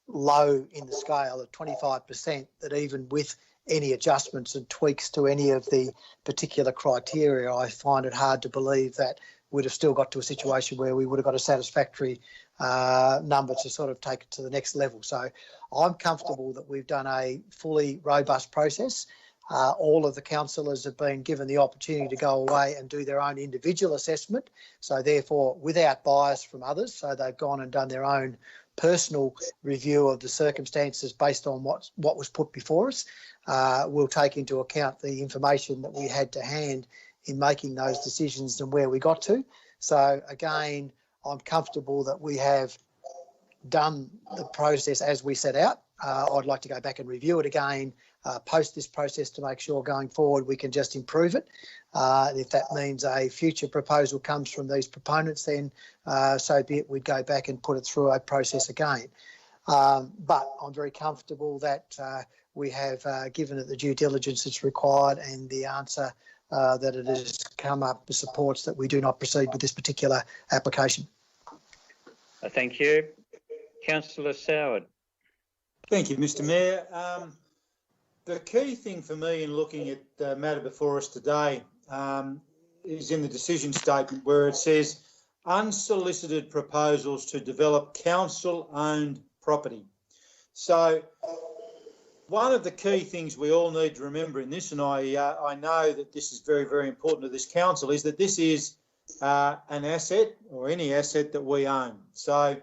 low in the scale of 25% that even with any adjustments and tweaks to any of the particular criteria, I find it hard to believe that we'd have still got to a situation where we would have got a satisfactory number to sort of take it to the next level. So I'm comfortable that we've done a fully robust process. All of the councillors have been given the opportunity to go away and do their own individual assessment, so therefore without bias from others. So they've gone and done their own personal review of the circumstances based on what was put before us. We'll take into account the information that we had to hand in making those decisions and where we got to. So again, I'm comfortable that we have done the process as we set out. I'd like to go back and review it again post this process to make sure going forward we can just improve it. If that means a future proposal comes from these proponents, then so be it, we'd go back and put it through a process again. But I'm very comfortable that we have given it the due diligence that's required, and the answer that it has come up supports that we do not proceed with this particular application. Thank you. Councillor Soward. Thank you, Mr Mayor. The key thing for me in looking at the matter before us today is in the decision statement where it says unsolicited proposals to develop council-owned property. So one of the key things we all need to remember in this, and I know that this is very, very important to this council, is that this is an asset, or any asset that we own. So,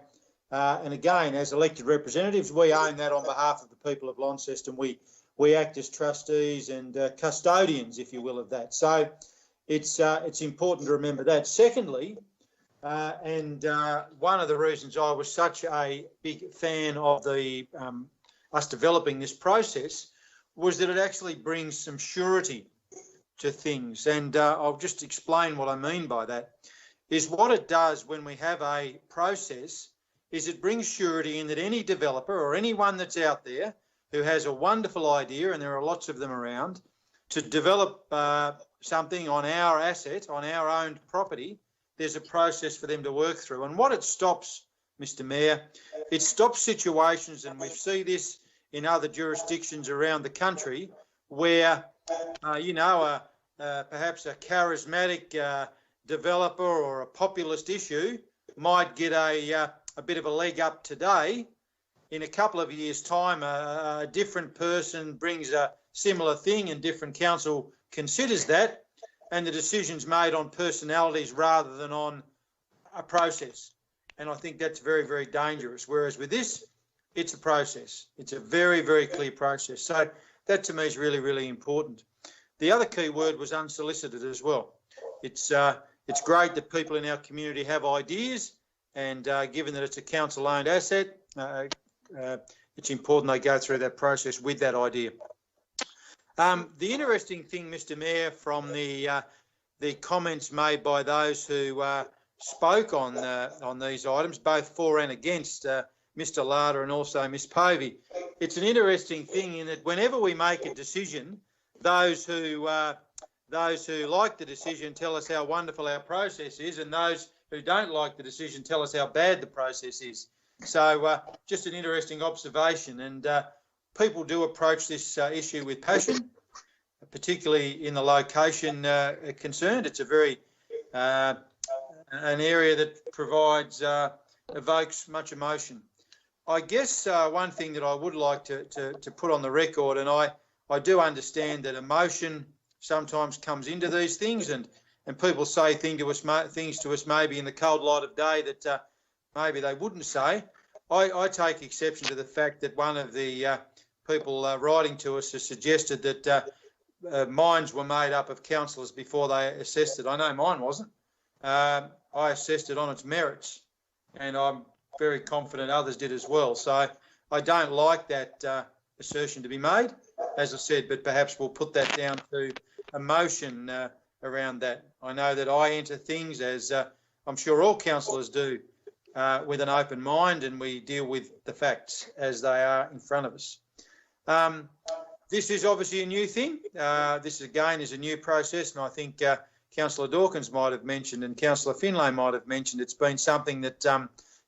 and again, as elected representatives, we own that on behalf of the people of Launceston. We act as trustees and custodians, if you will, of that. So it's important to remember that. Secondly, and one of the reasons I was such a big fan of the us developing this process was that it actually brings some surety to things. And I'll just explain what I mean by that. Is what it does when we have a process is it brings surety in that any developer or anyone that's out there who has a wonderful idea, and there are lots of them around, to develop something on our asset, on our owned property, there's a process for them to work through. And what it stops, Mr Mayor, it stops situations, and we see this in other jurisdictions around the country, where, perhaps a charismatic developer or a populist issue might get a bit of a leg up today. In a couple of years' time, a different person brings a similar thing and different council considers that, and the decision's made on personalities rather than on a process. And I think that's very, very dangerous. Whereas with this, it's a process. It's a very, very clear process. So that to me is really, really important. The other key word was unsolicited as well. It's great that people in our community have ideas, and given that it's a council-owned asset, it's important they go through that process with that idea. The interesting thing, Mr Mayor, from the comments made by those who spoke on these items, both for and against Mr Larder and also Ms Povey, it's an interesting thing in that whenever we make a decision, those who like the decision tell us how wonderful our process is, and those who don't like the decision tell us how bad the process is. So just an interesting observation, and people do approach this issue with passion, particularly in the location concerned. It's a very an area that provides evokes much emotion. I guess one thing that I would like to put on the record, and I do understand that emotion sometimes comes into these things, and people say things to us maybe in the cold light of day that maybe they wouldn't say. I take exception to the fact that one of the people writing to us has suggested that minds were made up of councillors before they assessed it. I know mine wasn't. I assessed it on its merits, and I'm very confident others did as well. So I don't like that assertion to be made, as I said, but perhaps we'll put that down to emotion around that. I know that I enter things, as I'm sure all councillors do, with an open mind, and we deal with the facts as they are in front of us. This is obviously a new thing. This again is a new process, and I think Councillor Dawkins might have mentioned and Councillor Finlay might have mentioned it's been something that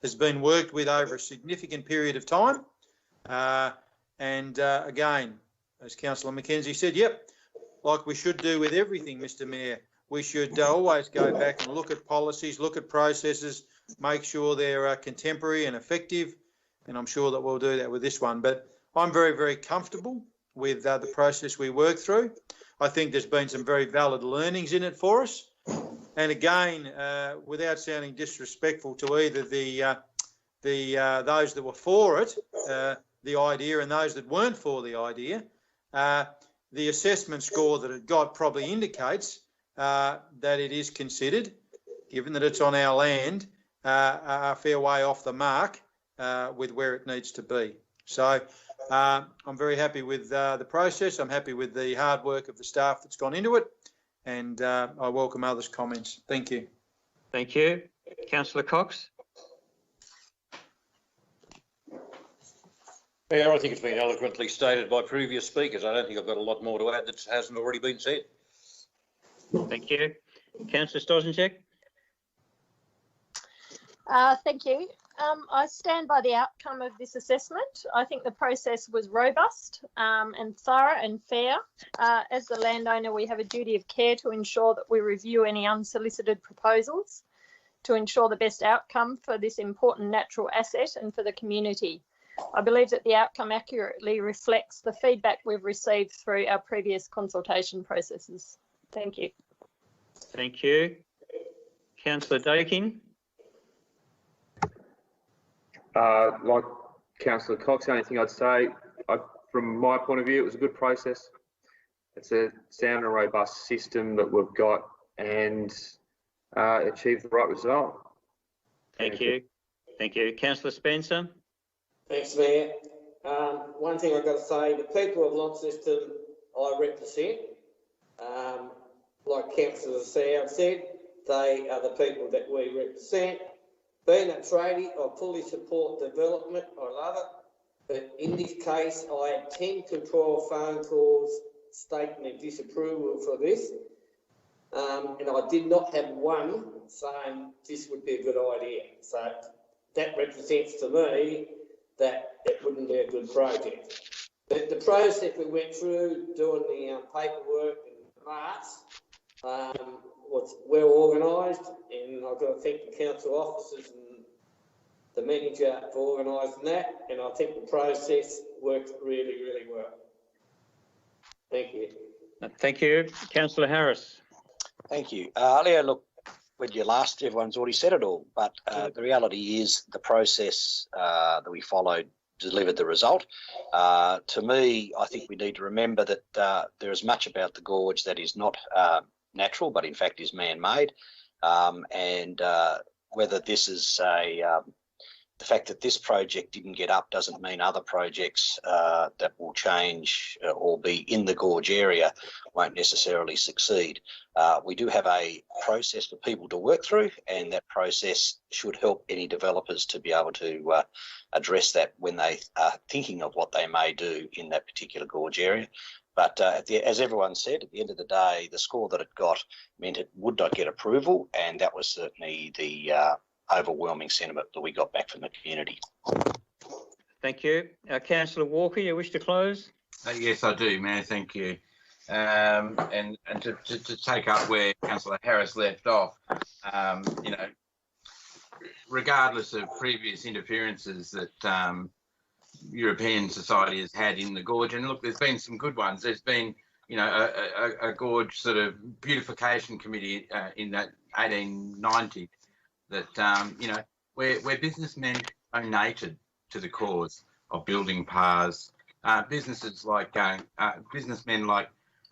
has been worked with over a significant period of time. Again, as Councillor McKenzie said, yep, like we should do with everything, Mr Mayor, we should always go back and look at policies, look at processes, make sure they're contemporary and effective, and I'm sure that we'll do that with this one. But I'm very, very comfortable with the process we work through. I think there's been some very valid learnings in it for us. And again, without sounding disrespectful to either those that were for it, the idea, and those that weren't for the idea, the assessment score that it got probably indicates that it is considered, given that it's on our land, a fair way off the mark with where it needs to be. So I'm very happy with the process. I'm happy with the hard work of the staff that's gone into it, and I welcome others' comments. Thank you. Thank you. Councillor Cox. Yeah, I think it's been eloquently stated by previous speakers. I don't think I've got a lot more to add that hasn't already been said. Thank you. Councillor Stosenchek. Thank you. I stand by the outcome of this assessment. I think the process was robust and thorough and fair. As the landowner, we have a duty of care to ensure that we review any unsolicited proposals to ensure the best outcome for this important natural asset and for the community. I believe that the outcome accurately reflects the feedback we've received through our previous consultation processes. Thank you. Thank you. Councillor Dakin. Like Councillor Cox, the only thing I'd say, from my point of view, it was a good process. It's a sound and robust system that we've got and achieved the right result. Thank you. Thank you. Councillor Spencer. Thanks, Mayor. One thing I've got to say, the people of Launceston I represent, like Councillor Sow said, they are the people that we represent. Being a tradie, I fully support development. I love it. But in this case, I had 10 to 12 phone calls stating their disapproval for this. And I did not have one saying this would be a good idea. So that represents to me that it wouldn't be a good project. But the process we went through, doing the paperwork and March, was well organised, and I've got to thank the council officers and the manager for organising that, and I think the process worked really, really well. Thank you. Thank you. Councillor Harris. Thank you. Leo, look, when you last, everyone's already said it all, but the reality is the process that we followed delivered the result. To me, I think we need to remember that there is much about the gorge that is not natural, but in fact is man-made. And whether this is the fact that this project didn't get up doesn't mean other projects that will change or be in the gorge area won't necessarily succeed. We do have a process for people to work through, and that process should help any developers to be able to address that when they are thinking of what they may do in that particular gorge area. But as everyone said, at the end of the day, the score that it got meant it would not get approval, and that was certainly the overwhelming sentiment that we got back from the community. Thank you. Councillor Walker, you wish to close? Yes, I do, Mayor. Thank you. And to take up where Councillor Harris left off, you know, regardless of previous interferences that European society has had in the gorge, and look, there's been some good ones. There's been, you know, a gorge sort of beautification committee in that 1890 that, you know, where businessmen donated to the cause of building paths. Businesses like businessmen like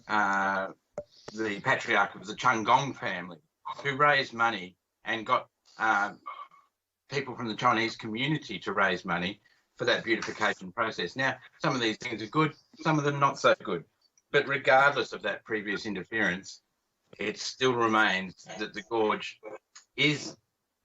the patriarch of the Chungong family, who raised money and got people from the Chinese community to raise money for that beautification process. Now, some of these things are good, some of them not so good. But regardless of that previous interference, it still remains that the gorge is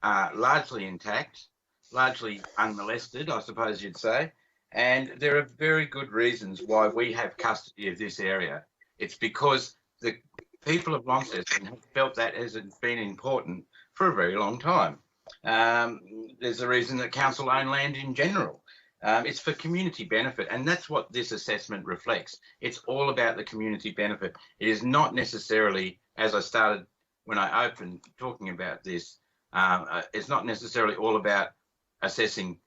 largely intact, largely unmolested, I suppose you'd say. And there are very good reasons why we have custody of this area. It's because the people of Launceston have felt that has been important for a very long time. There's a reason that council own land in general. It's for community benefit, and that's what this assessment reflects. It's all about the community benefit. It is not necessarily, as I started when I opened talking about this, it's not necessarily all about assessing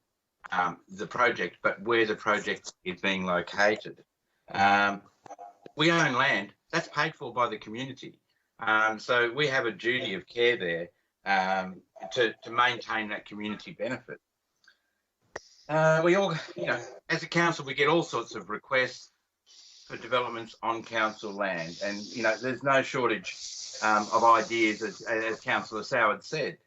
the project, but where the project is being located. We own land, that's paid for by the community. So we have a duty of care there to maintain that community benefit. We all, you know, as a council, we get all sorts of requests for developments on council land, and you know, there's no shortage of ideas, as Councillor Sow had said.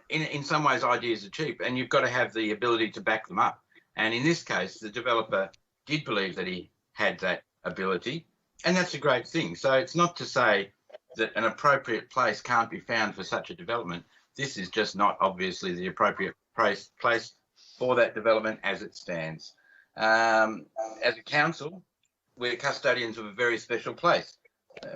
In some ways, ideas are cheap, and you've got to have the ability to back them up. And in this case, the developer did believe that he had that ability, and that's a great thing. So it's not to say that an appropriate place can't be found for such a development. This is just not obviously the appropriate place for that development as it stands. As a council, we're custodians of a very special place.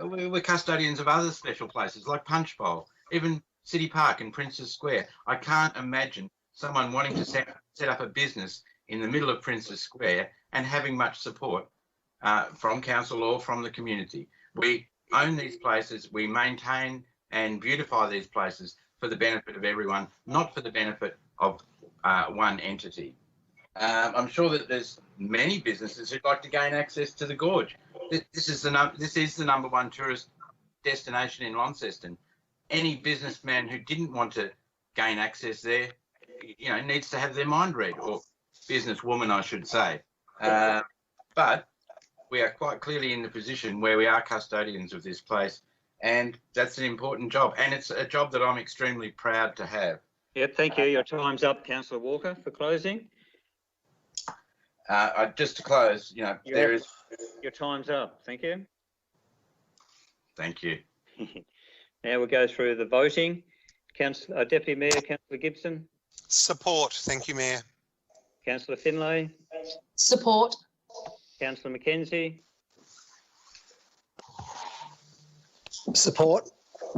We're custodians of other special places like Punch Bowl, even City Park and Princes Square. I can't imagine someone wanting to set up a business in the middle of Princes Square and having much support from council or from the community. We own these places, we maintain and beautify these places for the benefit of everyone, not for the benefit of one entity. I'm sure that there's many businesses who'd like to gain access to the gorge. This is the number one tourist destination in Launceston. Any businessman who didn't want to gain access there, you know, needs to have their mind read, or businesswoman, I should say. But we are quite clearly in the position where we are custodians of this place, and that's an important job, and it's a job that I'm extremely proud to have. Yep, thank you. Your time's up, Councillor Walker, for closing. Just to close, you know, Your time's up. Thank you. Thank you. Now we'll go through the voting. Deputy Mayor, Councillor Gibson. Support. Thank you, Mayor. Councillor Finlay. Support. Councillor McKenzie. Support.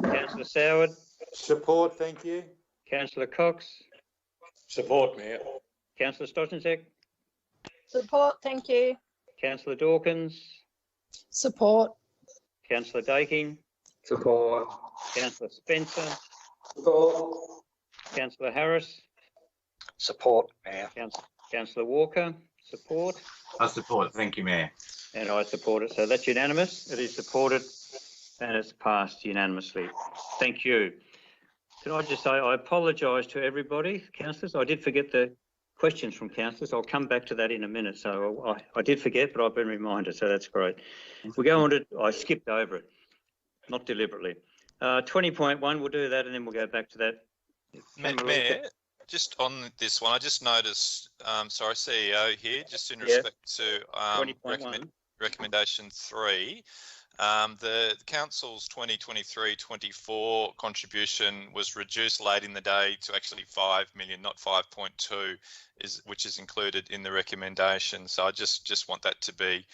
Councillor Soward. Support, thank you. Councillor Cox. Support, Mayor. Councillor Stojanczek. Support, thank you. Councillor Dawkins. Support. Councillor Daking. Support. Councillor Spencer. Support. Councillor Harris. Support, Mayor. Councillor Walker. Support. I support. Thank you, Mayor. And I support it. So that's unanimous. It is supported and it's passed unanimously. Thank you. Can I just say I apologise to everybody, councillors. I did forget the questions from councillors. I'll come back to that in a minute. So I did forget, but I've been reminded. So that's great. We go on to, I skipped over it, not deliberately. 20.1, we'll do that and then we'll go back to that. Mayor, just on this one, I just noticed, sorry, CEO here, just in respect to recommendation 3, the council's 2023-24 contribution was reduced late in the day to actually 5 million, not 5.2, which is included in the recommendation. So I just want that to be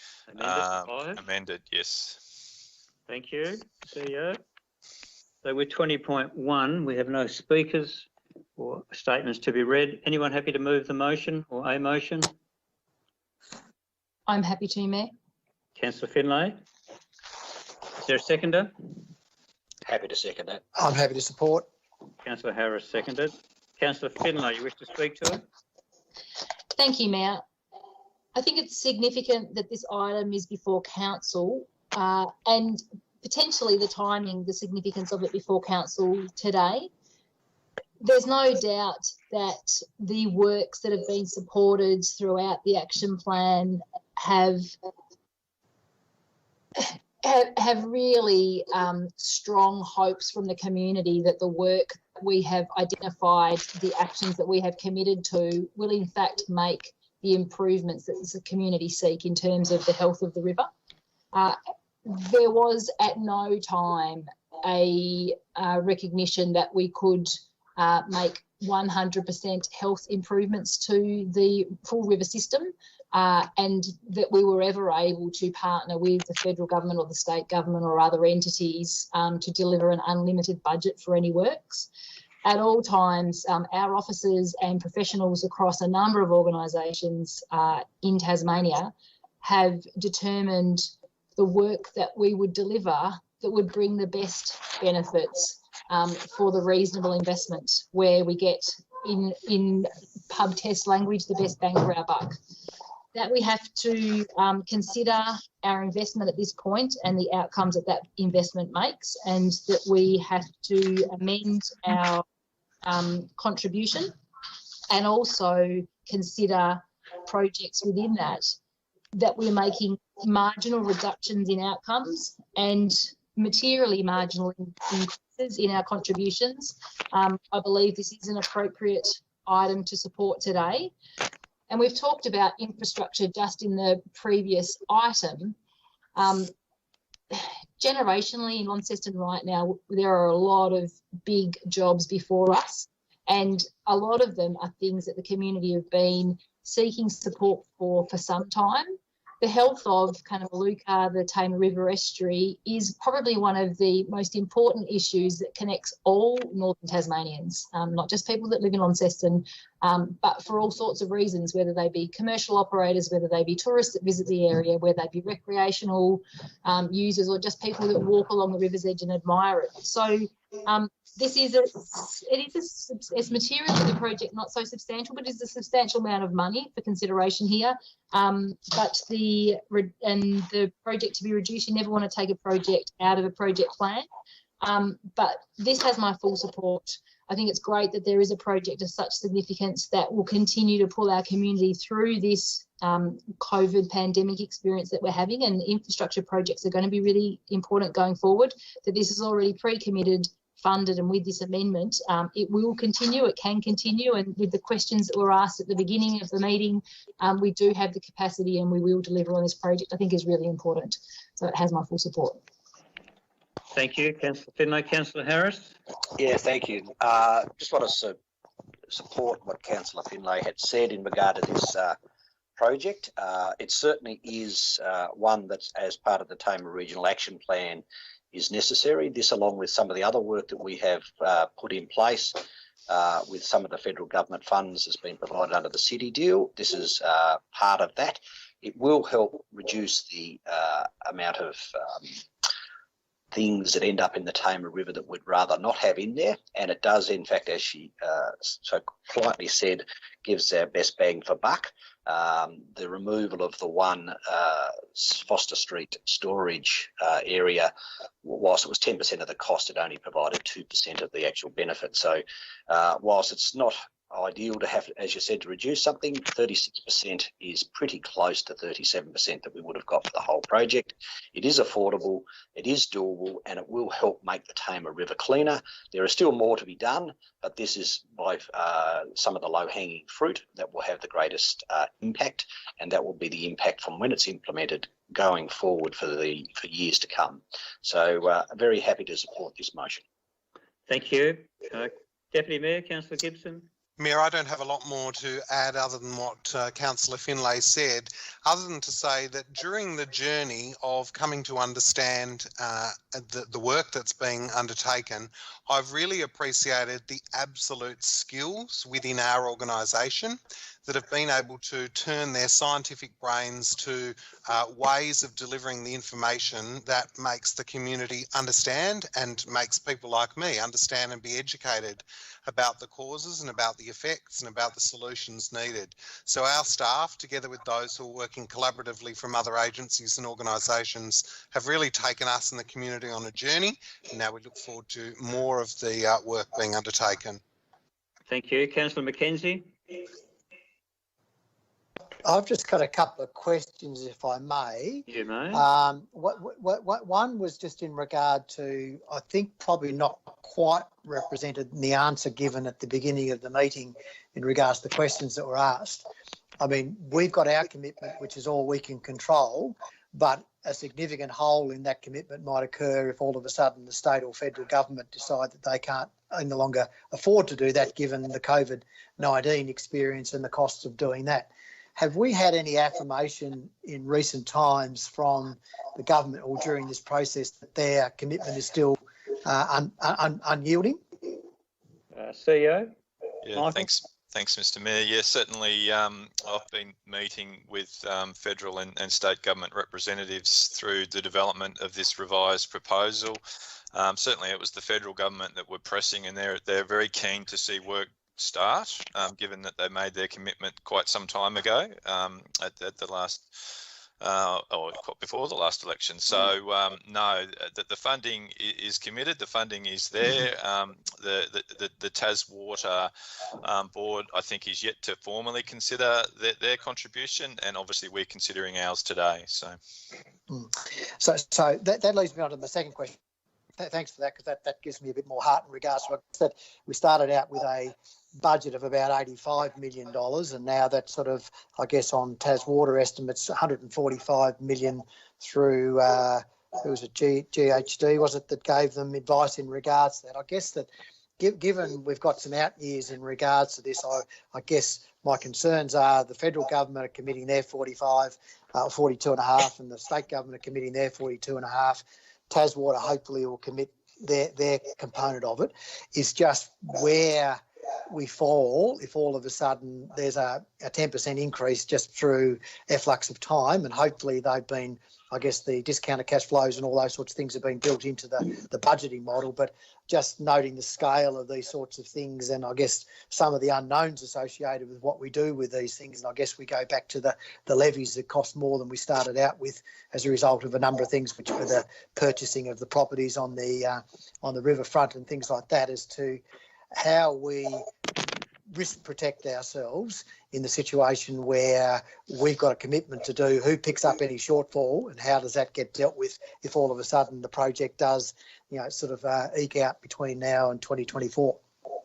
amended. Yes. Thank you, CEO. So with 20.1, we have no speakers or statements to be read. Anyone happy to move the motion or a motion? I'm happy to, Mayor. Councillor Finlay. Is there a seconder? Happy to second that. I'm happy to support. Councillor Harris seconded. Councillor Finlay, you wish to speak to it? Thank you, Mayor. I think it's significant that this item is before council and potentially the timing, the significance of it before council today. There's no doubt that the works that have been supported throughout the action plan have really strong hopes from the community that the work we have identified, the actions that we have committed to, will in fact make the improvements that the community seek in terms of the health of the river. There was at no time a recognition that we could make 100% health improvements to the full river system, and that we were ever able to partner with the federal government or the state government or other entities to deliver an unlimited budget for any works. At all times, our officers and professionals across a number of organisations in Tasmania have determined the work that we would deliver that would bring the best benefits for the reasonable investment, where we get, in pub test language, the best bang for our buck. That we have to consider our investment at this point and the outcomes that that investment makes, and that we have to amend our contribution and also consider projects within that we're making marginal reductions in outcomes and materially marginal increases in our contributions. I believe this is an appropriate item to support today. And we've talked about infrastructure just in the previous item. Generationally in Launceston right now, there are a lot of big jobs before us, and a lot of them are things that the community have been seeking support for some time. The health of Cunnamalooka, the Tamar River estuary, is probably one of the most important issues that connects all northern Tasmanians, not just people that live in Launceston, but for all sorts of reasons, whether they be commercial operators, whether they be tourists that visit the area, whether they be recreational users, or just people that walk along the river's edge and admire it. So this is it's material in the project, not so substantial, but it's a substantial amount of money for consideration here. But the project to be reduced, you never want to take a project out of a project plan. But this has my full support. I think it's great that there is a project of such significance that will continue to pull our community through this COVID pandemic experience that we're having, and infrastructure projects are going to be really important going forward. That this is already pre-committed, funded, and with this amendment, it will continue, it can continue, and with the questions that were asked at the beginning of the meeting, we do have the capacity and we will deliver on this project. I think is really important. So it has my full support. Thank you, Councillor Finlay. Councillor Harris? Yeah, thank you. Just want to support what Councillor Finlay had said in regard to this project. It certainly is one that, as part of the Tamar Regional Action Plan, is necessary. This, along with some of the other work that we have put in place with some of the federal government funds has been provided under the city deal. This is part of that. It will help reduce the amount of things that end up in the Tamar River that we'd rather not have in there. And it does, in fact, as she so politely said, gives our best bang for buck. The removal of the one Foster Street storage area, whilst it was 10% of the cost, it only provided 2% of the actual benefit. So whilst it's not ideal to have, as you said, to reduce something, 36% is pretty close to 37% that we would have got for the whole project. It is affordable, it is doable, and it will help make the Tamar River cleaner. There is still more to be done, but this is by some of the low-hanging fruit that will have the greatest impact, and that will be the impact from when it's implemented going forward for years to come. So very happy to support this motion. Thank you. Deputy Mayor, Councillor Gibson. Mayor, I don't have a lot more to add other than what Councillor Finlay said, other than to say that during the journey of coming to understand the work that's being undertaken, I've really appreciated the absolute skills within our organisation that have been able to turn their scientific brains to ways of delivering the information that makes the community understand and makes people like me understand and be educated about the causes and about the effects and about the solutions needed. So our staff, together with those who are working collaboratively from other agencies and organisations, have really taken us and the community on a journey. And now we look forward to more of the work being undertaken. Thank you. Councillor McKenzie. I've just got a couple of questions, if I may. You may. One was just in regard to, I think probably not quite represented in the answer given at the beginning of the meeting in regards to the questions that were asked. I mean, we've got our commitment, which is all we can control, but a significant hole in that commitment might occur if all of a sudden the state or federal government decide that they can't no longer afford to do that given the COVID-19 experience and the costs of doing that. Have we had any affirmation in recent times from the government or during this process that their commitment is still unyielding? CEO? Yeah, Michael? Thanks, Mr. Mayor. Yeah, certainly I've been meeting with federal and state government representatives through the development of this revised proposal. Certainly it was the federal government that were pressing, and they're very keen to see work start, given that they made their commitment quite some time ago at the last or before the last election. So no, the funding is committed. The funding is there. The Tas Water board, I think, is yet to formally consider their contribution, and obviously we're considering ours today. So, so that leads me on to the second question. thanks for that, because that gives me a bit more heart in regards to that. We started out with a budget of about $85 million, and now that's sort of, I guess, on Taswater estimates, 145 million through, it was a GHD, was it, that gave them advice in regards to that. I guess that given we've got some out years in regards to this, I guess my concerns are the federal government are committing their 42.5, and the state government are committing their 42.5. Taswater hopefully will commit their component of it. Is just where we fall if all of a sudden there's a 10% increase just through efflux of time, and hopefully they've been, I guess, the discounted cash flows and all those sorts of things have been built into the budgeting model, but just noting the scale of these sorts of things, and I guess some of the unknowns associated with what we do with these things. And I guess we go back to the levies that cost more than we started out with as a result of a number of things, which were the purchasing of the properties on the riverfront and things like that, as to how we risk protect ourselves in the situation where we've got a commitment to do, who picks up any shortfall, and how does that get dealt with if all of a sudden the project does, sort of eke out between now and 2024.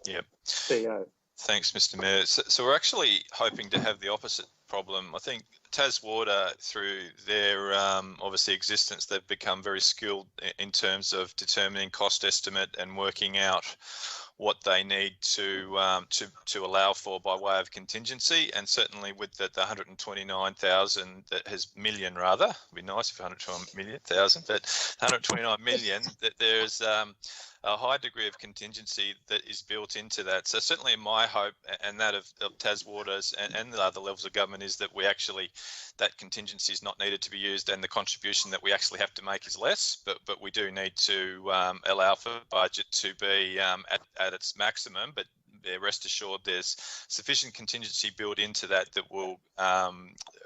Yep. CEO. Thanks, Mr. Mayor. So we're actually hoping to have the opposite problem. I think Taswater, through their obviously existence, they've become very skilled in terms of determining cost estimate and working out what they need to allow for by way of contingency. And certainly with the 129,000 that has million, rather, it'd be nice if 129,000, but 129 million, that there's a high degree of contingency that is built into that. So certainly my hope, and that of Taswater's and the other levels of government, is that we actually, that contingency is not needed to be used, and the contribution that we actually have to make is less, but we do need to allow for budget to be at its maximum. But rest assured there's sufficient contingency built into that will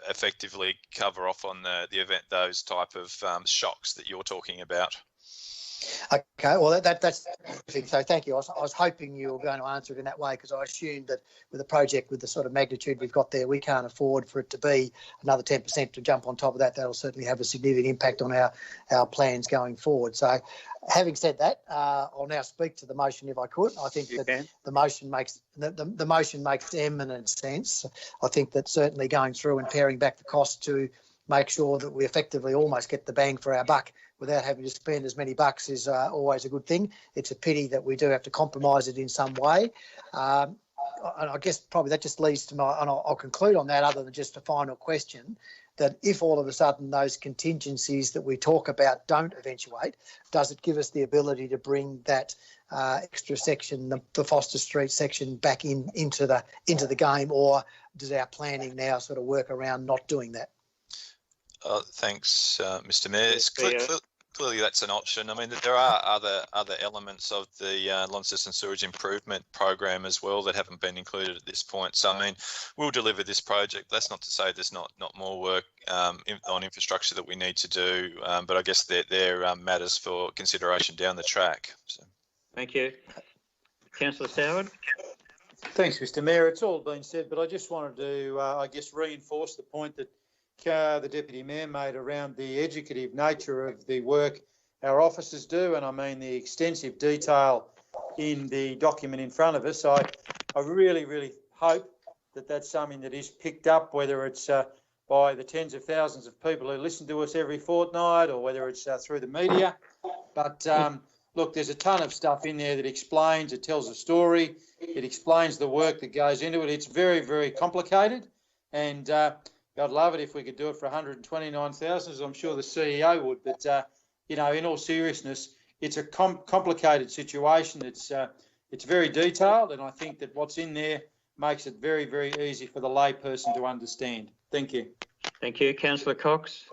effectively cover off on the event, those type of shocks that you're talking about. Okay, well, that's so thank you. I was hoping you were going to answer it in that way, because I assumed that with a project with the sort of magnitude we've got there, we can't afford for it to be another 10% to jump on top of that. That'll certainly have a significant impact on our plans going forward. So having said that, I'll now speak to the motion if I could. I think that the motion makes the motion makes eminent sense. I think that certainly going through and paring back the cost to make sure that we effectively almost get the bang for our buck without having to spend as many bucks is always a good thing. It's a pity that we do have to compromise it in some way. And I guess probably that just leads to my, and I'll conclude on that, other than just a final question, that if all of a sudden those contingencies that we talk about don't eventuate, does it give us the ability to bring that extra section, the Foster Street section, back into the game, or does our planning now sort of work around not doing that? Thanks, Mr. Mayor. It's clearly that's an option. I mean, there are other elements of the Launceston Sewage Improvement Program as well that haven't been included at this point. So, I mean, we'll deliver this project. That's not to say there's not more work on infrastructure that we need to do, but I guess they're matters for consideration down the track. So. Thank you. Councillor Soward. Thanks, Mr. Mayor. It's all been said, but I just wanted to, I guess, reinforce the point that the Deputy Mayor made around the educative nature of the work our officers do, and I mean the extensive detail in the document in front of us. I really, really hope that that's something that is picked up, whether it's by the tens of thousands of people who listen to us every fortnight, or whether it's through the media. But look, there's a ton of stuff in there that explains, it tells a story, it explains the work that goes into it. It's very, very complicated, and I'd love it if we could do it for 129,000, as I'm sure the CEO would. But, in all seriousness, it's a complicated situation. It's very detailed, and I think that what's in there makes it very, very easy for the layperson to understand. Thank you. Thank you. Councillor Cox.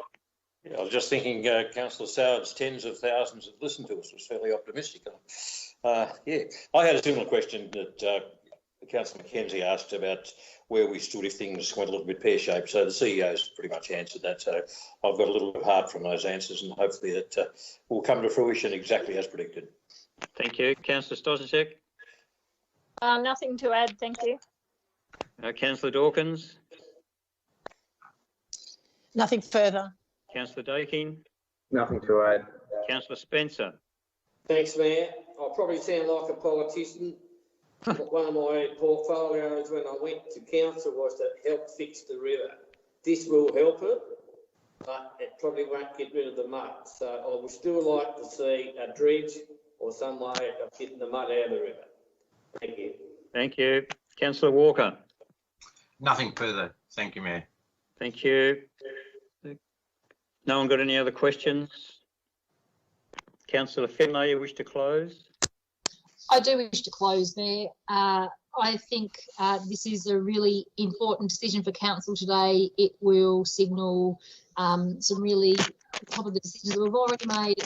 Yeah, I was just thinking Councillor Soward's tens of thousands have listened to us. Was fairly optimistic. Yeah, I had a similar question that Councillor Mackenzie asked about where we stood if things went a little bit pear-shaped. So the CEO's pretty much answered that. So I've got a little bit hard from those answers, and hopefully that will come to fruition exactly as predicted. Thank you. Councillor Stosicek. Nothing to add, thank you. Councillor Dawkins. Nothing further. Councillor Daking. Nothing to add. Councillor Spencer. Thanks, Mayor. I probably sound like a politician. One of my portfolios when I went to council was to help fix the river. This will help it, but it probably won't get rid of the mud. So I would still like to see a dredge or some way of getting the mud out of the river. Thank you. Thank you. Councillor Walker. Nothing further. Thank you, Mayor. Thank you. No one got any other questions? Councillor Finlay, you wish to close? I do wish to close there. I think this is a really important decision for council today. It will signal some really top of the decisions that we've already made.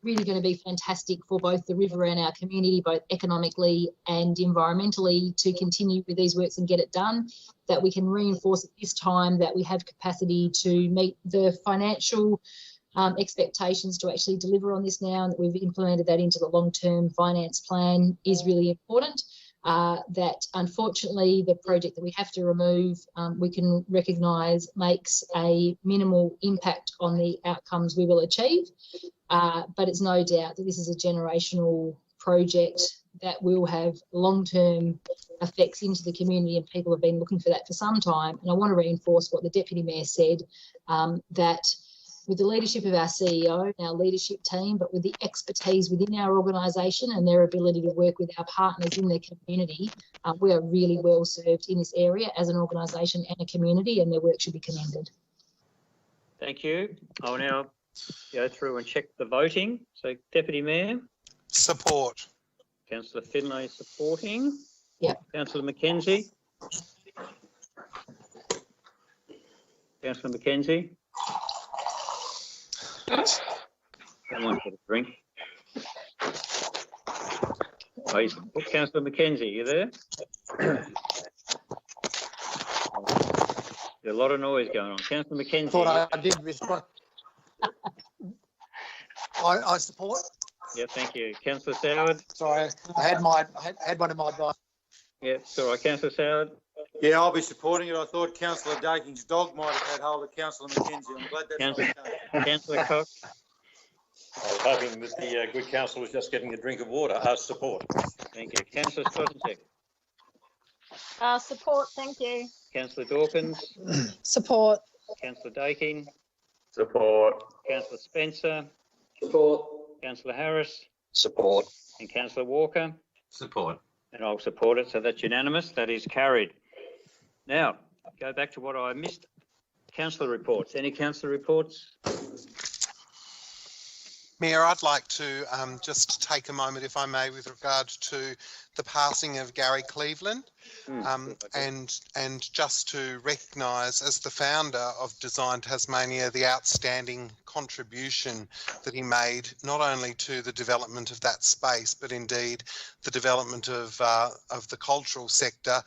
Really going to be fantastic for both the river and our community, both economically and environmentally, to continue with these works and get it done. That we can reinforce at this time that we have capacity to meet the financial expectations to actually deliver on this now, and that we've implemented that into the long-term finance plan is really important. That unfortunately the project that we have to remove, we can recognise makes a minimal impact on the outcomes we will achieve, but it's no doubt that this is a generational project that will have long-term effects into the community, and people have been looking for that for some time. And I want to reinforce what the Deputy Mayor said, that with the leadership of our CEO and our leadership team, but with the expertise within our organisation and their ability to work with our partners in the community, we are really well served in this area as an organisation and a community, and their work should be commended. Thank you. I'll now go through and check the voting. So, Deputy Mayor? Support. Councillor Finlay supporting. Yep. Councillor Mackenzie? Councillor Mackenzie? Someone get a drink. Oh, Councillor Mackenzie, you there? There's a lot of noise going on. Councillor Mackenzie. I thought I did respond. I support. Yeah, thank you. Councillor Soward. Sorry, I had one in my advice. Yeah, it's all right. Councillor Soward. Yeah, I'll be supporting it. I thought Councillor Daking's dog might have had hold of Councillor Mackenzie. I'm glad that's not the case. Councillor Cox. I was hoping that the good councillor was just getting a drink of water. Support. Thank you. Councillor Stotanczyk. Support, thank you. Councillor Dawkins. Support. Councillor Daking. Support. Councillor Spencer. Support. Councillor Harris. Support. And Councillor Walker. Support. And I'll support it, so that's unanimous. That is carried. Now, go back to what I missed. Councillor reports. Any councillor reports? Mayor, I'd like to just take a moment, if I may, with regard to the passing of Gary Cleveland, and just to recognise, as the founder of Design Tasmania, the outstanding contribution that he made, not only to the development of that space, but indeed the development of the cultural sector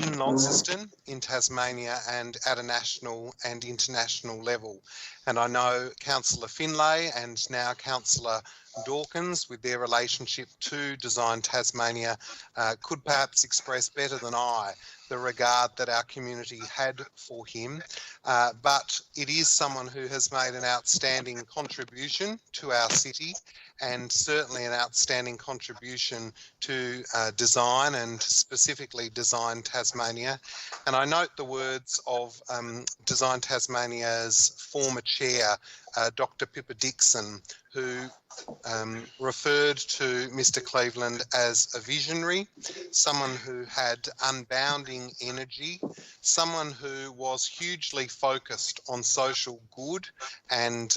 in Launceston, in Tasmania, and at a national and international level. And I know Councillor Finlay and now Councillor Dawkins, with their relationship to Design Tasmania, could perhaps express better than I the regard that our community had for him. But it is someone who has made an outstanding contribution to our city, and certainly an outstanding contribution to design, and specifically Design Tasmania. And I note the words of Design Tasmania's former chair, Dr. Pippa Dixon, who referred to Mr. Cleveland as a visionary, someone who had unbounding energy, someone who was hugely focused on social good and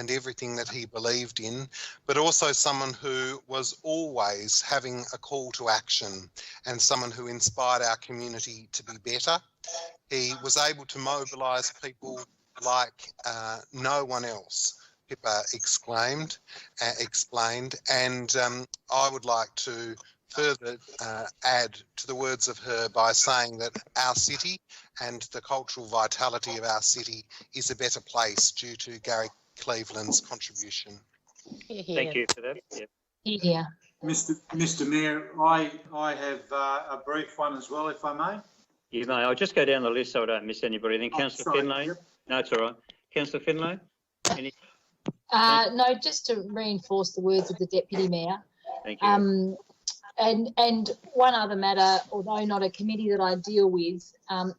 everything that he believed in, but also someone who was always having a call to action, and someone who inspired our community to be better. He was able to mobilise people like no one else, Pippa explained, and I would like to further add to the words of her by saying that our city and the cultural vitality of our city is a better place due to Gary Cleveland's contribution. Thank you for that. Yeah. Mr. Mayor, I have a brief one as well, if I may. You may. I'll just go down the list so I don't miss anybody. Then Councillor Finlay. Yep. No, it's all right. Councillor Finlay. Any? No, just to reinforce the words of the Deputy Mayor. Thank you. And one other matter, although not a committee that I deal with,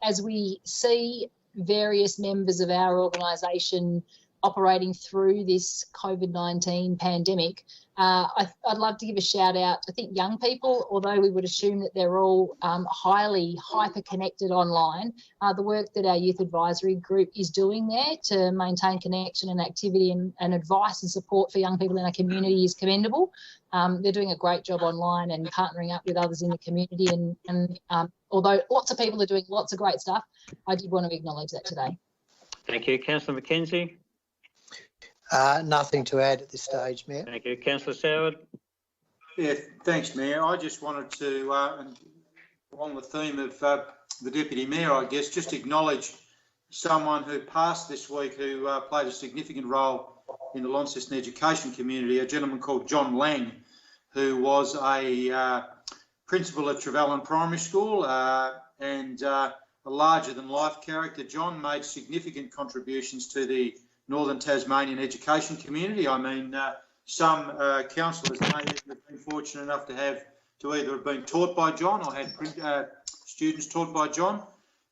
as we see various members of our organisation operating through this COVID-19 pandemic, I'd love to give a shout out. I think young people, although we would assume that they're all highly hyper-connected online, the work that our youth advisory group is doing there to maintain connection and activity and advice and support for young people in our community is commendable. They're doing a great job online and partnering up with others in the community. And although lots of people are doing lots of great stuff, I did want to acknowledge that today. Thank you. Councillor Mackenzie? Nothing to add at this stage, Mayor. Thank you. Councillor Soward? Yeah, thanks, Mayor. I just wanted to, along the theme of the Deputy Mayor, I guess, just acknowledge someone who passed this week who played a significant role in the Launceston education community, a gentleman called John Lang, who was a principal at Trevellyn Primary School and a larger-than-life character. John made significant contributions to the Northern Tasmanian education community. I mean, some councillors may have been fortunate enough to either have been taught by John or had students taught by John.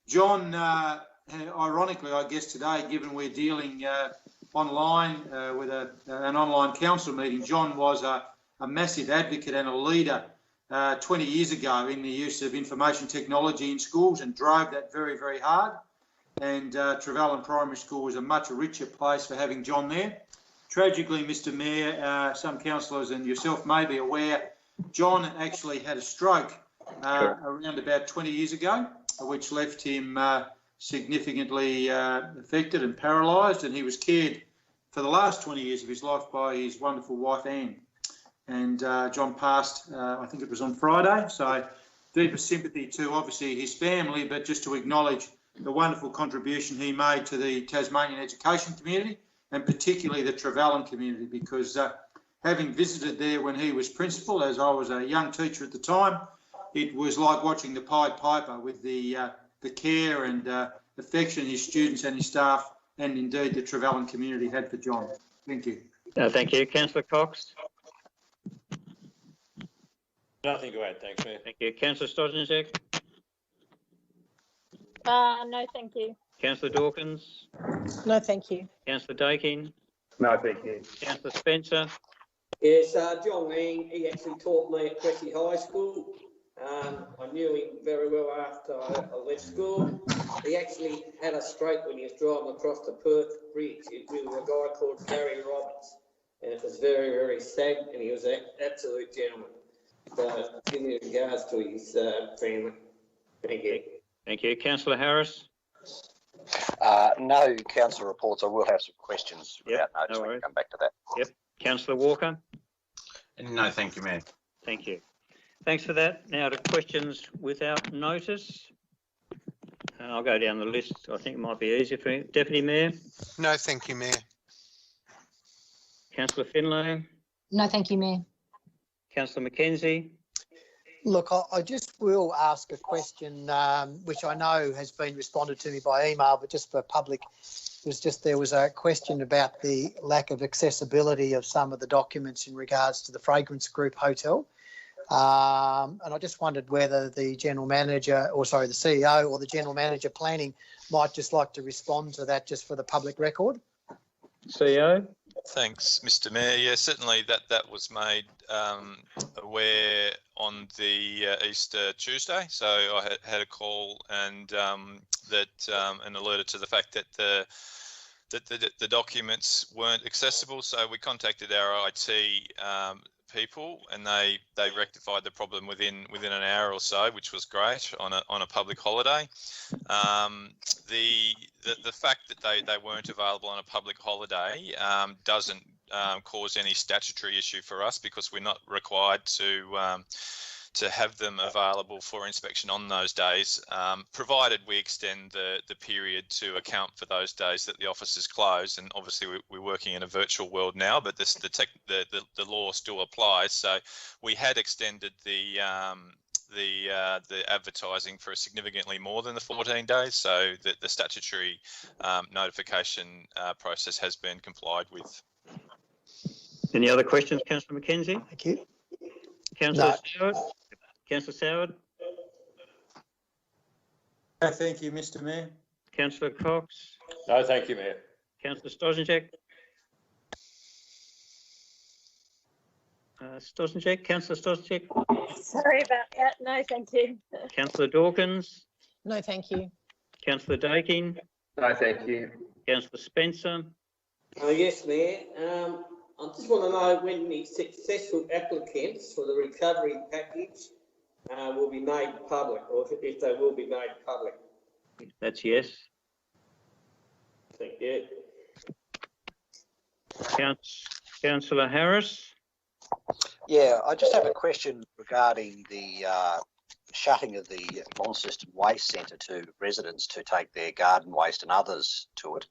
John, ironically, I guess today, given we're dealing online with an online council meeting, John was a massive advocate and a leader 20 years ago in the use of information technology in schools and drove that very, very hard. And Trevellyn Primary School was a much richer place for having John there. Tragically, Mr Mayor, some councillors and yourself may be aware, John actually had a stroke around about 20 years ago, which left him significantly affected and paralysed, and he was cared for the last 20 years of his life by his wonderful wife, Anne. And John passed, I think it was on Friday, so deepest sympathy to obviously his family, but just to acknowledge the wonderful contribution he made to the Tasmanian education community and particularly the Trevellyn community, because having visited there when he was principal, as I was a young teacher at the time, it was like watching the Pied Piper with the care and affection his students and his staff and indeed the Trevellyn community had for John. Thank you. Thank you. Councillor Cox? Nothing to add, thanks, Mayor. Thank you. Councillor Stosniczek? No, thank you. Councillor Dawkins? No, thank you. Councillor Dakin? No, thank you. Councillor Spencer? Yes, John Lang, he actually taught me at Cressy High School. I knew him very well after I left school. He actually had a stroke when he was driving across the Perth Bridge. It was a guy called Gary Roberts, and it was very, very sad, and he was an absolute gentleman. So, in regards to his family. Thank you. Thank you. Councillor Harris? No council reports. I will have some questions without notice. No we worries. can come back to that. Yep. Councillor Walker? No, thank you, Mayor. Thank you. Thanks for that. Now to questions without notice. I'll go down the list. I think it might be easier for you. Deputy Mayor? No, thank you, Mayor. Councillor Finlay? No, thank you, Mayor. Councillor Mackenzie? Look, I just will ask a question, which I know has been responded to me by email, but just for public, there was a question about the lack of accessibility of some of the documents in regards to the Fragrance Group Hotel. And I just wondered whether the General Manager, or sorry, the CEO or the General Manager Planning might just like to respond to that just for the public record. CEO? Thanks, Mr Mayor. Yeah, certainly that was made aware on the Easter Tuesday. So I had a call and and alerted to the fact that the documents weren't accessible. So we contacted our IT people, and they rectified the problem within an hour or so, which was great on a public holiday. The fact that they weren't available on a public holiday doesn't cause any statutory issue for us, because we're not required to have them available for inspection on those days, provided we extend the period to account for those days that the office is closed. And obviously we're working in a virtual world now, but the law still applies. So we had extended the advertising for significantly more than the 14 days. So the statutory notification process has been complied with. Any other questions, Councillor McKenzie? Thank you. Councillor No. Soward? Councillor Soward? No, thank you, Mr Mayor. Councillor Cox? No, thank you, Mayor. Councillor Stojanczek? Councillor Stojanczek? Sorry about that. No, thank you. Councillor Dawkins? No, thank you. Councillor Daking? No, thank you. Councillor Spencer? Yes, Mayor. I just want to know when the successful applicants for the recovery package will be made public, or if they will be made public. That's yes. Thank you. Councillor Harris? Yeah, I just have a question regarding the shutting of the Launceston Waste Centre to residents to take their garden waste and others to it.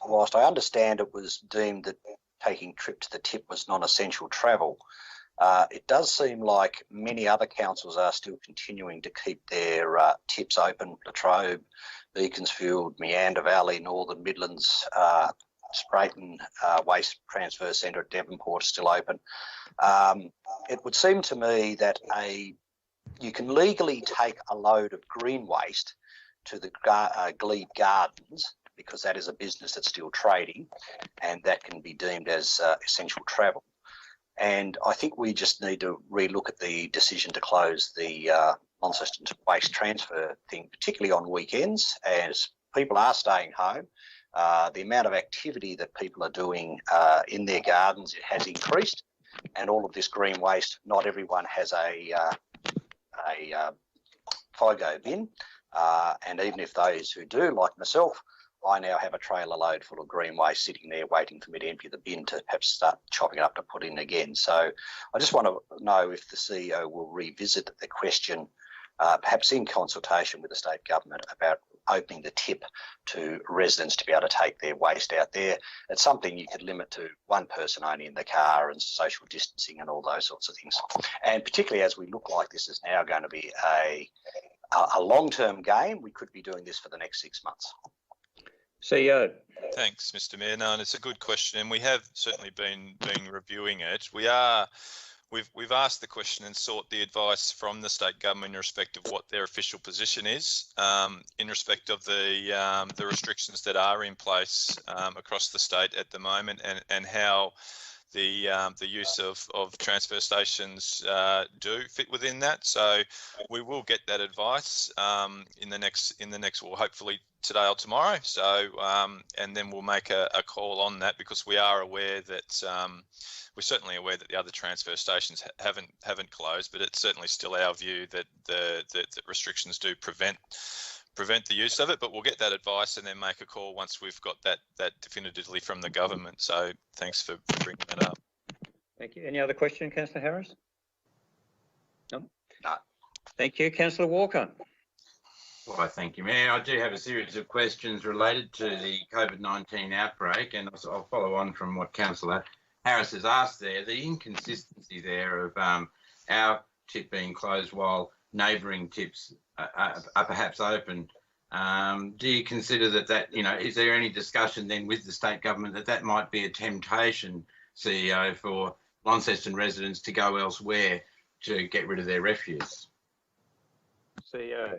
Whilst I understand it was deemed that taking a trip to the tip was non-essential travel, it does seem like many other councils are still continuing to keep their tips open. Latrobe, Beaconsfield, Meander Valley, Northern Midlands, Sprayton Waste Transfer Centre at Devonport is still open. It would seem to me that you can legally take a load of green waste to the Glebe Gardens, because that is a business that's still trading, and that can be deemed as essential travel. And I think we just need to relook at the decision to close the Launceston waste transfer thing, particularly on weekends, as people are staying home. The amount of activity that people are doing in their gardens, it has increased, and all of this green waste, not everyone has a FIGO bin, and even if those who do, like myself, I now have a trailer load full of green waste sitting there waiting for me to empty the bin to perhaps start chopping it up to put in again. So I just want to know if the CEO will revisit the question, perhaps in consultation with the state government, about opening the tip to residents to be able to take their waste out there. It's something you could limit to one person only in the car, and social distancing and all those sorts of things. And particularly as we look like this is now going to be a long-term game, we could be doing this for the next 6 months. CEO. Thanks, Mr. Mayor. No, and it's a good question, and we have certainly been reviewing it. We've asked the question and sought the advice from the state government in respect of what their official position is, in respect of the restrictions that are in place across the state at the moment, and how the use of transfer stations do fit within that. So we will get that advice in the next, well, hopefully today or tomorrow. So and then we'll make a call on that, because we are aware that we're certainly aware that the other transfer stations haven't closed, but it's certainly still our view that the restrictions do prevent the use of it. But we'll get that advice and then make a call once we've got that definitively from the government. So thanks for bringing that up. Thank you. Any other question, Councillor Harris? No. No. Thank you, Councillor Walker. Well, thank you, Mayor. I do have a series of questions related to the COVID-19 outbreak, and I'll follow on from what Councillor Harris has asked there. The inconsistency there of our tip being closed while neighbouring tips are perhaps open. Do you consider that, is there any discussion then with the state government that might be a temptation, CEO, for Launceston residents to go elsewhere to get rid of their refuse? CEO.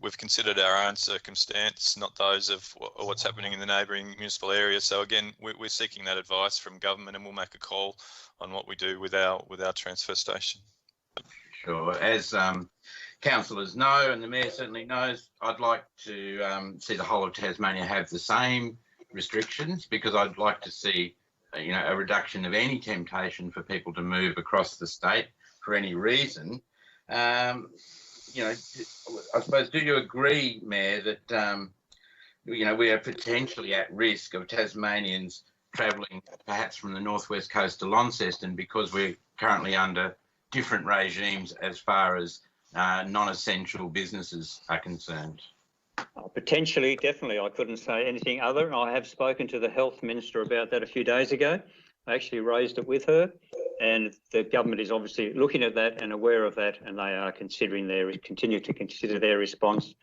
We've considered our own circumstance, not those of what's happening in the neighbouring municipal area. So again, we're seeking that advice from government, and we'll make a call on what we do with our transfer station. Sure. As councillors know, and the Mayor certainly knows, I'd like to see the whole of Tasmania have the same restrictions, because I'd like to see a reduction of any temptation for people to move across the state for any reason. I suppose, do you agree, Mayor, that, we are potentially at risk of Tasmanians travelling perhaps from the northwest coast to Launceston, because we're currently under different regimes as far as non-essential businesses are concerned? Potentially, definitely. I couldn't say anything other. I have spoken to the Health Minister about that a few days ago. I actually raised it with her, and the government is obviously looking at that and aware of that, and they are continue to consider their response.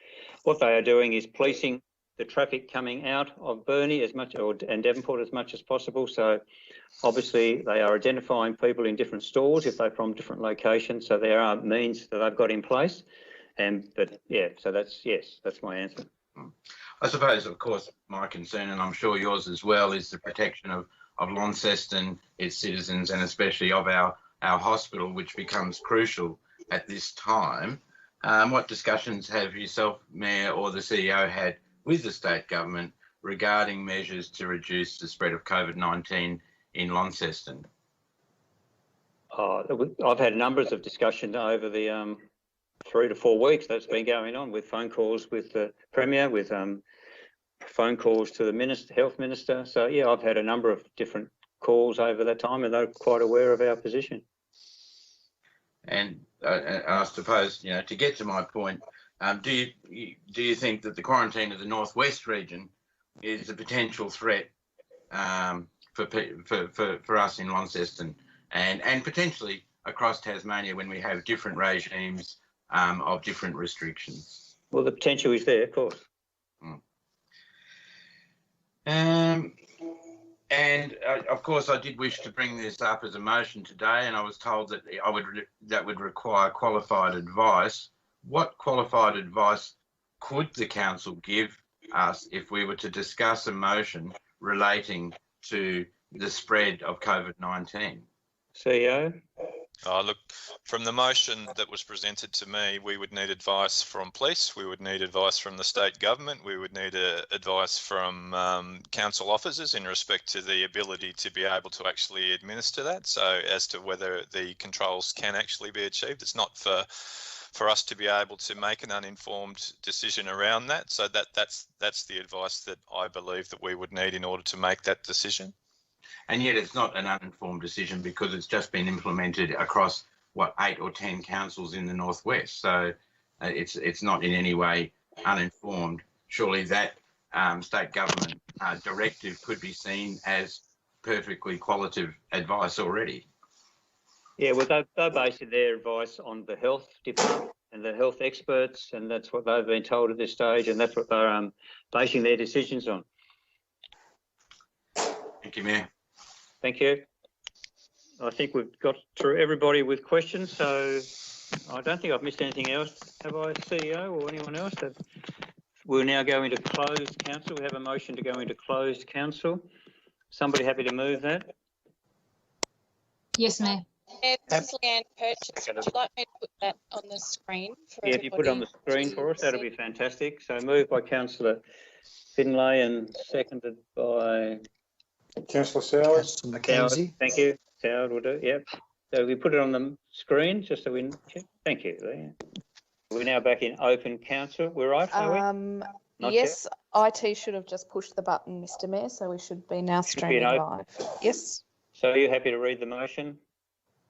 What they are doing is policing the traffic coming out of Burnie and Devonport as much as possible. So obviously they are identifying people in different stores if they're from different locations. So there are means that they've got in place. But yeah, so that's my answer. I suppose, of course, my concern, and I'm sure yours as well, is the protection of Launceston, its citizens, and especially of our hospital, which becomes crucial at this time. What discussions have yourself, Mayor, or the CEO had with the state government regarding measures to reduce the spread of COVID-19 in Launceston? I've had numbers of discussions over the 3 to 4 weeks that's been going on, with phone calls with the Premier, with phone calls to the Health Minister. So, yeah, I've had a number of different calls over that time, and they're quite aware of our position. And I suppose, to get to my point, do you think that the quarantine of the northwest region is a potential threat for us in Launceston and potentially across Tasmania when we have different regimes of different restrictions? Well, the potential is there, of course. And of course, I did wish to bring this up as a motion today, and I was told that that would require qualified advice. What qualified advice could the council give us if we were to discuss a motion relating to the spread of COVID-19? CEO? Look, from the motion that was presented to me, we would need advice from police, we would need advice from the state government, we would need advice from council officers in respect to the ability to be able to actually administer that. So as to whether the controls can actually be achieved, it's not for us to be able to make an uninformed decision around that. So that's the advice that I believe that we would need in order to make that decision. And yet it's not an uninformed decision because it's just been implemented across, 8 or 10 councils in the northwest. So it's not in any way uninformed. Surely that state government directive could be seen as perfectly qualitative advice already. Yeah, well, they're basing their advice on the health department and the health experts, and that's what they've been told at this stage, and that's what they're basing their decisions on. Thank you, Mayor. Thank you. I think we've got through everybody with questions, so I don't think I've missed anything else. Have I, CEO or anyone else? We'll now go into closed council. We have a motion to go into closed council. Somebody happy to move that? Yes, Mayor. This is Leanne Purchase. Would you like me to put that on the screen for everybody? If you put it on the screen for us, that'll be fantastic. So moved by Councillor Finlay and seconded by Councillor Soward. Councillor Mackenzie. Thank you. Soward will do. Yep. So we put it on the screen just so we check. Thank you, Leanne. We're now back in open council. We're right, are we? Yes, yet? IT should have just pushed the button, Mr. Mayor, so we should be now streaming live. Yes. So are you happy to read the motion?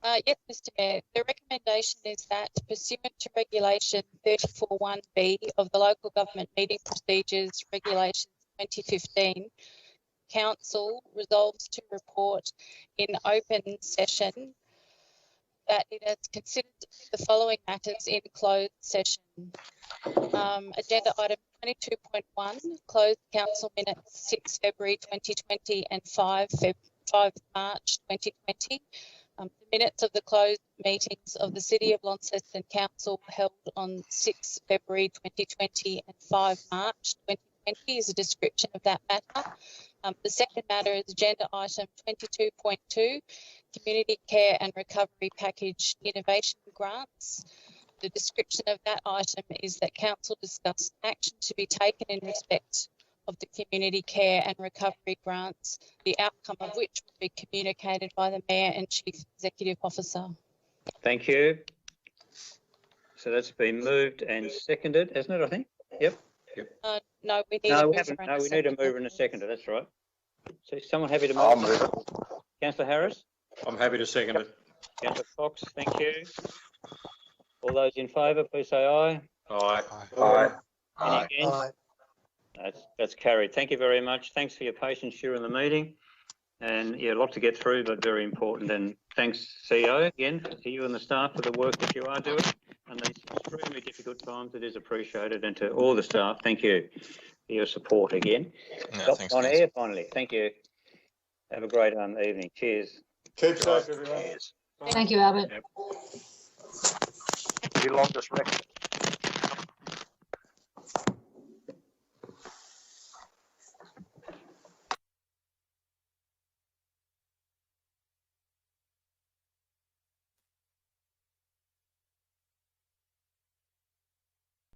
Yes, Mr. Mayor. The recommendation is that, pursuant to Regulation 34(1)(b) of the Local Government Meeting Procedures Regulations 2015, Council resolves to report in open session that it has considered the following matters in closed session. Agenda item 22.1, closed council minutes 6 February 2020 and 5 March 2020. The minutes of the closed meetings of the City of Launceston Council held on 6 February 2020 and 5 March 2020 is a description of that matter. The second matter is agenda item 22.2, Community Care and Recovery Package Innovation Grants. The description of that item is that Council discussed action to be taken in respect of the Community Care and Recovery Grants, the outcome of which will be communicated by the Mayor and Chief Executive Officer. Thank you. So that's been moved and seconded, hasn't it, I think? Yep. No, we need a mover. No, we need a mover and a seconder, that's right. So is someone happy to move? I'll move it. Councillor Harris? I'm happy to second it. Councillor Fox, thank you. All those in favour, please say aye. Aye. Aye. Any against? Aye. That's carried. Thank you very much. Thanks for your patience during the meeting. And yeah, a lot to get through, but very important. And thanks, CEO, again, to you and the staff for the work that you are doing. And these extremely difficult times, it is appreciated. And to all the staff, thank you for your support again. No, thanks, on guys. air finally. Thank you. Have a great evening. Cheers. Keep safe, everyone. Cheers. Thank you, Albert. The longest record.